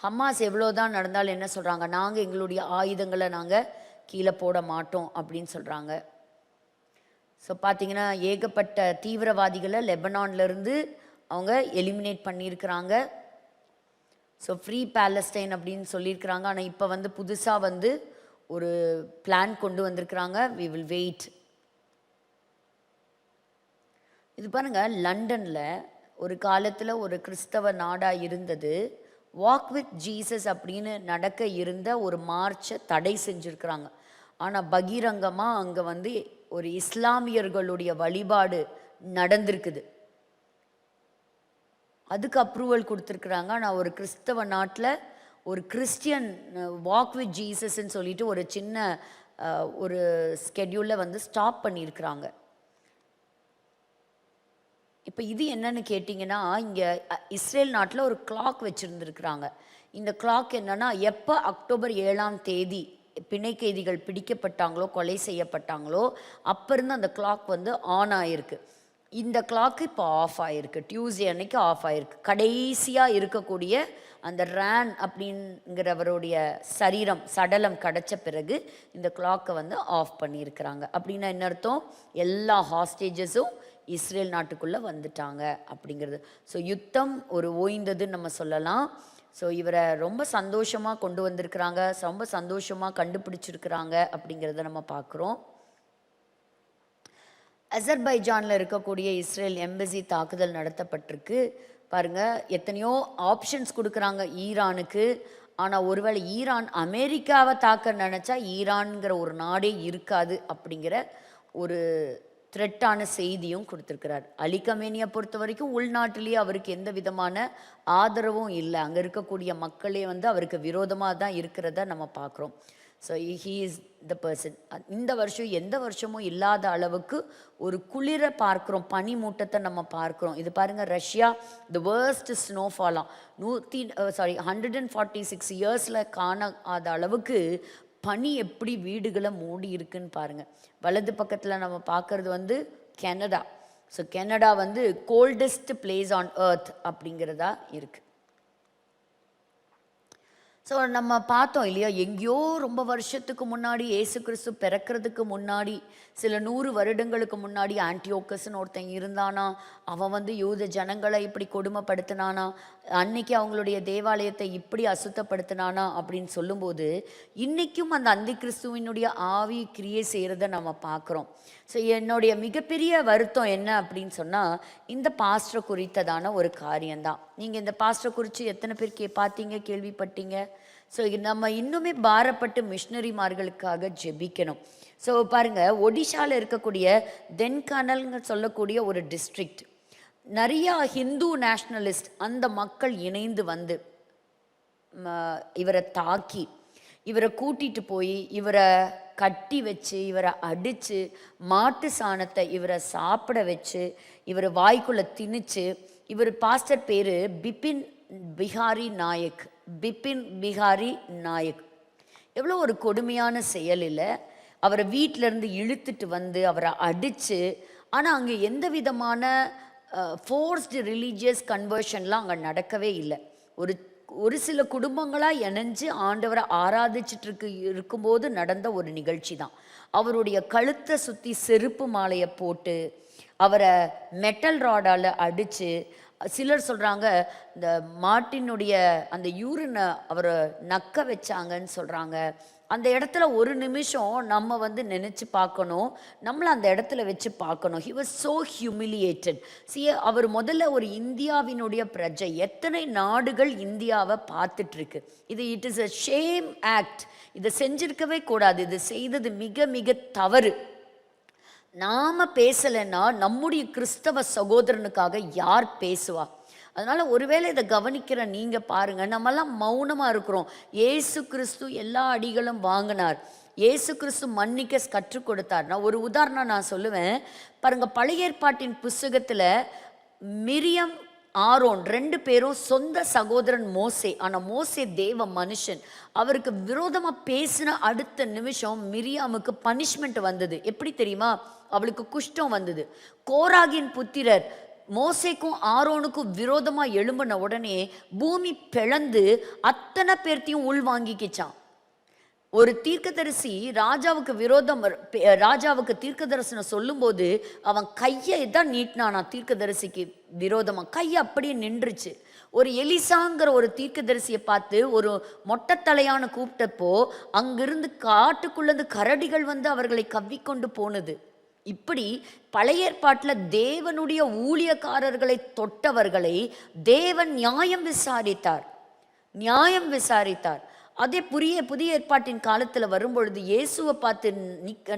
ஹமாஸ் எவ்வளோதான் நடந்தாலும் என்ன சொல்கிறாங்க, நாங்கள் எங்களுடைய ஆயுதங்களை நாங்கள் கீழே போட மாட்டோம் அப்படின்னு சொல்கிறாங்க. ஸோ பார்த்திங்கன்னா ஏகப்பட்ட தீவிரவாதிகளை லெபனான்லேருந்து அவங்க எலிமினேட் பண்ணியிருக்கிறாங்க. ஸோ ஃப்ரீ பாலஸ்டைன் அப்படின்னு சொல்லியிருக்கிறாங்க. ஆனால் இப்போ வந்து புதுசாக வந்து ஒரு பிளான் கொண்டு வந்திருக்கிறாங்க. We will wait. இது பாருங்கள், லண்டனில் ஒரு காலத்தில் ஒரு கிறிஸ்தவ நாடாக இருந்தது. வாக் வித் ஜீசஸ் அப்படின்னு நடக்க இருந்த ஒரு மார்ச்சை தடை செஞ்சுருக்கிறாங்க. ஆனால் பகிரங்கமாக அங்கே வந்து ஒரு இஸ்லாமியர்களுடைய வழிபாடு நடந்திருக்குது. அதுக்கு அப்ரூவல் கொடுத்துருக்குறாங்க. ஆனால் ஒரு கிறிஸ்தவ நாட்டில் ஒரு கிறிஸ்டியன் வாக் வித் ஜீசஸ்ன்னு சொல்லிட்டு ஒரு சின்ன ஒரு ஸ்கெட்யூலில் வந்து ஸ்டாப் பண்ணியிருக்கிறாங்க. இப்போ இது என்னன்னு கேட்டிங்கன்னா, இங்கே இஸ்ரேல் நாட்டில் ஒரு கிளாக் வச்சுருந்துருக்குறாங்க. இந்த கிளாக் என்னென்னா, எப்போ அக்டோபர் 7ஆம் தேதி பிணை கைதிகள் பிடிக்கப்பட்டாங்களோ, கொலை செய்யப்பட்டாங்களோ, அப்போ இருந்து அந்த கிளாக் வந்து ஆன் ஆகிருக்கு. இந்த கிளாக்கு இப்போ ஆஃப் ஆகிருக்கு. டியூஸ்டே அன்னைக்கு ஆஃப் ஆகிருக்கு. கடைசியாக இருக்கக்கூடிய அந்த ரேன் அப்படிங்கிறவருடைய சடலம் கிடச்ச பிறகு இந்த கிளாக்கை வந்து ஆஃப் பண்ணியிருக்கிறாங்க. அப்படின்னா என்ன அர்த்தம்? எல்லா ஹாஸ்டேஜஸும் இஸ்ரேல் நாட்டுக்குள்ளே வந்துட்டாங்க அப்படிங்கிறது. ஸோ யுத்தம் ஒரு ஓய்ந்ததுன்னு நம்ம சொல்லலாம். ஸோ இவரை ரொம்ப சந்தோஷமாக கொண்டு வந்திருக்கிறாங்க, ரொம்ப சந்தோஷமாக கண்டுபிடிச்சிருக்கிறாங்க அப்படிங்கிறத நம்ம பார்க்குறோம். அசர்பைஜானில் இருக்கக்கூடிய இஸ்ரேல் எம்பசி தாக்குதல் நடத்தப்பட்டிருக்கு. பாருங்கள், எத்தனையோ ஆப்ஷன்ஸ் கொடுக்குறாங்க ஈரானுக்கு. ஆனால் ஒருவேளை ஈரான் அமெரிக்காவை தாக்க நினச்சா ஈரான்கிற ஒரு நாடே இருக்காது அப்படிங்கிற ஒரு த்ரெட்டான செய்தியும் கொடுத்துருக்கிறார். அலி கமேனியை பொறுத்த வரைக்கும் உள்நாட்டிலேயே அவருக்கு எந்த விதமான ஆதரவும் இல்லை. அங்கே இருக்கக்கூடிய மக்களே வந்து அவருக்கு விரோதமாக தான் இருக்கிறத நம்ம பார்க்குறோம். So he is the person. இந்த வருஷம் எந்த வருஷமும் இல்லாத அளவுக்கு ஒரு குளிரை பார்க்குறோம், பனி மூட்டத்தை நம்ம பார்க்குறோம். இது பாருங்கள், ரஷ்யா த வேர்ஸ்ட் ஸ்னோஃபாலாம் 146 இயர்ஸில் காணாத அளவுக்கு பனி எப்படி வீடுகளை மூடி இருக்குன்னு பாருங்கள். வலது பக்கத்தில் நம்ம பார்க்குறது வந்து கனடா. ஸோ கனடா வந்து கோல்டஸ்ட் பிளேஸ் ஆன் எர்த் அப்படிங்கிறதா இருக்குது. ஸோ நம்ம பார்த்தோம் இல்லையா, எங்கேயோ ரொம்ப வருஷத்துக்கு முன்னாடி, இயேசு கிறிஸ்து பிறக்கிறதுக்கு முன்னாடி, சில 100 வருடங்களுக்கு முன்னாடி ஆன்டியோக்கஸ்ன்னு ஒருத்தன் இருந்தானா, அவன் வந்து யூத ஜனங்களை இப்படி கொடுமைப்படுத்தினானா, அன்னைக்கு அவங்களுடைய தேவாலயத்தை இப்படி அசுத்தப்படுத்தினானா அப்படின்னு சொல்லும்போது, இன்றைக்கும் அந்த அந்தி கிறிஸ்துவினுடைய ஆவி கிரியை செய்கிறத நம்ம பார்க்குறோம். ஸோ என்னுடைய மிகப்பெரிய வருத்தம் என்ன அப்படின்னு சொன்னால், இந்த பாஸ்டரை குறித்ததான ஒரு காரியம்தான். நீங்கள் இந்த பாஸ்டரை குறித்து எத்தனை பேர் பார்த்தீங்க, கேள்விப்பட்டீங்க? ஸோ நம்ம இன்னுமே பாரப்பட்டு மிஷினரிமார்களுக்காக ஜெபிக்கணும். ஸோ பாருங்கள், ஒடிஷாவில் இருக்கக்கூடிய தென்கானல்னு சொல்லக்கூடிய ஒரு டிஸ்ட்ரிக்ட், நிறையா ஹிந்து நேஷ்னலிஸ்ட் அந்த மக்கள் இணைந்து வந்து இவரை தாக்கி, இவரை கூட்டிகிட்டு போய், இவரை கட்டி வச்சு, இவரை அடித்து, மாட்டு சாணத்தை இவரை சாப்பிட வச்சு, இவர் வாய்க்குள்ளே திணிச்சு, இவர் பாஸ்டர் பேர் பிபின் பிஹாரி நாயக். பிபின் பிஹாரி நாயக் எவ்வளோ ஒரு கொடுமையான செயல் இல்லை? அவரை வீட்டிலேருந்து இழுத்துட்டு வந்து அவரை அடித்து, ஆனால் அங்கே எந்த விதமான ஃபோர்ஸ்டு ரிலீஜியஸ் கன்வர்ஷன்லாம் அங்கே நடக்கவே இல்லை. ஒரு சில குடும்பங்களாக இணைஞ்சு ஆண்டவரை ஆராதிச்சிட்டு இருக்கும்போது நடந்த ஒரு நிகழ்ச்சி தான். அவருடைய கழுத்தை சுற்றி செருப்பு மாலையை போட்டு, அவரை மெட்டல் ராடால் அடித்து, சிலர் சொல்கிறாங்க இந்த மாட்டினுடைய அந்த யூரினை அவரை நக்க வச்சாங்கன்னு சொல்கிறாங்க. அந்த இடத்துல ஒரு நிமிஷம் நம்ம வந்து நினச்சி பார்க்கணும், நம்மளை அந்த இடத்துல வச்சு பார்க்கணும். He was so humiliated. அவர் முதல்ல ஒரு இந்தியாவினுடைய பிரஜை. எத்தனை நாடுகள் இந்தியாவை பார்த்துட்ருக்கு. It is a shame act. இதை செஞ்சிருக்கவே கூடாது. இது செய்தது மிக மிக தவறு. நாம் பேசலைன்னா நம்முடைய கிறிஸ்தவ சகோதரனுக்காக யார் பேசுவா? அதனால் ஒருவேளை இதை கவனிக்கிற நீங்கள் பாருங்கள், நம்மெல்லாம் மௌனமாக இருக்கிறோம். இயேசு கிறிஸ்து எல்லா அடிகளும் வாங்கினார். இயேசு கிறிஸ்து மன்னிக்க கற்றுக் கொடுத்தார். நான் ஒரு உதாரணம் நான் சொல்லுவேன் பாருங்கள். பழைய ஏற்பாட்டின் புஸ்தகத்தில் மிரியம், ஆரோன் 2 பேரும் சொந்த சகோதரன் மோசே. ஆனால் மோசே தேவ மனுஷன். அவருக்கு விரோதமாக பேசின அடுத்த நிமிஷம் மிரியாமுக்கு பனிஷ்மெண்ட் வந்தது. எப்படி தெரியுமா? அவளுக்கு குஷ்டம் வந்தது. கோராகின் புத்திரர் மோசேக்கும் ஆரோனுக்கும் விரோதமாக எழும்பின உடனே பூமி பிளந்து அத்தனை பேர்த்தையும் உள்வாங்கிக்கிச்சான். ஒரு தீர்க்கதரிசி ராஜாவுக்கு தீர்க்க தரிசனம் சொல்லும்போது அவன் கையை தான் நீட்டினானா தீர்க்கதரிசிக்கு விரோதமாக. கையை அப்படியே நின்றுச்சு. ஒரு எலிசாங்கிற ஒரு தீர்க்கதரிசியை பார்த்து ஒரு மொட்டைத்தலையான கூப்பிட்டப்போ அங்கிருந்து காட்டுக்குள்ளேருந்து கரடிகள் வந்து அவர்களை கவ்விக்கொண்டு போனது. இப்படி பழைய ஏற்பாட்டில் தேவனுடைய ஊழியக்காரர்களை தொட்டவர்களை தேவன் நியாயம் விசாரித்தார். அதே புதிய ஏற்பாட்டின் காலத்தில் வரும்பொழுது இயேசுவை பார்த்து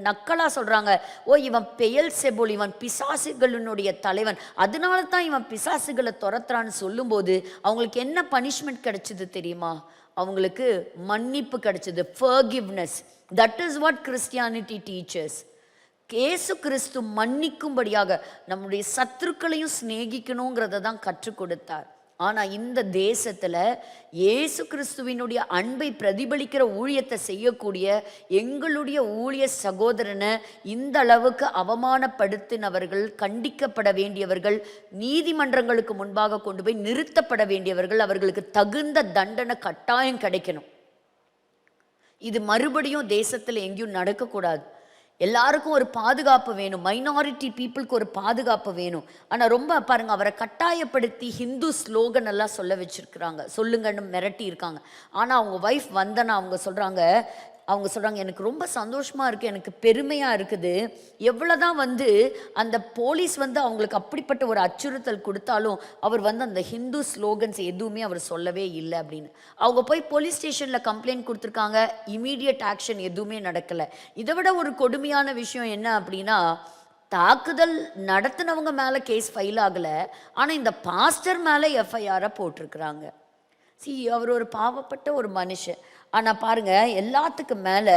நக்கலா சொல்கிறாங்க, ஓ இவன் பெயல்செபூல், இவன் பிசாசுகளினுடைய தலைவன், அதனால தான் இவன் பிசாசுகளை துரத்துறான்னு சொல்லும்போது அவங்களுக்கு என்ன பனிஷ்மெண்ட் கிடைச்சது தெரியுமா? அவங்களுக்கு மன்னிப்பு கிடைச்சது. Forgiveness. That is what Christianity teachers. இயேசு கிறிஸ்து மன்னிக்கும்படியாக நம்முடைய சத்துருக்களையும் சிநேகிக்கணுங்கிறத தான் கற்றுக் கொடுத்தார். ஆனால் இந்த தேசத்தில் இயேசு கிறிஸ்துவினுடைய அன்பை பிரதிபலிக்கிற ஊழியத்தை செய்யக்கூடிய எங்களுடைய ஊழிய சகோதரனை இந்த அளவுக்கு அவமானப்படுத்தினவர்கள், கண்டிக்கப்பட வேண்டியவர்கள், நீதிமன்றங்களுக்கு முன்பாக கொண்டு போய் நிறுத்தப்பட வேண்டியவர்கள், அவர்களுக்கு தகுந்த தண்டனை கட்டாயம் கிடைக்கணும். இது மறுபடியும் தேசத்தில் எங்கேயும் நடக்கக்கூடாது. எல்லாருக்கும் ஒரு பாதுகாப்பு வேணும். மைனாரிட்டி பீப்புளுக்கு ஒரு பாதுகாப்பு வேணும். ஆனால் ரொம்ப பாருங்கள், அவரை கட்டாயப்படுத்தி ஹிந்து ஸ்லோகன் எல்லாம் சொல்ல வச்சுருக்குறாங்க, சொல்லுங்கன்னு மிரட்டி இருக்காங்க. ஆனால் அவங்க ஒய்ஃப் வந்தனா அவங்க சொல்கிறாங்க எனக்கு ரொம்ப சந்தோஷமாக இருக்குது, எனக்கு பெருமையாக இருக்குது. எவ்வளோதான் வந்து அந்த போலீஸ் வந்து அவங்களுக்கு அப்படிப்பட்ட ஒரு அச்சுறுத்தல் கொடுத்தாலும் அவர் வந்து அந்த ஹிந்து ஸ்லோகன்ஸ் எதுவுமே அவர் சொல்லவே இல்லை அப்படின்னு. அவங்க போய் போலீஸ் ஸ்டேஷனில் கம்ப்ளைண்ட் கொடுத்துருக்காங்க. இமீடியட் ஆக்ஷன் எதுவுமே நடக்கலை. இதை விட ஒரு கொடுமையான விஷயம் என்ன அப்படின்னா, தாக்குதல் நடத்தினவங்க மேலே கேஸ் ஃபைல் ஆகலை, ஆனால் இந்த பாஸ்டர் மேலே எஃப்ஐஆரை போட்டிருக்கிறாங்க. அவர் ஒரு பாவப்பட்ட ஒரு மனுஷன். ஆனா பாருங்க, எல்லாத்துக்கும் மேல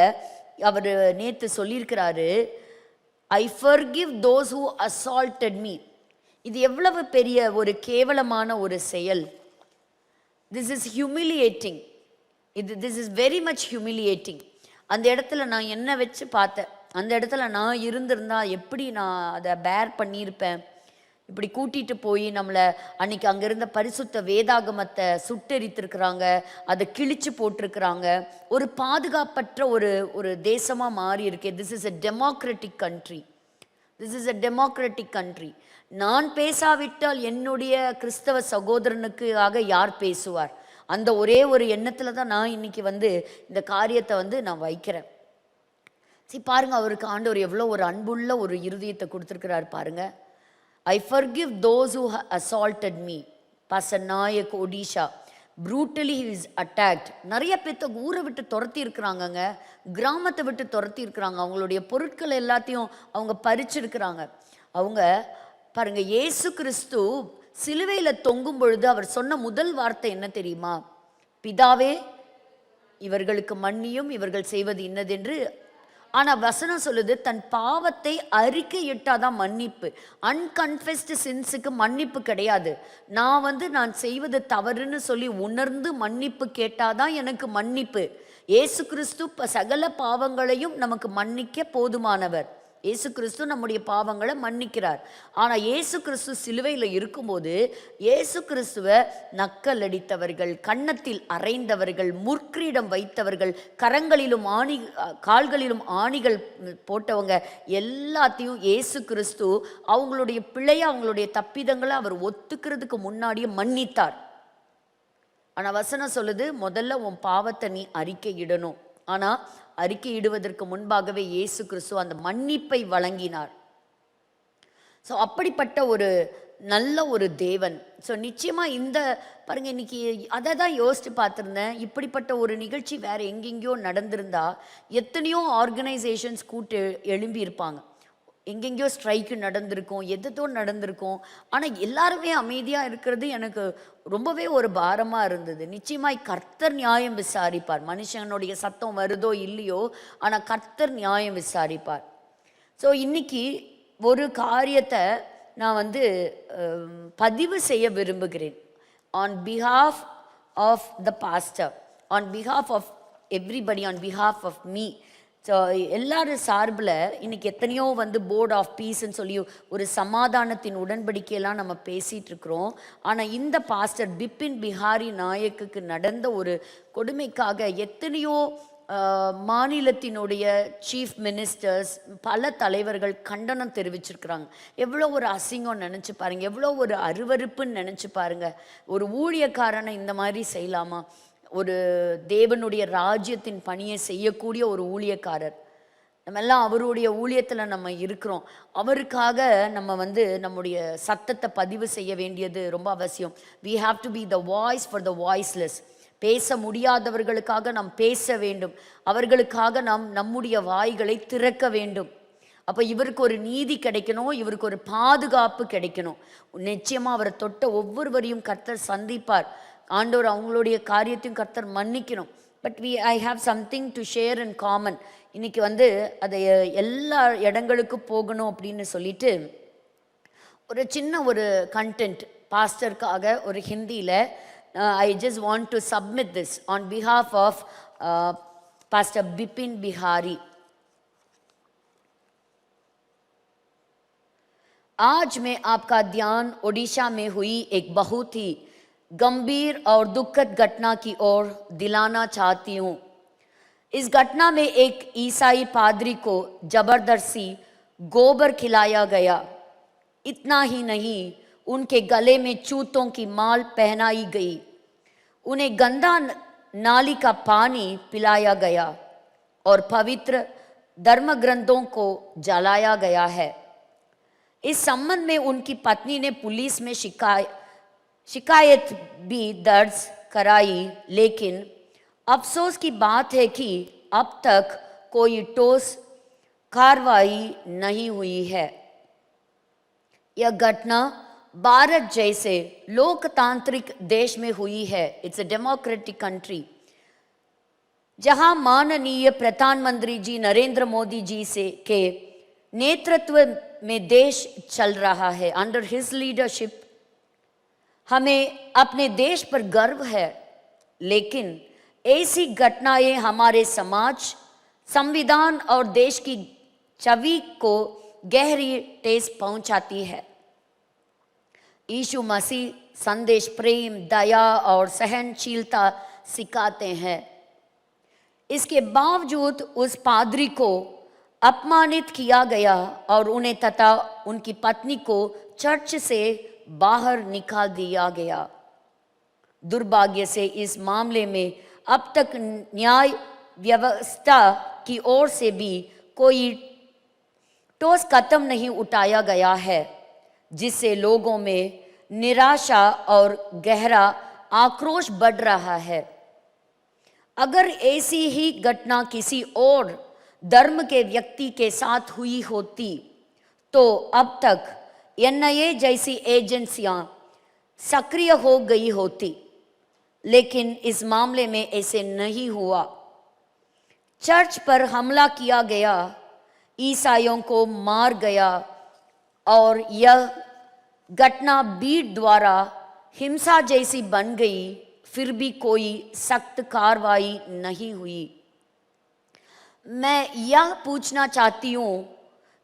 அவர் நேத்து சொல்லியிருக்கிறாரு, ஐ forgive those who assaulted me. இது எவ்வளவு பெரிய ஒரு கேவலமான ஒரு செயல். This is humiliating. This is very much humiliating. அந்த இடத்துல நான் என்ன வச்சு பார்த்தேன், அந்த இடத்துல நான் இருந்திருந்தா எப்படி நான் அதை பேர் பண்ணியிருப்பேன். இப்படி கூட்டிட்டு போய் நம்மளை அன்னைக்கு அங்கே இருந்த பரிசுத்த வேதாகமத்தை சுட்டெரித்திருக்கிறாங்க, அதை கிழிச்சு போட்டிருக்கிறாங்க. ஒரு பாதுகாப்பற்ற ஒரு தேசமாக மாறி இருக்கு. This is a democratic country. This is a democratic country. நான் பேசாவிட்டால் என்னுடைய கிறிஸ்தவ சகோதரனுக்காக யார் பேசுவார்? அந்த ஒரே ஒரு எண்ணத்தில் தான் நான் இன்னைக்கு இந்த காரியத்தை நான் வைக்கிறேன். பாருங்க, அவருக்கு ஆண்டவர் எவ்வளோ ஒரு அன்புள்ள ஒரு இருதயத்தை கொடுத்துருக்கிறார் பாருங்க. I forgive those who assaulted me. Pastor Nayak, Odisha. Brutally he is attacked. நிறைய பேர்த்த ஊரை விட்டு துரத்தி இருக்கிறாங்கங்க, கிராமத்தை விட்டு துரத்தி இருக்கிறாங்க, அவங்களுடைய பொருட்கள் எல்லாத்தையும் அவங்க பறிச்சிருக்கிறாங்க. அவங்க பாருங்க, இயேசு கிறிஸ்து சிலுவையில் தொங்கும் பொழுது அவர் சொன்ன முதல் வார்த்தை என்ன தெரியுமா? பிதாவே, இவர்களுக்கு மன்னியும், இவர்கள் செய்வது இன்னதென்று. ஆனால் வசனம் சொல்லுது, தன் பாவத்தை அறிக்கையிட்டாதான் மன்னிப்பு. அன்கன்ஃபெஸ்டு சின்ஸுக்கு மன்னிப்பு கிடையாது. நான் செய்வது தவறுன்னு சொல்லி உணர்ந்து மன்னிப்பு கேட்டாதான் எனக்கு மன்னிப்பு. இயேசு கிறிஸ்து சகல பாவங்களையும் நமக்கு மன்னிக்க போதுமானவர். இயேசு கிறிஸ்து நம்முடைய பாவங்களை மன்னிக்கிறார். ஆனால் இயேசு கிறிஸ்து சிலுவையில் இருக்கும்போது இயேசு கிறிஸ்துவை நக்கல் அடித்தவர்கள், கன்னத்தில் அறைந்தவர்கள், முற்கிரீடம் வைத்தவர்கள், கரங்களிலும் கால்களிலும் ஆணிகள் போட்டவங்க எல்லாத்தையும் இயேசு கிறிஸ்து அவங்களுடைய பிழையை, அவங்களுடைய தப்பிதங்களை அவர் ஒத்துக்கிறதுக்கு முன்னாடியே மன்னித்தார். ஆனால் வசனம் சொல்லுது, முதல்ல உன் பாவத்தை நீ அறிக்கையிடணும். ஆனால் அறிக்கையிடுவதற்கு முன்பாகவே இயேசு கிறிஸ்து அந்த மன்னிப்பை வழங்கினார். ஸோ அப்படிப்பட்ட ஒரு நல்ல ஒரு தேவன். ஸோ நிச்சயமாக இந்த பாருங்க, இன்னைக்கு அதை தான் யோசித்து பார்த்துருந்தேன். இப்படிப்பட்ட ஒரு நிகழ்ச்சி வேறு எங்கெங்கேயோ நடந்திருந்தா எத்தனையோ ஆர்கனைசேஷன்ஸ் கூட்டு எழும்பி இருப்பாங்க, எங்கெங்கேயோ ஸ்ட்ரைக்கு நடந்திருக்கும், எதோ நடந்திருக்கும். ஆனால் எல்லாருமே அமைதியாக இருக்கிறது எனக்கு ரொம்பவே ஒரு பாரமாக இருந்தது. நிச்சயமாய் கர்த்தர் நியாயம் விசாரிப்பார். மனுஷனுடைய சத்தம் வருதோ இல்லையோ, ஆனால் கர்த்தர் நியாயம் விசாரிப்பார். ஸோ இன்னைக்கு ஒரு காரியத்தை நான் பதிவு செய்ய விரும்புகிறேன். On behalf of the pastor, on behalf of everybody, on behalf of me. So எல்லாரும் சார்பில் இன்றைக்கி எத்தனையோ போர்ட் ஆஃப் பீஸ்ன்னு சொல்லி ஒரு சமாதானத்தின் உடன்படிக்கையெல்லாம் நம்ம பேசிகிட்டு இருக்கிறோம். ஆனால் இந்த பாஸ்டர் பிபின் பிஹாரி நாயக்குக்கு நடந்த ஒரு கொடுமைக்காக எத்தனையோ மாநிலத்தினுடைய சீஃப் மினிஸ்டர்ஸ், பல தலைவர்கள் கண்டனம் தெரிவிச்சிருக்கிறாங்க. எவ்வளோ ஒரு அசிங்கம் நினச்சி பாருங்கள், எவ்வளோ ஒரு அருவருப்புன்னு நினச்சி பாருங்கள். ஒரு ஊழியக்காரனை இந்த மாதிரி செய்யலாமா? ஒரு தேவனுடைய ராஜ்யத்தின் பணியை செய்யக்கூடிய ஒரு ஊழியக்காரர். நம்ம எல்லாம் அவருடைய ஊழியத்தில் நம்ம இருக்கிறோம். அவருக்காக நம்ம நம்முடைய சத்தத்தை பதிவு செய்ய வேண்டியது ரொம்ப அவசியம். we have to be the voice for the voiceless. பேச முடியாதவர்களுக்காக நாம் பேச வேண்டும். அவர்களுக்காக நாம் நம்முடைய வாய்களை திறக்க வேண்டும். அப்போ இவருக்கு ஒரு நீதி கிடைக்கணும், இவருக்கு ஒரு பாதுகாப்பு கிடைக்கணும். நிச்சயமாக அவரை தொட்ட ஒவ்வொருவரையும் கர்த்தர் சந்திப்பார். ஆண்டவர் அவங்களுடைய காரியத்தையும் கர்த்தர் மன்னிக்கணும். But I have something to share in common. இன்னைக்கு அதை எல்லா இடங்களுக்கும் போகணும் அப்படின்னு சொல்லிட்டு ஒரு சின்ன ஒரு கண்டென்ட் பாஸ்டருக்காக ஒரு ஹிந்தியில் I just want to submit this on behalf of Pastor Bipin Bihari. आज मैं आपका ध्यान ओडिशा में हुई एक बहुत ही गंभीर और दुखद घटना की ओर दिलाना चाहती हूँ. इस घटना में एक ईसाई पादरी को जबरदस्ती गोबर खिलाया गया. इतना ही नहीं, उनके गले में चूतों की माल पहनाई गई, उन्हें गंदा नाली का पानी पिलाया गया और पवित्र धर्म ग्रंथों को जलाया गया है. इस संबंध में उनकी पत्नी ने पुलिस में शिकायत भी दर्ज कराई, लेकिन अफसोस की बात है कि अब तक कोई ठोस कार्रवाई नहीं हुई है. यह घटना भारत जैसे लोकतांत्रिक देश में हुई है. It's a democratic country. जहां माननीय प्रधानमंत्री जी नरेंद्र मोदी जी से के नेतृत्व में देश चल रहा है, अंडर हिज लीडरशिप हमें अपने देश पर गर्व है। लेकिन ऐसी घटनाएं हमारे समाज, संविधान और देश की छवि को गहरी ठेस पहुंचाती है। यीशु मसीह संदेश प्रेम, दया और सहनशीलता सिखाते हैं। इसके बावजूद उस पादरी को अपमानित किया गया और उन्हें तथा उनकी पत्नी को चर्च से बाहर निकाल दिया गया। दुर्भाग्य से इस मामले में अब तक न्याय व्यवस्था की ओर से भी कोई ठोस कदम नहीं उठाया गया है, जिससे लोगों में निराशा और गहरा आक्रोश बढ़ रहा है। अगर ऐसी ही घटना किसी और धर्म के व्यक्ति के साथ हुई होती तो अब तक एनआईए जैसी एजेंसियां सक्रिय हो गई होती, लेकिन इस मामले में ऐसे नहीं हुआ। चर्च पर हमला किया गया, ईसाइयों को मार गया और यह घटना भीड़ द्वारा हिंसा जैसी बन गई, फिर भी कोई सख्त कार्रवाई नहीं हुई। मैं यह पूछना चाहती हूँ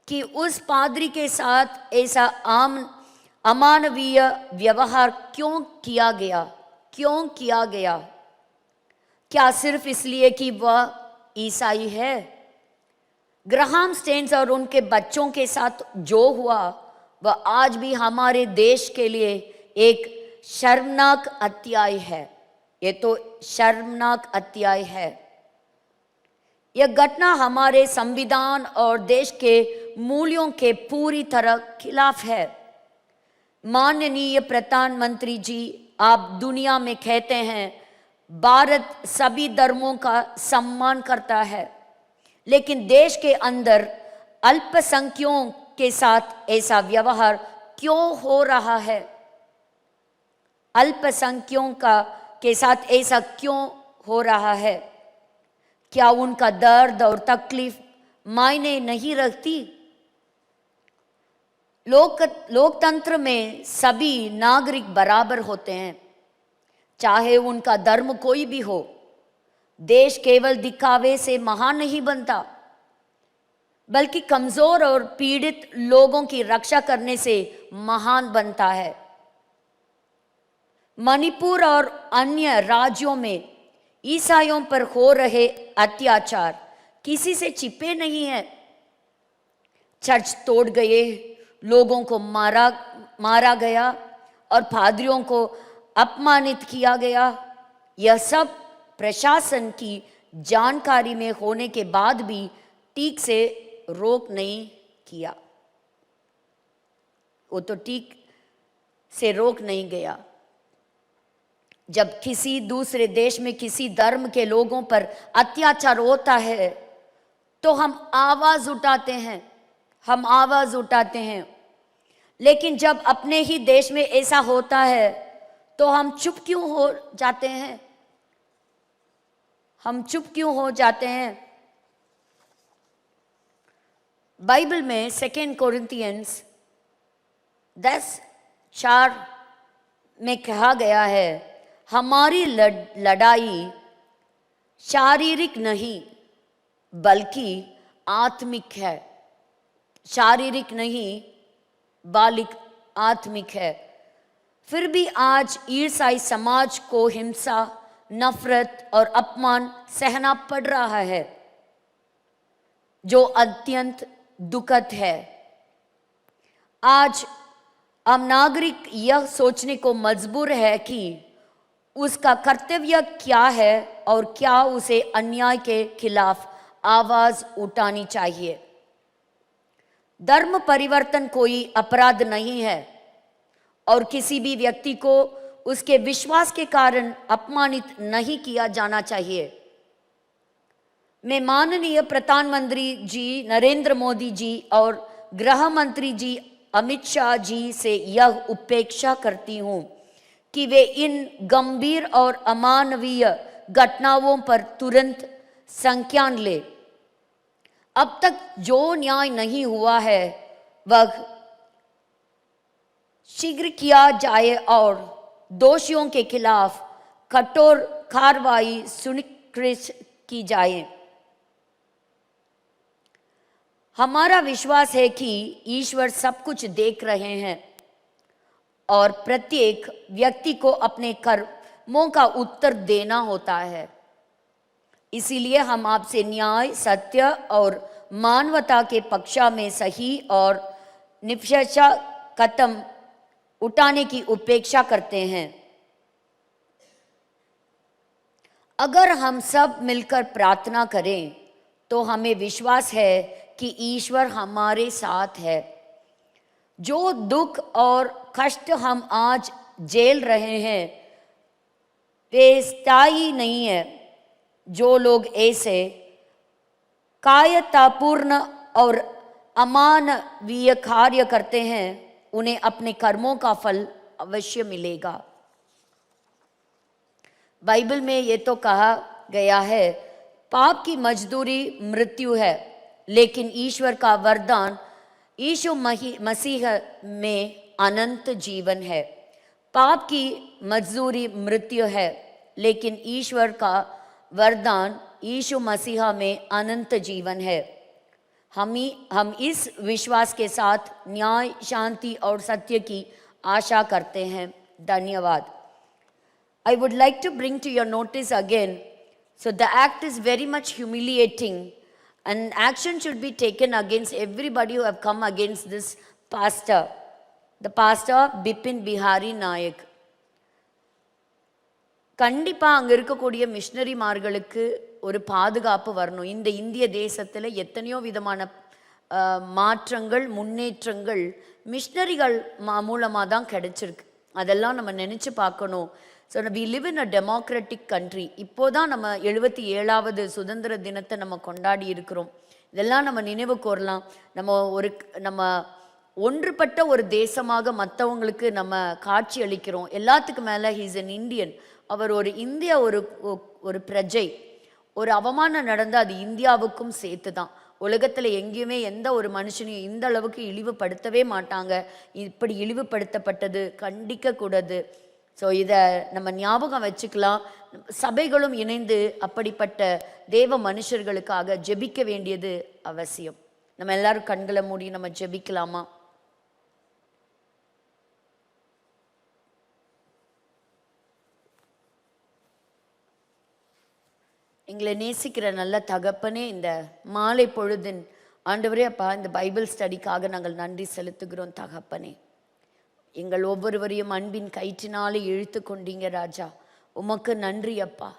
कि उस पादरी के साथ ऐसा अमानवीय व्यवहार क्यों किया गया? क्यों किया गया? क्या सिर्फ इसलिए कि वह ईसाई है? ग्राहम स्टेन्स और उनके बच्चों के साथ जो हुआ वह आज भी हमारे देश के लिए एक शर्मनाक अध्याय है। ये तो शर्मनाक अध्याय है। यह घटना हमारे संविधान और देश के मूल्यों के पूरी तरह खिलाफ है। माननीय प्रधानमंत्री जी, आप दुनिया में कहते हैं भारत सभी धर्मों का सम्मान करता है, लेकिन देश के अंदर अल्पसंख्यकों के साथ ऐसा व्यवहार क्यों हो रहा है? अल्पसंख्यकों के साथ ऐसा क्यों हो रहा है? क्या उनका दर्द और तकलीफ मायने नहीं रखती? लोकतंत्र में सभी नागरिक बराबर होते हैं, चाहे उनका धर्म कोई भी हो। देश केवल दिखावे से महान नहीं बनता, बल्कि कमजोर और पीड़ित लोगों की रक्षा करने से महान बनता है। मणिपुर और अन्य राज्यों में ईसाइयों पर हो रहे अत्याचार किसी से छिपे नहीं हैं। चर्च तोड़ गए, लोगों को मारा गया और पादरियों को अपमानित किया गया। यह सब प्रशासन की जानकारी में होने के बाद भी ठीक से रोक नहीं किया। वो तो ठीक से रोक नहीं गया। जब किसी दूसरे देश में किसी धर्म के लोगों पर अत्याचार होता है तो हम आवाज उठाते हैं, हम आवाज उठाते हैं। लेकिन जब अपने ही देश में ऐसा होता है तो हम चुप क्यों हो जाते हैं? हम चुप क्यों हो जाते हैं? बाइबल में 2 कोरिन्थियंस 10:4 में कहा गया है, हमारी लड़ाई शारीरिक नहीं बल्कि आत्मिक है। शारीरिक नहीं बल्कि आत्मिक है। फिर भी आज ईसाई समाज को हिंसा, नफरत और अपमान सहना पड़ रहा है, जो अत्यंत दुखद है। आज आम नागरिक यह सोचने को मजबूर है कि उसका कर्तव्य क्या है और क्या उसे अन्याय के खिलाफ आवाज उठानी चाहिए। धर्म परिवर्तन कोई अपराध नहीं है और किसी भी व्यक्ति को उसके विश्वास के कारण अपमानित नहीं किया जाना चाहिए। मैं माननीय प्रधानमंत्री जी नरेंद्र मोदी जी और गृह मंत्री जी अमित शाह जी से यह अपेक्षा करती हूँ कि वे इन गंभीर और अमानवीय घटनाओं पर तुरंत संज्ञान ले। अब तक जो न्याय नहीं हुआ है वह शीघ्र किया जाए और दोषियों के खिलाफ कठोर कार्रवाई सुनिश्चित की जाए। हमारा विश्वास है कि ईश्वर सब कुछ देख रहे हैं और प्रत्येक व्यक्ति को अपने कर्मों का उत्तर देना होता है। इसीलिए हम आपसे न्याय, सत्य और मानवता के पक्षा में सही और निष्पक्ष कदम उठाने की अपेक्षा करते हैं। अगर हम सब मिलकर प्रार्थना करें तो हमें विश्वास है कि ईश्वर हमारे साथ है। जो दुख और कष्ट हम आज झेल रहे हैं वे स्थायी नहीं है। जो लोग ऐसे कायरतापूर्ण और अमानवीय कार्य करते हैं उन्हें अपने कर्मों का फल अवश्य मिलेगा। बाइबल में ये तो कहा गया है पाप की मजदूरी मृत्यु है, लेकिन ईश्वर का वरदान यीशु मसीह में अनंत जीवन है। पाप की मजदूरी मृत्यु है, लेकिन ईश्वर का वरदान यीशु मसीह में अनंत जीवन है। हम इस विश्वास के साथ न्याय, शांति और सत्य की आशा करते हैं। धन्यवाद। I would like to bring to your notice again, so the act is very much humiliating and action should be taken against everybody who have come against this pastor, the pastor Bipin Bihari Nayak. கண்டிப்பாக அங்கே இருக்கக்கூடிய மிஷினரிமார்களுக்கு ஒரு பாதுகாப்பு வரணும். இந்த இந்திய தேசத்தில் எத்தனையோ விதமான மாற்றங்கள், முன்னேற்றங்கள் மிஷினரிகள் மூலமாக தான் கிடைச்சிருக்கு. அதெல்லாம் நம்ம நினச்சி பார்க்கணும். So we live in a democratic country. இப்போதான் நம்ம 77வது சுதந்திர தினத்தை நம்ம கொண்டாடி இருக்கிறோம். இதெல்லாம் நம்ம நினைவு கூறலாம். நம்ம ஒன்றுபட்ட ஒரு தேசமாக மற்றவங்களுக்கு நம்ம காட்சி அளிக்கிறோம். எல்லாத்துக்கு மேலே ஹீஸ் அன் இந்தியன். அவர் ஒரு இந்திய ஒரு பிரஜை. ஒரு அவமானம் நடந்து அது இந்தியாவுக்கும் சேர்த்து தான். உலகத்தில் எங்கேயுமே எந்த ஒரு மனுஷனையும் இந்த அளவுக்கு இழிவுபடுத்தவே மாட்டாங்க. இப்படி இழிவுபடுத்தப்பட்டது கண்டிக்கக்கூடாது. ஸோ இதை நம்ம ஞாபகம் வச்சுக்கலாம். சபைகளும் இணைந்து அப்படிப்பட்ட தேவ மனுஷர்களுக்காக ஜெபிக்க வேண்டியது அவசியம். நம்ம எல்லாரும் கண்களை மூடி நம்ம ஜெபிக்கலாமா? எங்களை நேசிக்கிற நல்ல தகப்பனே, இந்த மாலை பொழுதின் ஆண்டவரே அப்பா, இந்த பைபிள் ஸ்டடிக்காக நாங்கள் நன்றி செலுத்துகிறோம் தகப்பனே. எங்கள் ஒவ்வொருவரையும் அன்பின் கயிற்றினாலே இழுத்து கொண்டீங்க ராஜா. உமக்கு நன்றி அப்பா.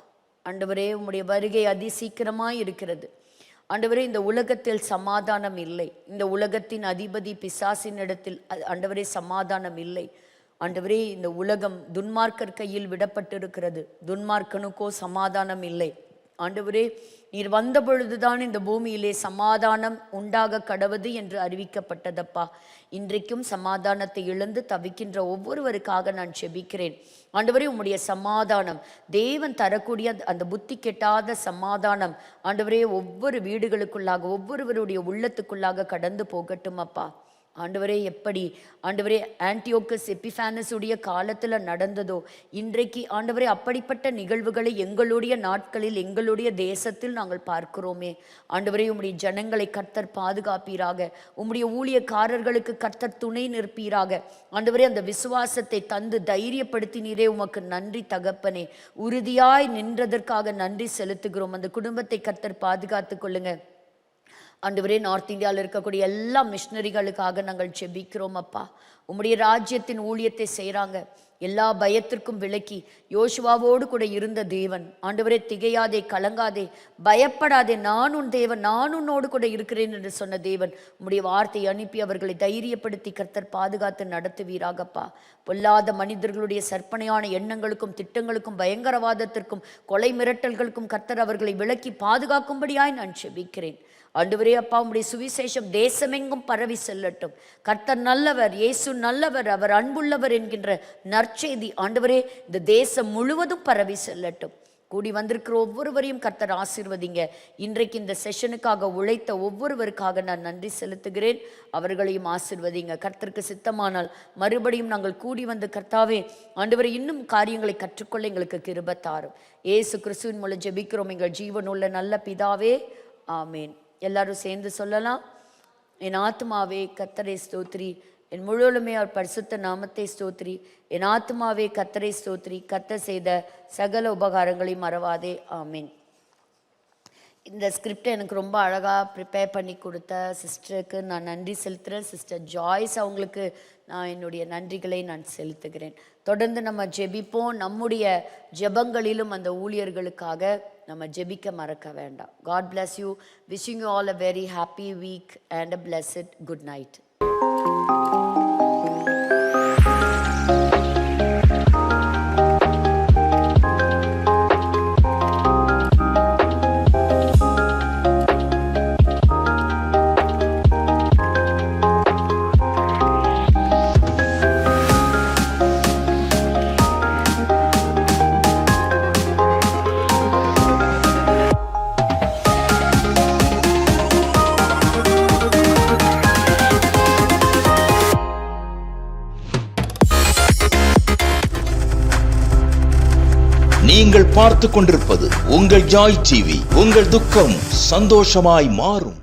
ஆண்டவரே, உம்முடைய வருகை அதி சீக்கிரமாய் இருக்கிறது. ஆண்டவரே, இந்த உலகத்தில் சமாதானம் இல்லை. இந்த உலகத்தின் அதிபதி பிசாசின் இடத்தில் ஆண்டவரே சமாதானம் இல்லை. ஆண்டவரே, இந்த உலகம் துன்மார்க்கர் கையில் விடப்பட்டிருக்கிறது. துன்மார்க்கனுக்கோ சமாதானம் இல்லை. ஆண்டவரே, நீர் வந்த பொழுதுதான் இந்த பூமியிலே சமாதானம் உண்டாக கடவுது என்று அறிவிக்கப்பட்டதப்பா. இன்றைக்கும் சமாதானத்தை இழந்து தவிக்கின்ற ஒவ்வொருவருக்காக நான் செபிக்கிறேன். ஆண்டவரே, உம்முடைய சமாதானம், தேவன் தரக்கூடிய அந்த புத்தி கெட்டாத சமாதானம் ஆண்டவரே ஒவ்வொரு வீடுகளுக்குள்ளாக, ஒவ்வொருவருடைய உள்ளத்துக்குள்ளாக கடந்து போகட்டும் அப்பா. ஆண்டவரே, எப்படி ஆண்டவரே ஆன்டியோக்கஸ் எபிஃபானஸ் உடைய காலத்தில் நடந்ததோ இன்றைக்கு ஆண்டவரே அப்படிப்பட்ட நிகழ்வுகளை எங்களுடைய நாட்களில் எங்களுடைய தேசத்தில் நாங்கள் பார்க்கிறோமே. ஆண்டவரே, உம்முடைய ஜனங்களை கர்த்தர் பாதுகாப்பீராக. உம்முடைய ஊழியக்காரர்களுக்கு கர்த்தர் துணை நிற்பீராக. ஆண்டவரே, அந்த விசுவாசத்தை தந்து தைரியப்படுத்தினீரே, உமக்கு நன்றி தகப்பனே. உறுதியாய் நின்றதற்காக நன்றி செலுத்துகிறோம். அந்த குடும்பத்தை கர்த்தர் பாதுகாத்து கொள்ளுங்க. ஆண்டவரே, நார்த் இந்தியாவில் இருக்கக்கூடிய எல்லா மிஷினரிகளுக்காக நாங்கள் ஜெபிக்கிறோம் அப்பா. உம்முடைய ராஜ்யத்தின் ஊழியத்தை செய்கிறாங்க. எல்லா பயத்திற்கும் விலக்கி யோசுவாவோடு கூட இருந்த தேவன் ஆண்டவரே, திகையாதே, கலங்காதே, பயப்படாதே, நான் உன் தேவன், நான் உன்னோடு கூட இருக்கிறேன் என்று சொன்ன தேவன் உம்முடைய வார்த்தையை அனுப்பி அவர்களை தைரியப்படுத்தி கர்த்தர் பாதுகாத்து நடத்துவீராகப்பா. பொல்லாத மனிதர்களுடைய சற்பனையான எண்ணங்களுக்கும் திட்டங்களுக்கும் பயங்கரவாதத்திற்கும் கொலை மிரட்டல்களுக்கும் கர்த்தர் அவர்களை விலக்கி பாதுகாக்கும்படியாய் நான் செபிக்கிறேன். ஆண்டவரே அப்பா, உம்முடைய சுவிசேஷம் தேசமெங்கும் பரவி செல்லட்டும். கர்த்தர் நல்லவர், இயேசு நல்லவர், அவர் அன்புள்ளவர் என்கின்ற நற்செய்தி ஆண்டவரே இந்த தேசம் முழுவதும் பரவி செல்லட்டும். கூடி வந்திருக்கிற ஒவ்வொருவரையும் கர்த்தர் ஆசீர்வதிங்க. இன்றைக்கு இந்த செஷனுக்காக உழைத்த ஒவ்வொருவருக்காக நான் நன்றி செலுத்துகிறேன். அவர்களையும் ஆசீர்வதிங்க. கர்த்தருக்கு சித்தமானால் மறுபடியும் நாங்கள் கூடி வந்து கர்த்தாவே ஆண்டவரை இன்னும் காரியங்களை கற்றுக்கொள்ள எங்களுக்கு கிருபை தாரும். இயேசு கிறிஸ்துவின் மூலம் ஜெபிக்கிறோம் எங்கள் ஜீவனுள்ள நல்ல பிதாவே, ஆமேன். எல்லாரும் சேர்ந்து சொல்லலாம். என் ஆத்துமாவே கர்த்தரை ஸ்தோத்திரி, என் முழுவலுமே அவர் பரிசுத்த நாமத்தை ஸ்தோத்திரி. என் ஆத்துமாவே கர்த்தரை ஸ்தோத்திரி, கர்த்தர் செய்த சகல உபகாரங்களையும் மறவாதே, ஆமீன். இந்த ஸ்கிரிப்டை எனக்கு ரொம்ப அழகாக ப்ரிப்பேர் பண்ணி கொடுத்த சிஸ்டருக்கு நான் நன்றி செலுத்துகிறேன். சிஸ்டர் ஜாய்ஸ் அவங்களுக்கு நான் என்னுடைய நன்றிகளை நான் செலுத்துகிறேன். தொடர்ந்து நம்ம ஜெபிப்போம். நம்முடைய ஜெபங்களிலும் அந்த ஊழியர்களுக்காக நம்ம ஜெபிக்க மறக்க வேண்டாம். God bless you. Wishing you all a very happy week and a blessed good night. நீங்கள் பார்த்துக் கொண்டிருப்பது உங்கள் ஜாய் டிவி. உங்கள் துக்கம் சந்தோஷமாய் மாறும்.